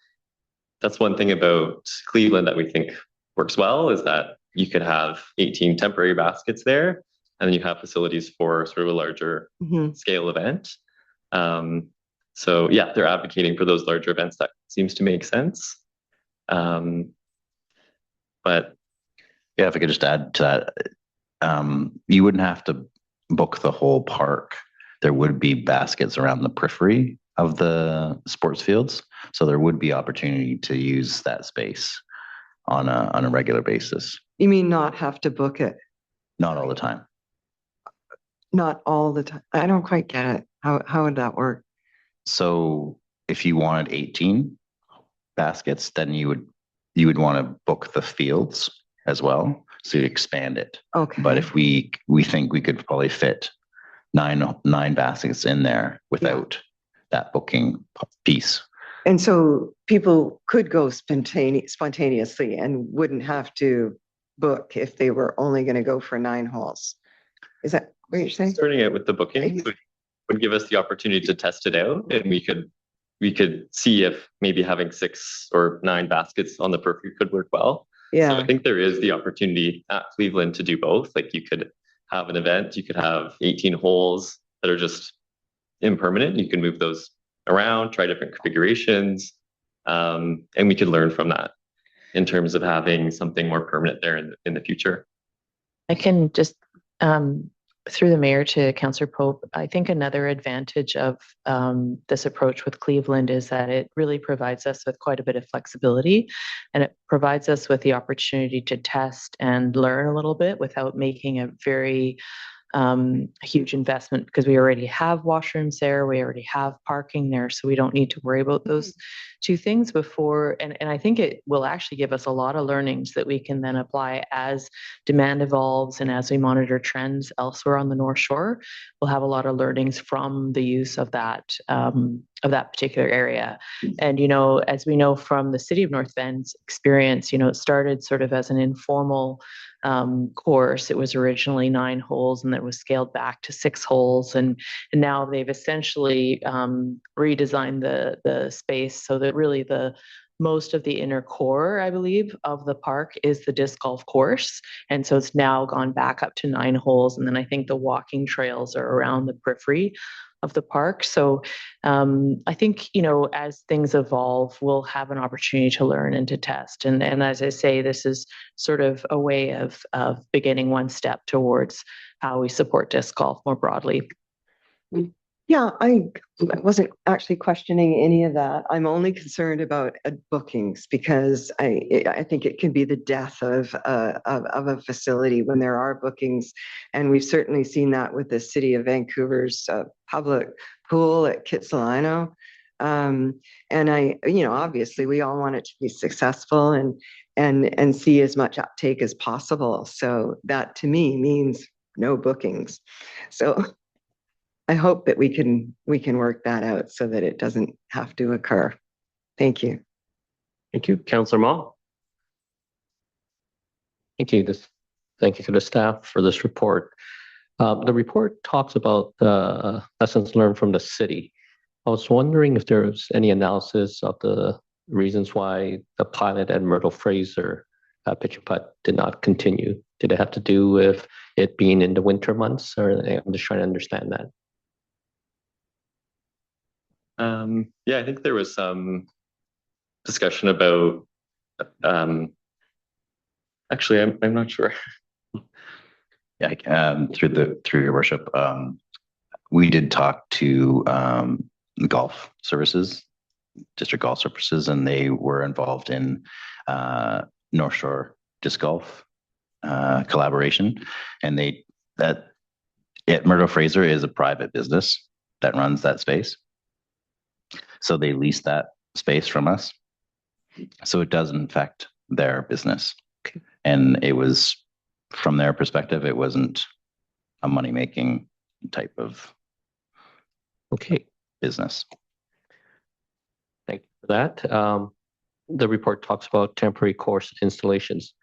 that's one thing about Cleveland that we think works well, is that you could have 18 temporary baskets there, and then you have facilities for sort of a larger scale event. So yeah, they're advocating for those larger events. That seems to make sense. But yeah, if I could just add to that, you wouldn't have to book the whole park. There would be baskets around the periphery of the sports fields, so there would be opportunity to use that space on a regular basis. You mean not have to book it? Not all the time. Not all the time. I don't quite get it. How would that work? So if you wanted 18 baskets, then you would want to book the fields as well, so you expand it. Okay. But if we think we could probably fit nine baskets in there without that booking piece. And so people could go spontaneously and wouldn't have to book if they were only going to go for 9 holes. Is that what you're saying? Starting out with the booking would give us the opportunity to test it out, and we could see if maybe having 6 or 9 baskets on the periphery could work well. Yeah. So I think there is the opportunity at Cleveland to do both. Like, you could have an event, you could have 18 holes that are just impermanent. You can move those around, try different configurations, and we could learn from that in terms of having something more permanent there in the future. I can just, through the mayor to Councillor Pope, I think another advantage of this approach with Cleveland is that it really provides us with quite a bit of flexibility, and it provides us with the opportunity to test and learn a little bit without making a very huge investment, because we already have washrooms there, we already have parking there, so we don't need to worry about those two things before. And I think it will actually give us a lot of learnings that we can then apply as demand evolves and as we monitor trends elsewhere on the North Shore. We'll have a lot of learnings from the use of that particular area. And, as we know from the City of North Bend's experience, it started sort of as an informal course. It was originally 9 holes, and then it was scaled back to 6 holes, and now they've essentially redesigned the space so that really the most of the inner core, I believe, of the park is the disc golf course, and so it's now gone back up to 9 holes, and then I think the walking trails are around the periphery of the park. So I think, as things evolve, we'll have an opportunity to learn and to test. And as I say, this is sort of a way of beginning one step towards how we support disc golf more broadly. Yeah, I wasn't actually questioning any of that. I'm only concerned about bookings because I think it can be the death of a facility when there are bookings. And we've certainly seen that with the city of Vancouver's public pool at Kitsilano. And obviously we all want it to be successful and see as much uptake as possible. So that to me means no bookings. So I hope that we can work that out so that it doesn't have to occur. Thank you. Thank you. Councillor Ma. Thank you. Thank you to the staff for this report. The report talks about lessons learned from the city. I was wondering if there was any analysis of the reasons why the pilot at Myrtle Fraser pitch and putt did not continue. Did it have to do with it being in the winter months, or I'm just trying to understand that? Yeah, I think there was some discussion about, actually, I'm not sure. Yeah, through your worship, we did talk to the golf services, district golf services, and they were involved in North Shore disc golf collaboration, and Myrtle Fraser is a private business that runs that space. So they lease that space from us. So it doesn't affect their business. Okay. And it was, from their perspective, it wasn't a money-making type of business. Thank you for that. The report talks about temporary course installations.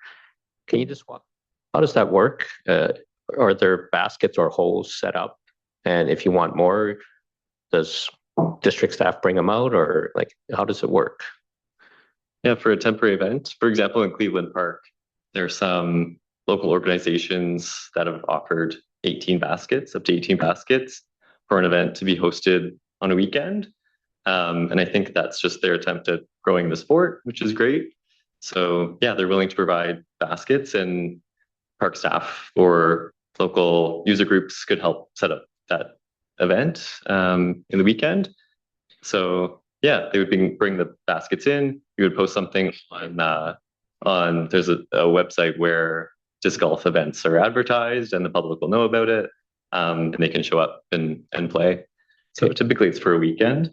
Can you just how does that work? Are there baskets or holes set up? And if you want more, does district staff bring them out, or like, how does it work? Yeah, for a temporary event, for example, in Cleveland Park, there are some local organizations that have offered up to 18 baskets for an event to be hosted on a weekend. And I think that's just their attempt at growing the sport, which is great. So yeah, they're willing to provide baskets, and park staff or local user groups could help set up that event in the weekend. So yeah, they would bring the baskets in. You would post something on there's a website where disc golf events are advertised, and the public will know about it, and they can show up and play. So typically it's for a weekend.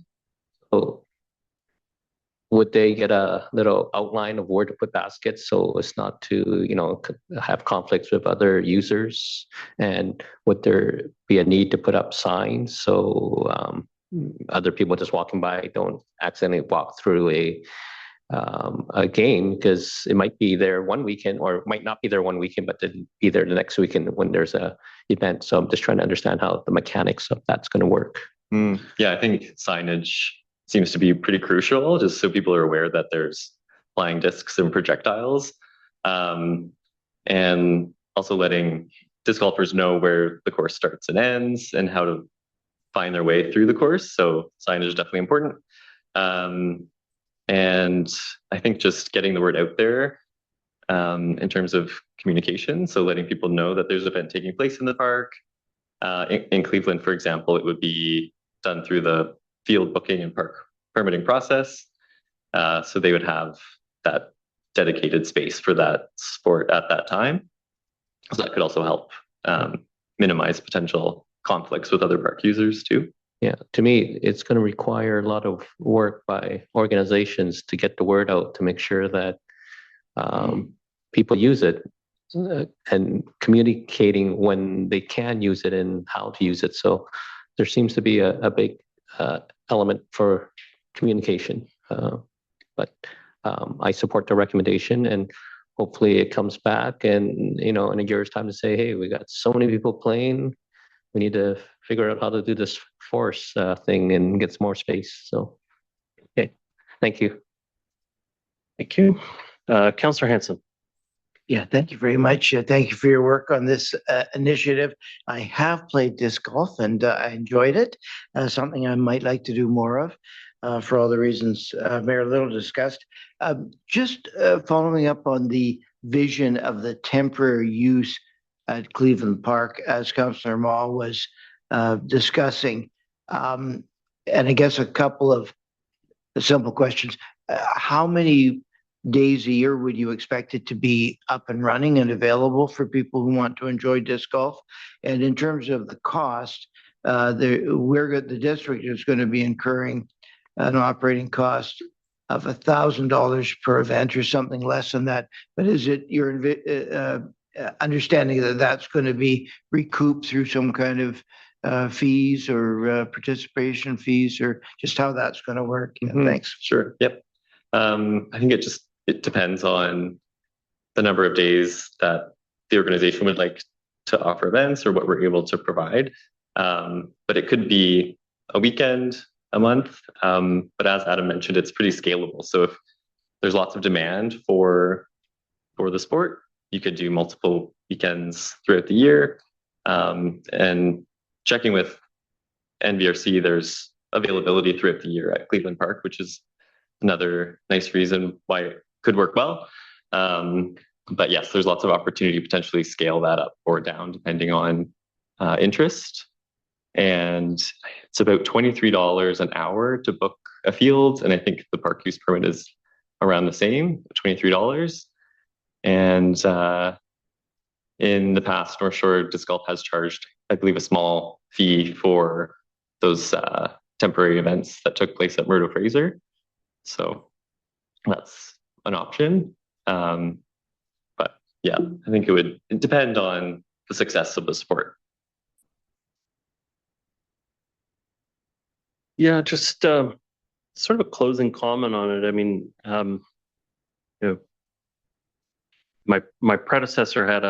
So would they get a little outline of where to put baskets so it's not to, have conflicts with other users? And would there be a need to put up signs so other people just walking by don't accidentally walk through a game, because it might be there one weekend or it might not be there one weekend, but then be there the next weekend when there's a event. So I'm just trying to understand how the mechanics of that's going to work. Yeah, I think signage seems to be pretty crucial, just so people are aware that there's flying discs and projectiles, and also letting disc golfers know where the course starts and ends and how to find their way through the course. So signage is definitely important. And I think just getting the word out there in terms of communication, so letting people know that there's an event taking place in the park. In Cleveland, for example, it would be done through the field booking and park permitting process. So they would have that dedicated space for that sport at that time. So that could also help minimize potential conflicts with other park users too. Yeah, to me, it's going to require a lot of work by organizations to get the word out, to make sure that people use it, and communicating when they can use it and how to use it. So there seems to be a big element for communication. But I support the recommendation, and hopefully it comes back and, in a year's time to say, hey, we got so many people playing. We need to figure out how to do this force thing and get some more space. So, okay, thank you. Thank you. Councillor Hanson. Yeah, thank you very much. Thank you for your work on this initiative. I have played disc golf and I enjoyed it. Something I might like to do more of for all the reasons Mayor Little discussed. Just following up on the vision of the temporary use at Cleveland Park, as Councillor Mall was discussing. And I guess a couple of simple questions. How many days a year would you expect it to be up and running and available for people who want to enjoy disc golf? And in terms of the cost, the district is going to be incurring an operating cost of $1,000 per event or something less than that. But is it your understanding that that's going to be recouped through some kind of fees or participation fees, or just how that's going to work? Thanks. Sure. Yep. I think it depends on the number of days that the organization would like to offer events or what we're able to provide. But it could be a weekend, a month. But as Adam mentioned, it's pretty scalable. So if there's lots of demand for the sport, you could do multiple weekends throughout the year. And checking with NVRC, there's availability throughout the year at Cleveland Park, which is another nice reason why it could work well. But yes, there's lots of opportunity to potentially scale that up or down depending on interest. And it's about $23 an hour to book a field. And I think the park use permit is around the same, $23. And in the past, North Shore Disc Golf has charged, I believe, a small fee for those temporary events that took place at Murdo Fraser. So that's an option. But yeah, I think it would depend on the success of the sport. Yeah, just sort of a closing comment on it. I mean, my predecessor had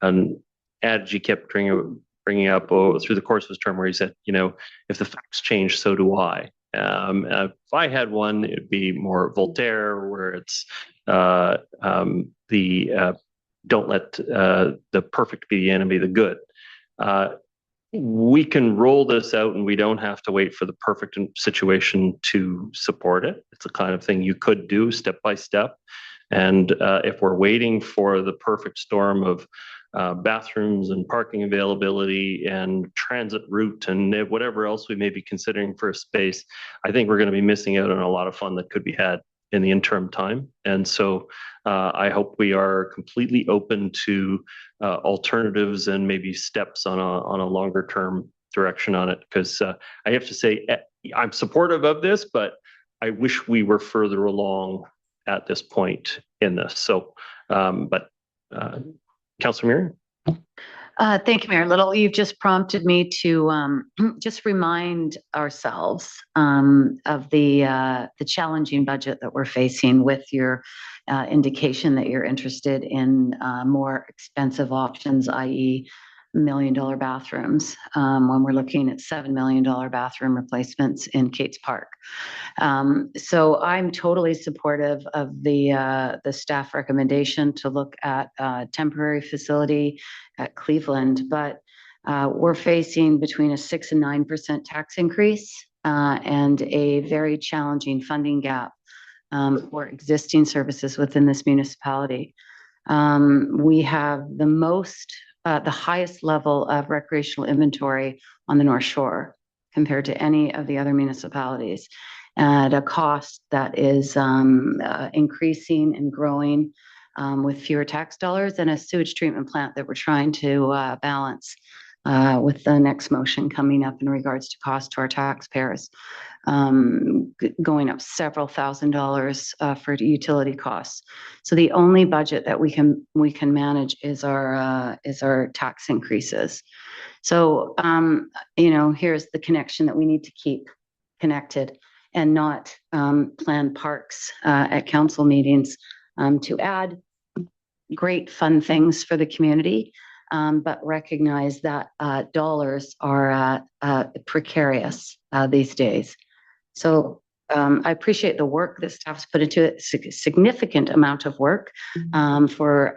an adage he kept bringing up through the course of his term, where he said, if the facts change, so do I. If I had one, it'd be more Voltaire, where it's don't let the perfect be the enemy of the good. We can roll this out and we don't have to wait for the perfect situation to support it. It's the kind of thing you could do step by step. And if we're waiting for the perfect storm of bathrooms and parking availability and transit route and whatever else we may be considering for a space, I think we're going to be missing out on a lot of fun that could be had in the interim time. And so I hope we are completely open to alternatives and maybe steps on a longer term direction on it. Because I have to say, I'm supportive of this, but I wish we were further along at this point in this. So, Councillor Murray? Thank you, Mayor Little. You've just prompted me to just remind ourselves of the challenging budget that we're facing, with your indication that you're interested in more expensive options, i.e. $1 million bathrooms, when we're looking at $7 million bathroom replacements in Kate's Park. So I'm totally supportive of the staff recommendation to look at a temporary facility at Cleveland, but we're facing between a 6% and 9% tax increase and a very challenging funding gap for existing services within this municipality. We have the highest level of recreational inventory on the North Shore compared to any of the other municipalities, at a cost that is increasing and growing with fewer tax dollars, and a sewage treatment plant that we're trying to balance with the next motion coming up in regards to cost to our taxpayers, going up several $1,000s for utility costs. So the only budget that we can manage is our tax increases. So here's the connection that we need to keep connected, and not plan parks at council meetings to add great fun things for the community, but recognize that dollars are precarious these days. So I appreciate the work that staff's put into it, significant amount of work for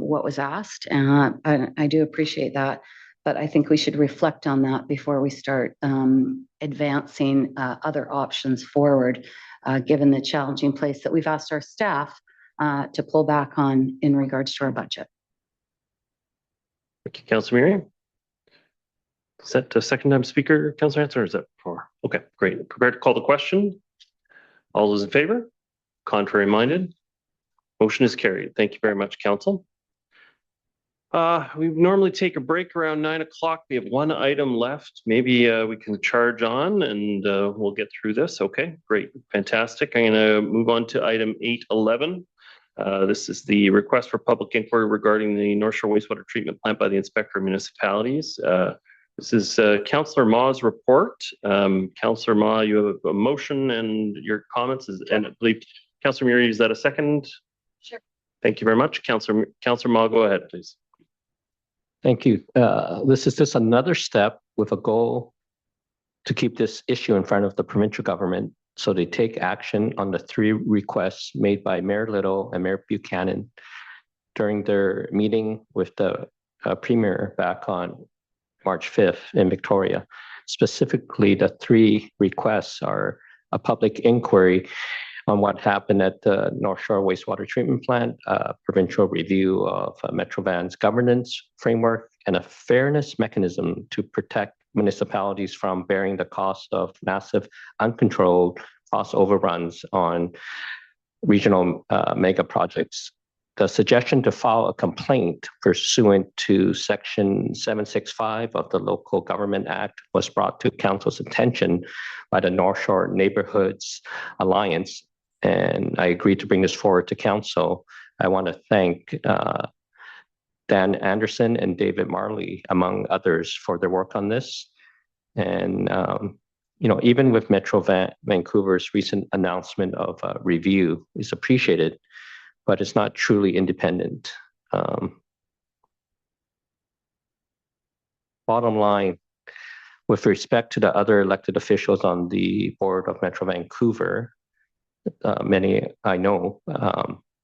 what was asked, and I do appreciate that. But I think we should reflect on that before we start advancing other options forward, given the challenging place that we've asked our staff to pull back on in regards to our budget. Thank you, Councillor Murray. Is that the second time speaker, Councillor Hanson, or is that for? Okay, great. Prepared to call the question. All those in favor? Contrary minded? Motion is carried. Thank you very much, Council. We normally take a break around 9 o'clock. We have one item left. Maybe we can charge on and we'll get through this. Okay, great. Fantastic. I'm going to move on to item 811. This is the request for public inquiry regarding the North Shore wastewater treatment plant by the Inspector of Municipalities. This is Councillor Ma's report. Councillor Ma, you have a motion and your comments, and I believe Councillor Murray, is that a second? Sure. Thank you very much. Councillor Ma, go ahead, please. Thank you. This is just another step with a goal to keep this issue in front of the provincial government so they take action on the 3 requests made by Mayor Little and Mayor Buchanan during their meeting with the Premier back on March 5th in Victoria. Specifically, the 3 requests are a public inquiry on what happened at the North Shore wastewater treatment plant, a provincial review of Metro Van's governance framework, and a fairness mechanism to protect municipalities from bearing the cost of massive uncontrolled cost overruns on regional mega projects. The suggestion to file a complaint pursuant to Section 765 of the Local Government Act was brought to Council's attention by the North Shore Neighborhoods Alliance, and I agreed to bring this forward to Council. I want to thank Dan Anderson and David Marley, among others, for their work on this. And even with Metro Vancouver's recent announcement of a review is appreciated, but it's not truly independent. Bottom line, with respect to the other elected officials on the board of Metro Vancouver, many I know,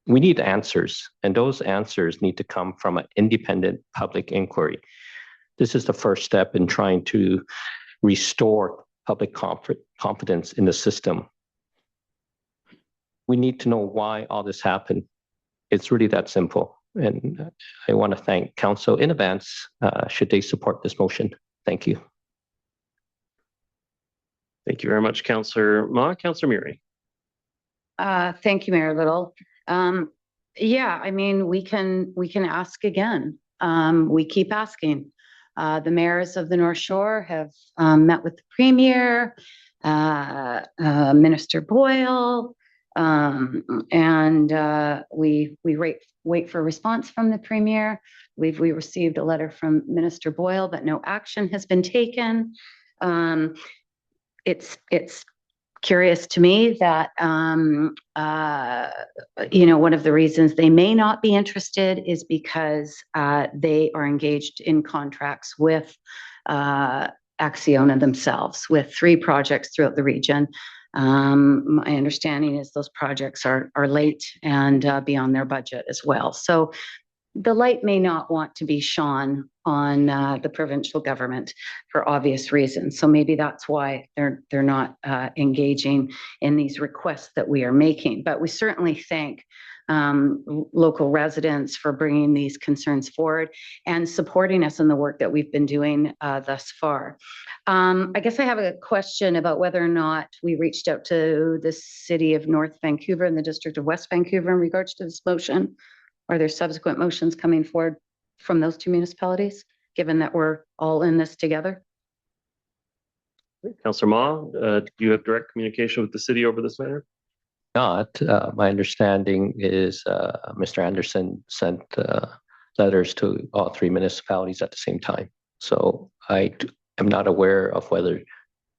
we need answers, and those answers need to come from an independent public inquiry. This is the first step in trying to restore public confidence in the system. We need to know why all this happened. It's really that simple. And I want to thank Council in advance should they support this motion. Thank you. Thank you very much, Councillor Ma. Councillor Murray. Thank you, Mayor Little. Yeah, I mean, we can ask again. We keep asking. The mayors of the North Shore have met with the Premier, Minister Boyle, and we wait for a response from the Premier. We received a letter from Minister Boyle, but no action has been taken. It's curious to me that one of the reasons they may not be interested is because they are engaged in contracts with Acciona themselves, with 3 projects throughout the region. My understanding is those projects are late and beyond their budget as well. So the light may not want to be shone on the provincial government for obvious reasons. So maybe that's why they're not engaging in these requests that we are making. But we certainly thank local residents for bringing these concerns forward and supporting us in the work that we've been doing thus far. I guess I have a question about whether or not we reached out to the city of North Vancouver and the district of West Vancouver in regards to this motion. Are there subsequent motions coming forward from those 2 municipalities, given that we're all in this together? Councillor Ma, do you have direct communication with the city over this matter? Not. My understanding is Mr. Anderson sent letters to all 3 municipalities at the same time. So I am not aware of whether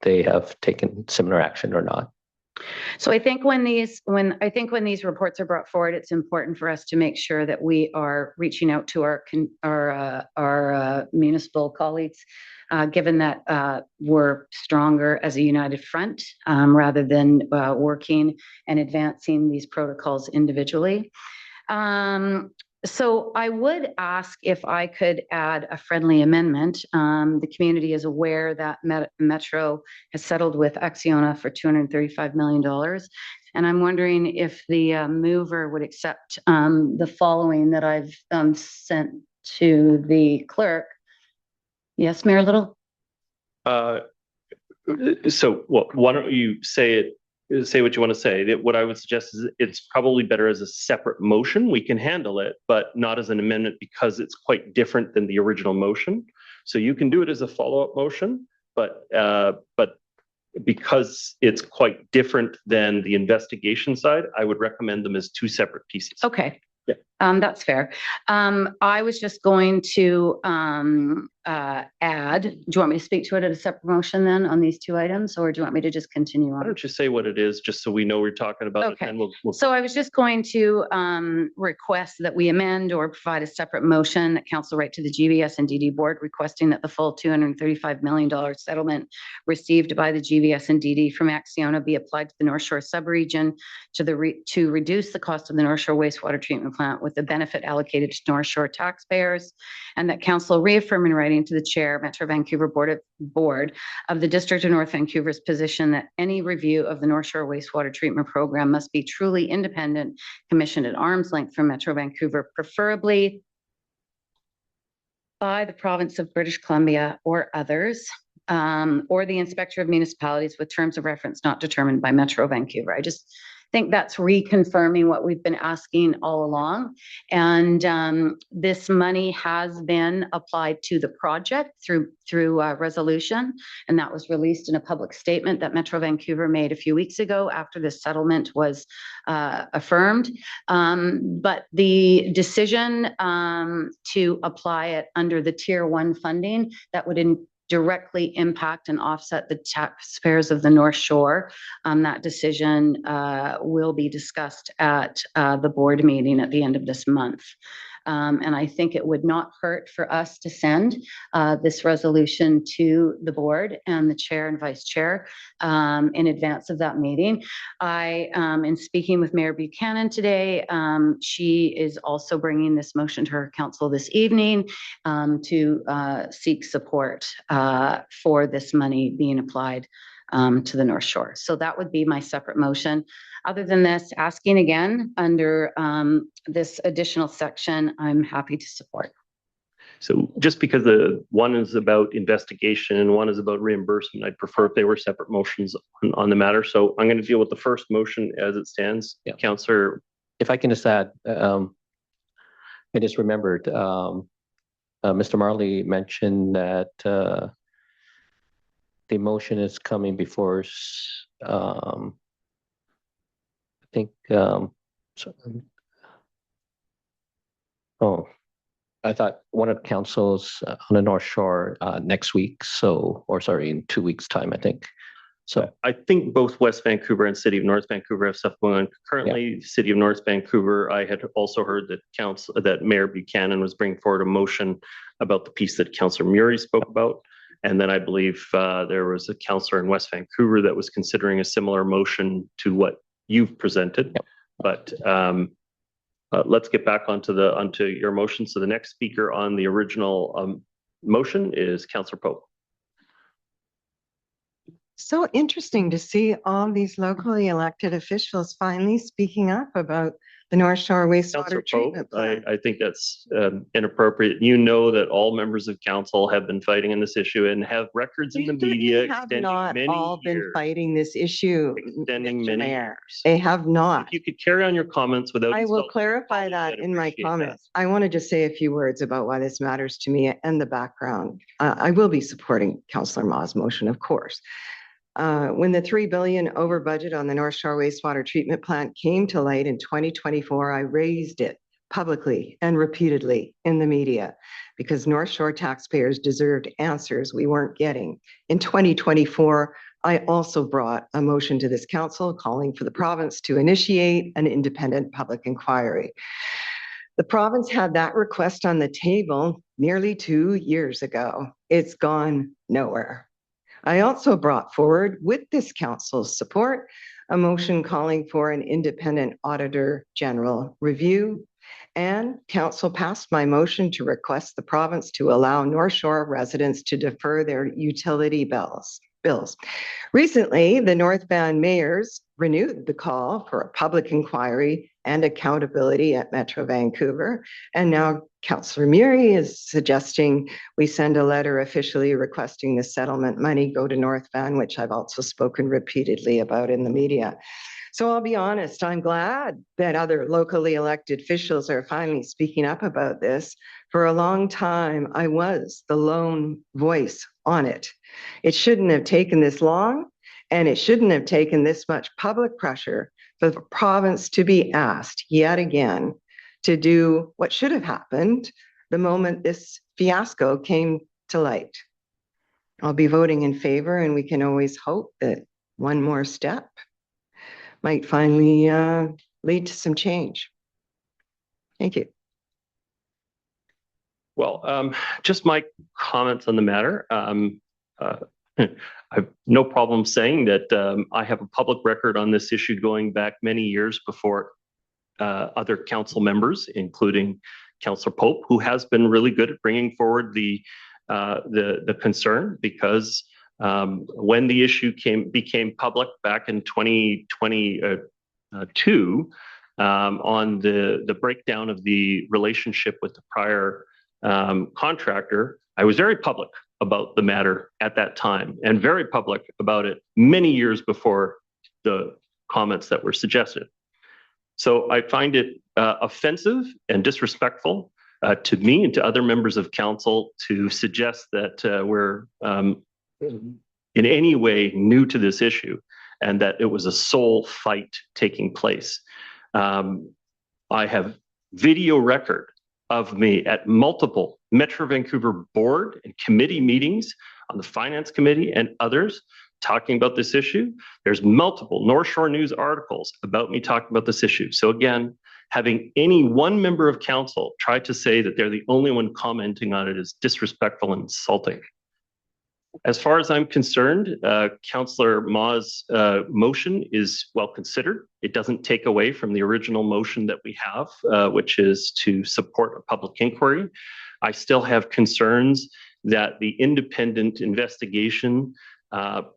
they have taken similar action or not. So I think when these reports are brought forward, it's important for us to make sure that we are reaching out to our municipal colleagues, given that we're stronger as a united front rather than working and advancing these protocols individually. So I would ask if I could add a friendly amendment. The community is aware that Metro has settled with Acciona for $235 million. And I'm wondering if the mover would accept the following that I've sent to the clerk. Yes, Mayor Little? So why don't you say what you want to say? What I would suggest is it's probably better as a separate motion. We can handle it, but not as an amendment because it's quite different than the original motion. So you can do it as a follow-up motion, but because it's quite different than the investigation side, I would recommend them as two separate pieces. Okay. Yeah. That's fair. I was just going to add, do you want me to speak to it at a separate motion then on these two items, or do you want me to just continue Why on? don't you say what it is, just so we know we're talking about it, Okay. and we'll So I was just going to request that we amend or provide a separate motion that council write to the GVS and DD board requesting that the full $235 million settlement received by the GVS and DD from Acciona be applied to the North Shore subregion to reduce the cost of the North Shore wastewater treatment plant with the benefit allocated to North Shore taxpayers, and that council reaffirm in writing to the chair, Metro Vancouver Board of the District of North Vancouver's position that any review of the North Shore wastewater treatment program must be truly independent, commissioned at arm's length from Metro Vancouver, preferably by the province of British Columbia or others, or the inspector of municipalities with terms of reference not determined by Metro Vancouver. I just think that's reconfirming what we've been asking all along. And this money has been applied to the project through resolution, and that was released in a public statement that Metro Vancouver made a few weeks ago after the settlement was affirmed. But the decision to apply it under the Tier 1 funding that would directly impact and offset the taxpayers of the North Shore. That decision will be discussed at the board meeting at the end of this month. And I think it would not hurt for us to send this resolution to the board and the chair and vice chair in advance of that meeting. In speaking with Mayor Buchanan today, she is also bringing this motion to her council this evening to seek support for this money being applied to the North Shore. So that would be my separate motion. Other than this, asking again under this additional section, I'm happy to support. So just because the one is about investigation and one is about reimbursement, I'd prefer if they were separate motions on the matter. So I'm going to deal with the first motion as it stands. Yeah. Councillor. If I can just add, I just remembered, Mr. Marley mentioned that the motion is coming before I think, I thought one of the councils on the North Shore next week. So, or sorry, in 2 weeks' time, I think. So I think both West Vancouver and City of North Vancouver have stuff going on currently. Yeah. City of North Vancouver, I had also heard that Mayor Buchanan was bringing forward a motion about the piece that Councillor Murray spoke about. And then I believe there was a councillor in West Vancouver that was considering a similar motion to what you've presented. Yep. But let's get back onto your motion. So the next speaker on the original motion is Councillor Pope. So interesting to see all these locally elected officials finally speaking up about the North Shore wastewater treatment plant. I think that's inappropriate. You know that all members of council have been fighting in this issue and have records in the media. They have not all been fighting this issue, Mr. Mayor. They have not. If you could carry on your comments without. I will clarify that in my comments. I want to just say a few words about why this matters to me and the background. I will be supporting Councillor Ma's motion, of course. When the $3 billion over budget on the North Shore wastewater treatment plant came to light in 2024, I raised it publicly and repeatedly in the media because North Shore taxpayers deserved answers we weren't getting. In 2024, I also brought a motion to this council calling for the province to initiate an independent public inquiry. The province had that request on the table nearly 2 years ago. It's gone nowhere. I also brought forward, with this council's support, a motion calling for an independent auditor general review, and council passed my motion to request the province to allow North Shore residents to defer their utility bills. bills. Recently, the North Van mayors renewed the call for a public inquiry and accountability at Metro Vancouver. And now Councillor Murray is suggesting we send a letter officially requesting the settlement money go to North Van, which I've also spoken repeatedly about in the media. So I'll be honest, I'm glad that other locally elected officials are finally speaking up about this. For a long time, I was the lone voice on it. It shouldn't have taken this long, and it shouldn't have taken this much public pressure for the province to be asked yet again to do what should have happened the moment this fiasco came to light. I'll be voting in favor, and we can always hope that one more step might finally lead to some change. Thank you. Well, just my comments on the matter. I have no problem saying that I have a public record on this issue going back many years before other council members, including Councillor Pope, who has been really good at bringing forward the concern, because when the issue became public back in 2022 on the breakdown of the relationship with the prior contractor, I was very public about the matter at that time, and very public about it many years before the comments that were suggested. So I find it offensive and disrespectful to me and to other members of council to suggest that we're in any way new to this issue and that it was a sole fight taking place. I have video record of me at multiple Metro Vancouver board and committee meetings on the finance committee and others talking about this issue. There's multiple North Shore News articles about me talking about this issue. So again, having any one member of council try to say that they're the only one commenting on it is disrespectful and insulting. As far as I'm concerned, Councillor Ma's motion is well considered. It doesn't take away from the original motion that we have, which is to support a public inquiry. I still have concerns that the independent investigation,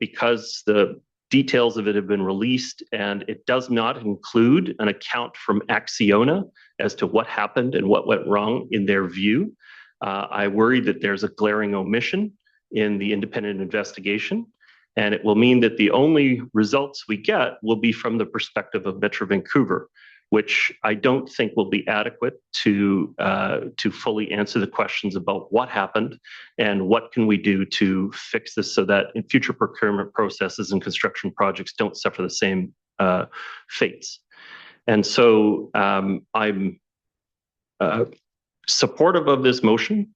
because the details of it have been released and it does not include an account from Acciona as to what happened and what went wrong in their view. I worry that there's a glaring omission in the independent investigation, and it will mean that the only results we get will be from the perspective of Metro Vancouver, which I don't think will be adequate to fully answer the questions about what happened and what can we do to fix this so that in future procurement processes and construction projects don't suffer the same fates. And so I'm supportive of this motion.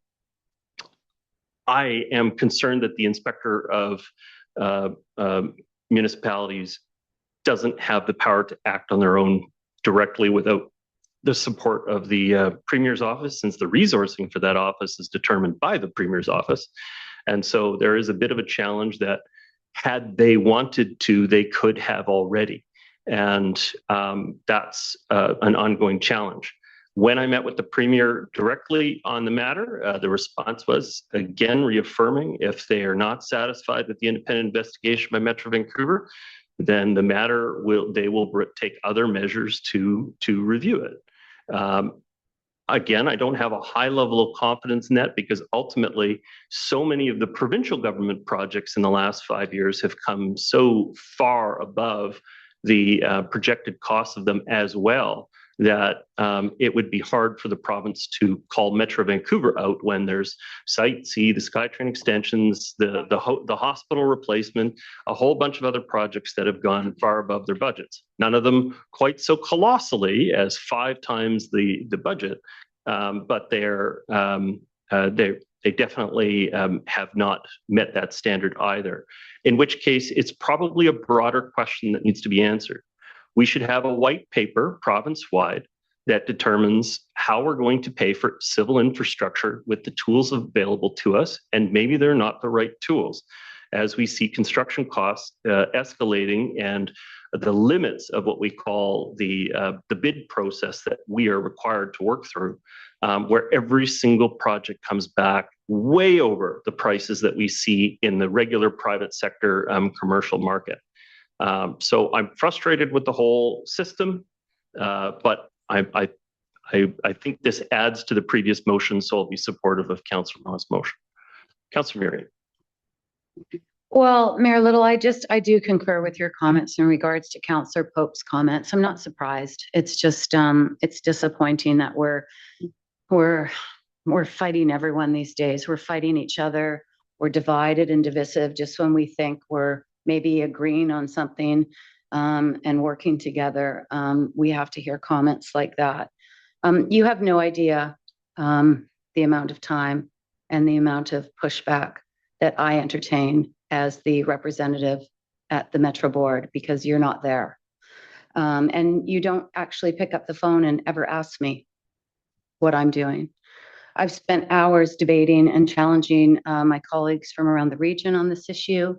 I am concerned that the inspector of municipalities doesn't have the power to act on their own directly without the support of the Premier's office, since the resourcing for that office is determined by the Premier's office. And so there is a bit of a challenge that had they wanted to, they could have already. And that's an ongoing challenge. When I met with the Premier directly on the matter, the response was, again, reaffirming if they are not satisfied with the independent investigation by Metro Vancouver, then the matter they will take other measures to review it. Again, I don't have a high level of confidence in that because ultimately so many of the provincial government projects in the last 5 years have come so far above the projected costs of them as well, that it would be hard for the province to call Metro Vancouver out when there's Site C, the SkyTrain extensions, the hospital replacement, a whole bunch of other projects that have gone far above their budgets. None of them quite so colossally as 5 times the budget, but they definitely have not met that standard either. In which case, it's probably a broader question that needs to be answered. We should have a white paper province-wide that determines how we're going to pay for civil infrastructure with the tools available to us, and maybe they're not the right tools. As we see construction costs escalating and the limits of what we call the bid process that we are required to work through, where every single project comes back way over the prices that we see in the regular private sector commercial market. So I'm frustrated with the whole system, but I think this adds to the previous motion, so I'll be supportive of Councillor Ma's motion. Councillor Miriam. Well, Mayor Little, I do concur with your comments in regards to Councillor Pope's comments. I'm not surprised. It's just, it's disappointing that we're fighting everyone these days. We're fighting each other. We're divided and divisive just when we think we're maybe agreeing on something and working together. We have to hear comments like that. You have no idea the amount of time and the amount of pushback that I entertain as the representative at the Metro Board, because you're not there. And you don't actually pick up the phone and ever ask me what I'm doing. I've spent hours debating and challenging my colleagues from around the region on this issue.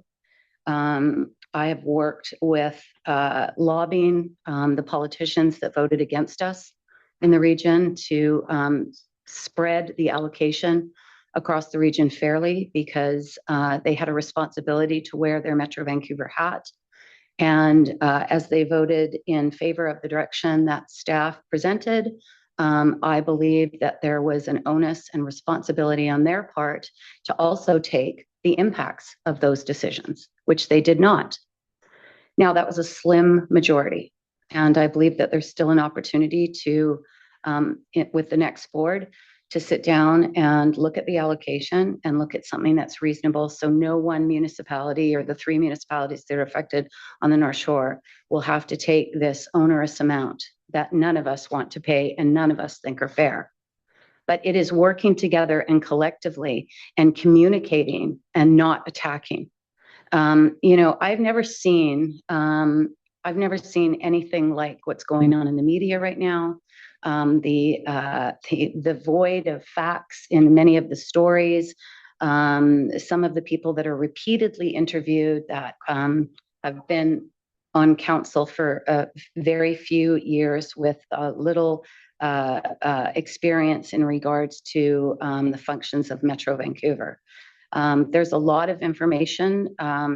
I have worked with lobbying the politicians that voted against us in the region to spread the allocation across the region fairly, because they had a responsibility to wear their Metro Vancouver hat. And as they voted in favor of the direction that staff presented, I believe that there was an onus and responsibility on their part to also take the impacts of those decisions, which they did not. Now, that was a slim majority, and I believe that there's still an opportunity to, with the next board, to sit down and look at the allocation and look at something that's reasonable, so no one municipality or the 3 municipalities that are affected on the North Shore will have to take this onerous amount that none of us want to pay and none of us think are fair. But it is working together and collectively and communicating and not attacking. You know, I've never seen anything like what's going on in the media right now. The void of facts in many of the stories. Some of the people that are repeatedly interviewed that have been on council for very few years with little experience in regards to the functions of Metro Vancouver. There's a lot of information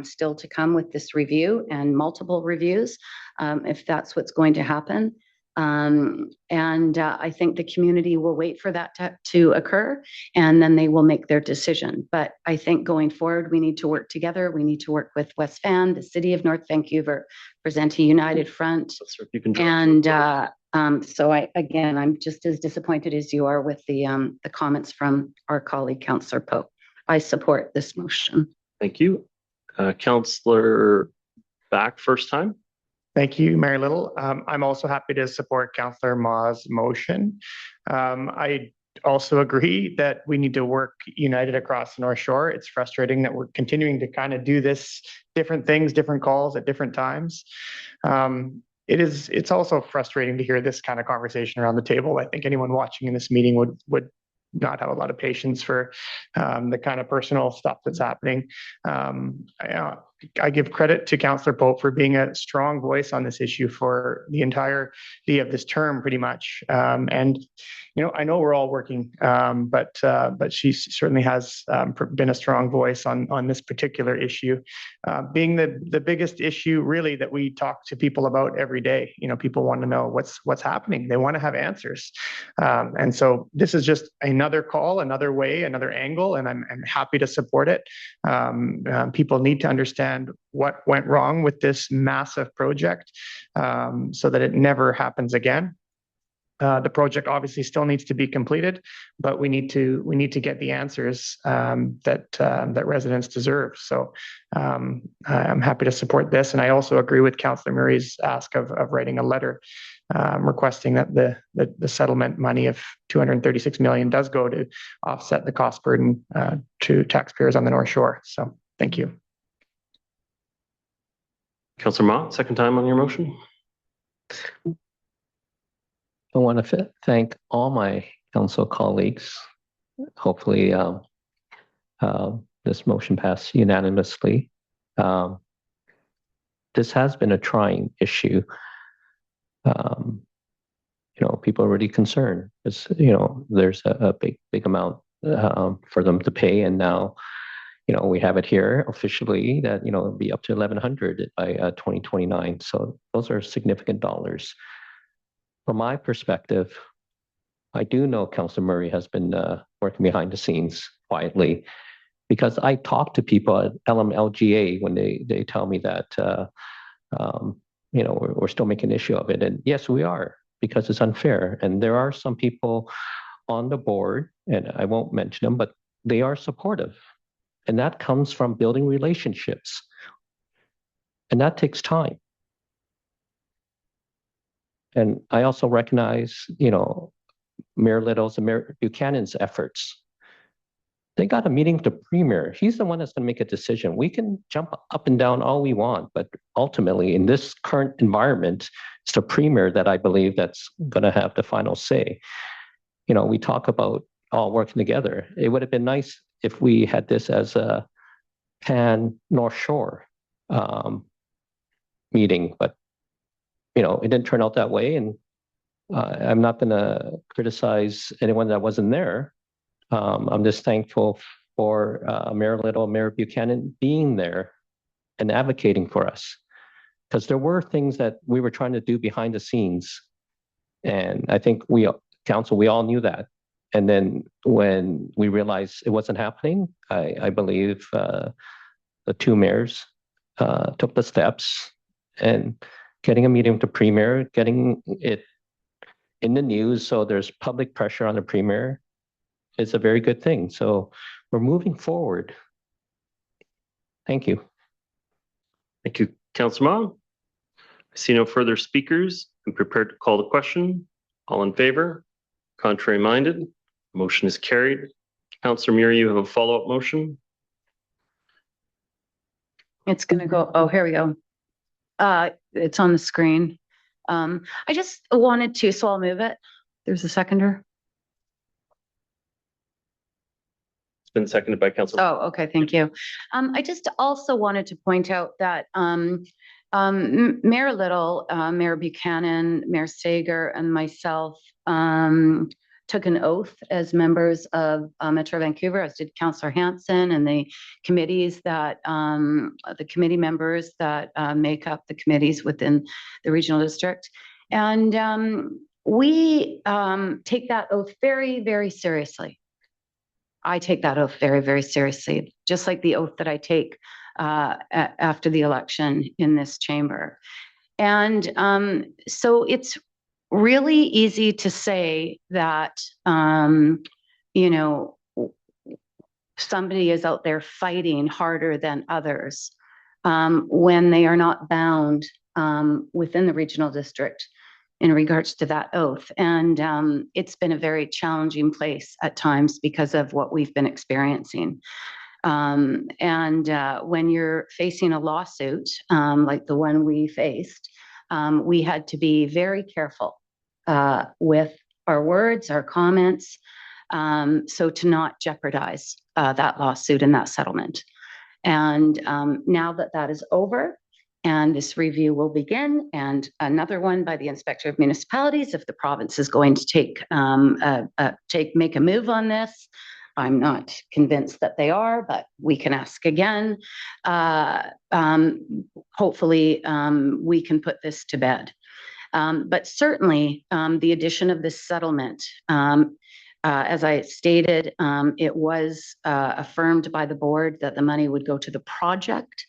still to come with this review and multiple reviews, if that's what's going to happen. I think the community will wait for that to occur, and then they will make their decision. But I think going forward, we need to work together. We need to work with West Van, the City of North Vancouver, present a united front. And so I'm just as disappointed as you are with the comments from our colleague, Councillor Pope. I support this motion. Thank you. Councillor Back, first time. Thank you, Mayor Little. I'm also happy to support Councillor Ma's motion. I also agree that we need to work united across the North Shore. It's frustrating that we're continuing to kind of do this different things, different calls at different times. It's also frustrating to hear this kind of conversation around the table. I think anyone watching in this meeting would not have a lot of patience for the kind of personal stuff that's happening. I give credit to Councillor Pope for being a strong voice on this issue for the entirety of this term, pretty much. And you know, I know we're all working, but she certainly has been a strong voice on this particular issue, being the biggest issue really that we talk to people about every day. You know, people want to know what's happening. They want to have answers, and so this is just another call, another way, another angle, and I'm happy to support it. People need to understand what went wrong with this massive project, so that it never happens again. The project obviously still needs to be completed, but we need to get the answers that residents deserve. So I'm happy to support this, and I also agree with Councillor Murray's ask of writing a letter requesting that the settlement money of $236 million does go to offset the cost burden to taxpayers on the North Shore. So thank you. Councillor Ma, second time on your motion. I want to thank all my council colleagues. Hopefully this motion passed unanimously. This has been a trying issue. You know, people are already concerned. It's, you know, there's a big amount for them to pay. And now, we have it here officially that, it'll be up to 1,100 by 2029. So those are significant dollars. From my perspective, I do know Councillor Murray has been working behind the scenes quietly, because I talk to people at LMLGA when they tell me that, we're still making an issue of it. And yes, we are, because it's unfair. And there are some people on the board, and I won't mention them, but they are supportive. And that comes from building relationships. And that takes time. And I also recognize, Mayor Little's and Mayor Buchanan's efforts. They got a meeting with the Premier. He's the one that's going to make a decision. We can jump up and down all we want, but ultimately, in this current environment, it's the Premier that I believe that's going to have the final say. We talk about all working together. It would have been nice if we had this as a pan North Shore meeting, but it didn't turn out that way. And I'm not going to criticize anyone that wasn't there. I'm just thankful for Mayor Little, Mayor Buchanan being there and advocating for us, because there were things that we were trying to do behind the scenes. And I think we all knew that. And then when we realized it wasn't happening, I believe the two mayors took the steps, and getting a meeting with the Premier, getting it in the news so there's public pressure on the Premier is a very good thing. So we're moving forward. Thank you. Thank you, Councillor Ma. I see no further speakers. I'm prepared to call the question. All in favor? Contrary minded? Motion is carried. Councillor Muir, you have a follow-up motion. It's going to go, here we go. It's on the screen. I just wanted to, so I'll move it. There's a seconder. It's been seconded by Councillor. Oh, okay, thank you. I just also wanted to point out that Mayor Little, Mayor Buchanan, Mayor Sager, and myself took an oath as members of Metro Vancouver, as did Councillor Hanson and the committees that, the committee members that make up the committees within the regional district. And we take that oath very, very seriously. I take that oath very, very seriously, just like the oath that I take after the election in this chamber. And so it's really easy to say that, somebody is out there fighting harder than others when they are not bound within the regional district in regards to that oath. And it's been a very challenging place at times because of what we've been experiencing. And when you're facing a lawsuit like the one we faced, we had to be very careful with our words, our comments, so to not jeopardize that lawsuit and that settlement. And now that that is over, and this review will begin, and another one by the Inspector of Municipalities if the province is going to make a move on this. I'm not convinced that they are, but we can ask again. Hopefully, we can put this to bed. But certainly, the addition of this settlement, as I stated, it was affirmed by the board that the money would go to the project.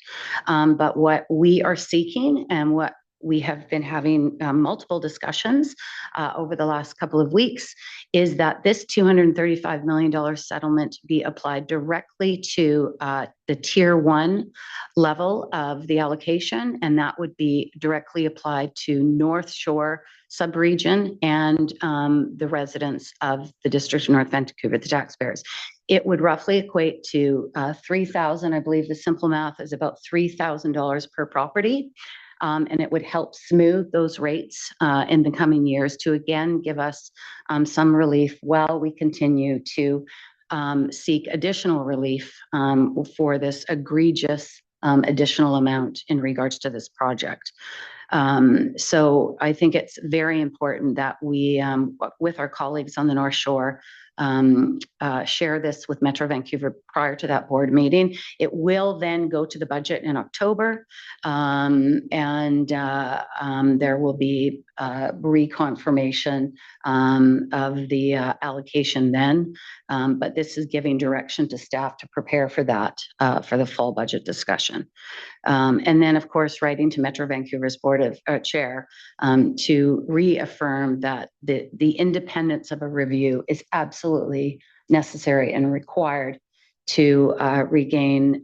But what we are seeking and what we have been having multiple discussions over the last couple of weeks is that this $235 million settlement be applied directly to the tier 1 level of the allocation, and that would be directly applied to North Shore subregion and the residents of the District of North Vancouver, the taxpayers. It would roughly equate to $3,000. I believe the simple math is about $3,000 per property. And it would help smooth those rates in the coming years to again give us some relief while we continue to seek additional relief for this egregious additional amount in regards to this project. So I think it's very important that we, with our colleagues on the North Shore, share this with Metro Vancouver prior to that board meeting. It will then go to the budget in October, and there will be reconfirmation of the allocation then. But this is giving direction to staff to prepare for that for the fall budget discussion. And then, of course, writing to Metro Vancouver's board of chair to reaffirm that the independence of a review is absolutely necessary and required to regain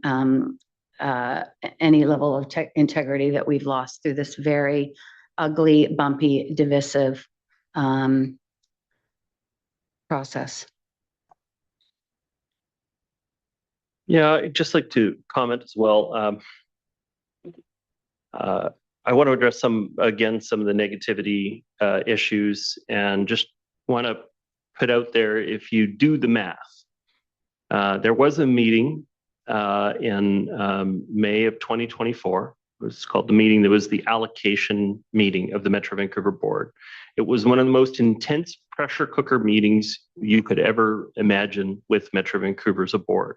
any level of integrity that we've lost through this very ugly, bumpy, divisive process. Yeah, I'd just like to comment as well. I want to address some of the negativity issues, and just want to put out there, if you do the math, there was a meeting in May of 2024. It was called the meeting that was the allocation meeting of the Metro Vancouver board. It was one of the most intense pressure cooker meetings you could ever imagine with Metro Vancouver as a board.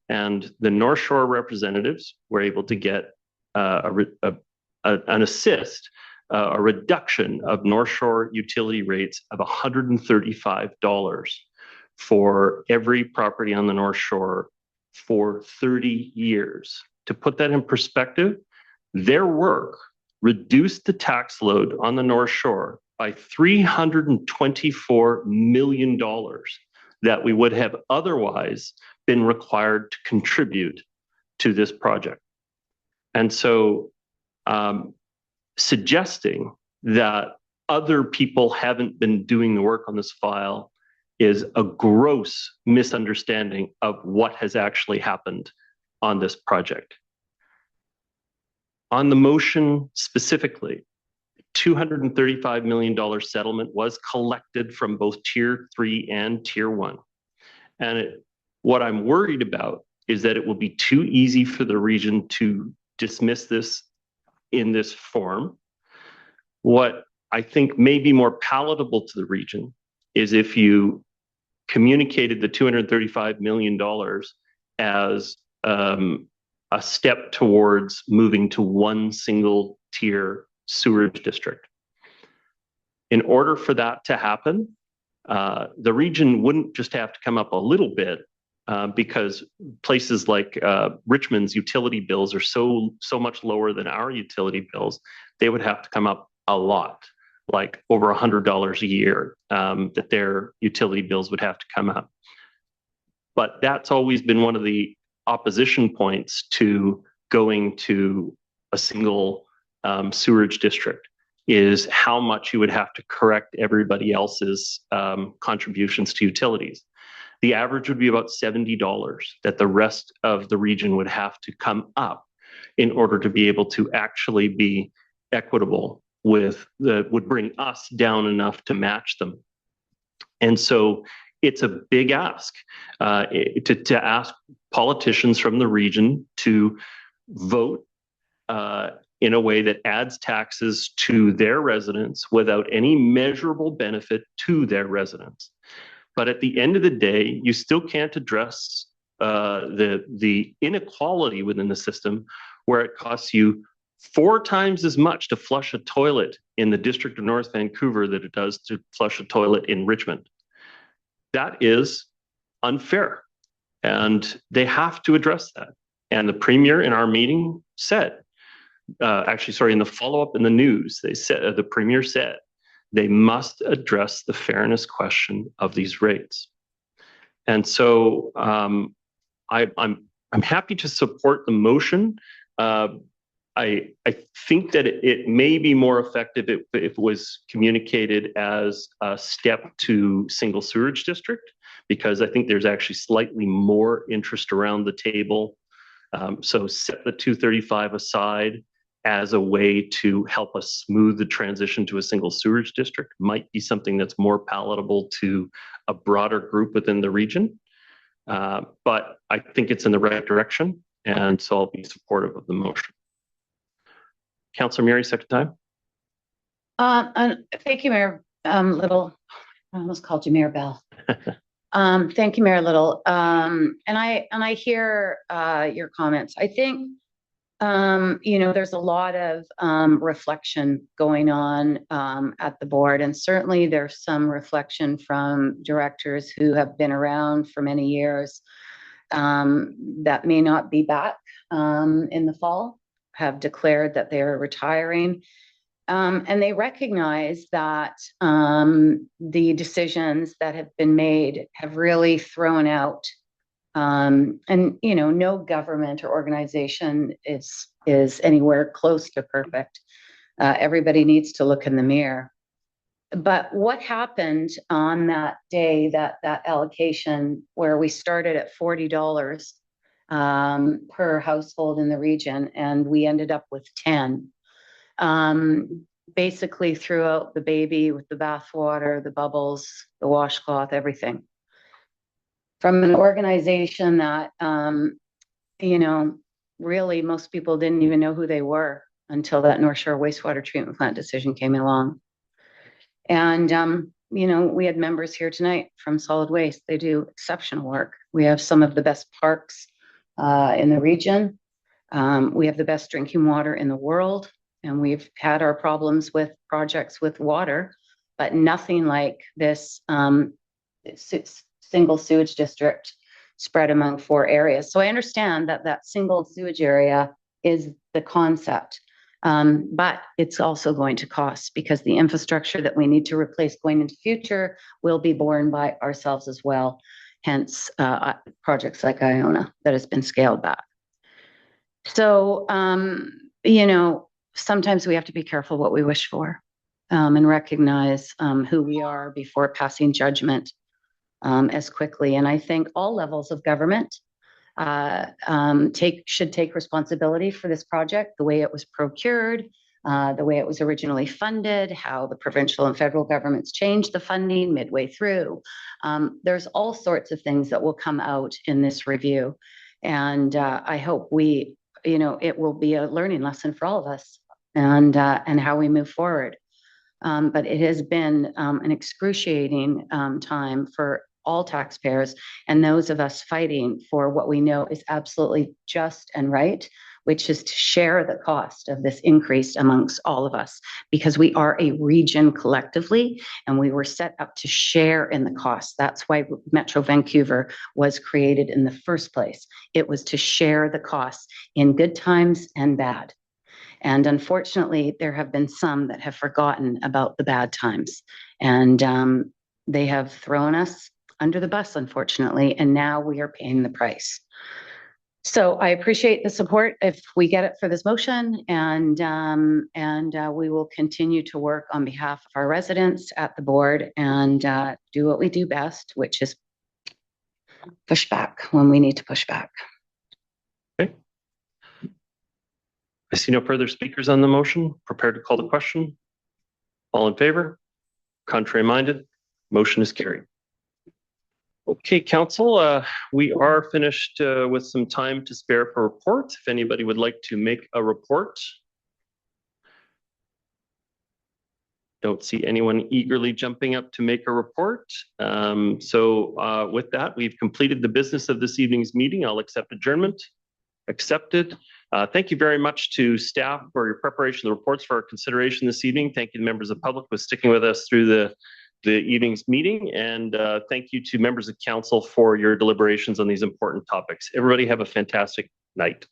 And the North Shore representatives were able to get an assist, a reduction of North Shore utility rates of $135 for every property on the North Shore for 30 years. To put that in perspective, their work reduced the tax load on the North Shore by $324 million that we would have otherwise been required to contribute to this project. And so suggesting that other people haven't been doing the work on this file is a gross misunderstanding of what has actually happened on this project. On the motion specifically, $235 million settlement was collected from both Tier 3 and Tier 1. And what I'm worried about is that it will be too easy for the region to dismiss this in this form. What I think may be more palatable to the region is if you communicated the $235 million as a step towards moving to one single tier sewerage district. In order for that to happen, the region wouldn't just have to come up a little bit, because places like Richmond's utility bills are so much lower than our utility bills. They would have to come up a lot, like over $100 a year, that their utility bills would have to come up. But that's always been one of the opposition points to going to a single sewerage district, is how much you would have to correct everybody else's contributions to utilities. The average would be about $70 that the rest of the region would have to come up in order to be able to actually be equitable with would bring us down enough to match them. And so it's a big ask to ask politicians from the region to vote in a way that adds taxes to their residents without any measurable benefit to their residents. But at the end of the day, you still can't address the inequality within the system, where it costs you 4 times as much to flush a toilet in the District of North Vancouver than it does to flush a toilet in Richmond. That is unfair, and they have to address that. And the Premier in our meeting said, in the follow-up in the news, they said, the Premier said, they must address the fairness question of these rates. And so I'm happy to support the motion. I think that it may be more effective if it was communicated as a step to single sewerage district, because I think there's actually slightly more interest around the table. So set the 235 aside as a way to help us smooth the transition to a single sewerage district might be something that's more palatable to a broader group within the region. But I think it's in the right direction, and so I'll be supportive of the motion. Councillor Murray, second time. Thank you, Mayor Little. I almost called you Mayor Bell. Thank you, Mayor Little. And I hear your comments. I think there's a lot of reflection going on at the board, and certainly there's some reflection from directors who have been around for many years that may not be back in the fall, have declared that they're retiring. And they recognize that the decisions that have been made have really thrown out, and no government or organization is anywhere close to perfect. Everybody needs to look in the mirror. But what happened on that day, that allocation where we started at $40 per household in the region, and we ended up with 10, basically threw out the baby with the bathwater, the bubbles, the washcloth, everything. From an organization that, really most people didn't even know who they were until that North Shore wastewater treatment plant decision came along. And, we had members here tonight from Solid Waste. They do exceptional work. We have some of the best parks in the region. We have the best drinking water in the world. And we've had our problems with projects with water, but nothing like this single sewage district spread among 4 areas. So I understand that single sewage area is the concept, but it's also going to cost, because the infrastructure that we need to replace going into future will be borne by ourselves as well. Hence, projects like Iona that has been scaled back. So, sometimes we have to be careful what we wish for, and recognize who we are before passing judgment as quickly. And I think all levels of government should take responsibility for this project, the way it was procured, the way it was originally funded, how the provincial and federal governments changed the funding midway through. There's all sorts of things that will come out in this review. And I hope it will be a learning lesson for all of us, and how we move forward. But it has been an excruciating time for all taxpayers, and those of us fighting for what we know is absolutely just and right, which is to share the cost of this increase amongst all of us, because we are a region collectively, and we were set up to share in the cost. That's why Metro Vancouver was created in the first place. It was to share the costs in good times and bad. And unfortunately, there have been some that have forgotten about the bad times, and they have thrown us under the bus, unfortunately, and now we are paying the price. So I appreciate the support if we get it for this motion, and we will continue to work on behalf of our residents at the board and do what we do best, which is push back when we need to push back. Okay. I see no further speakers on the motion. Prepared to call the question. All in favor? Contrary minded? Motion is carried. Okay, Council, we are finished with some time to spare for report. If anybody would like to make a report. Don't see anyone eagerly jumping up to make a report. So with that, we've completed the business of this evening's meeting. I'll accept adjournment. Accepted. Thank you very much to staff for your preparation of the reports for our consideration this evening. Thank you to members of the public for sticking with us through the evening's meeting. And thank you to members of council for your deliberations on these important topics. Everybody have a fantastic night.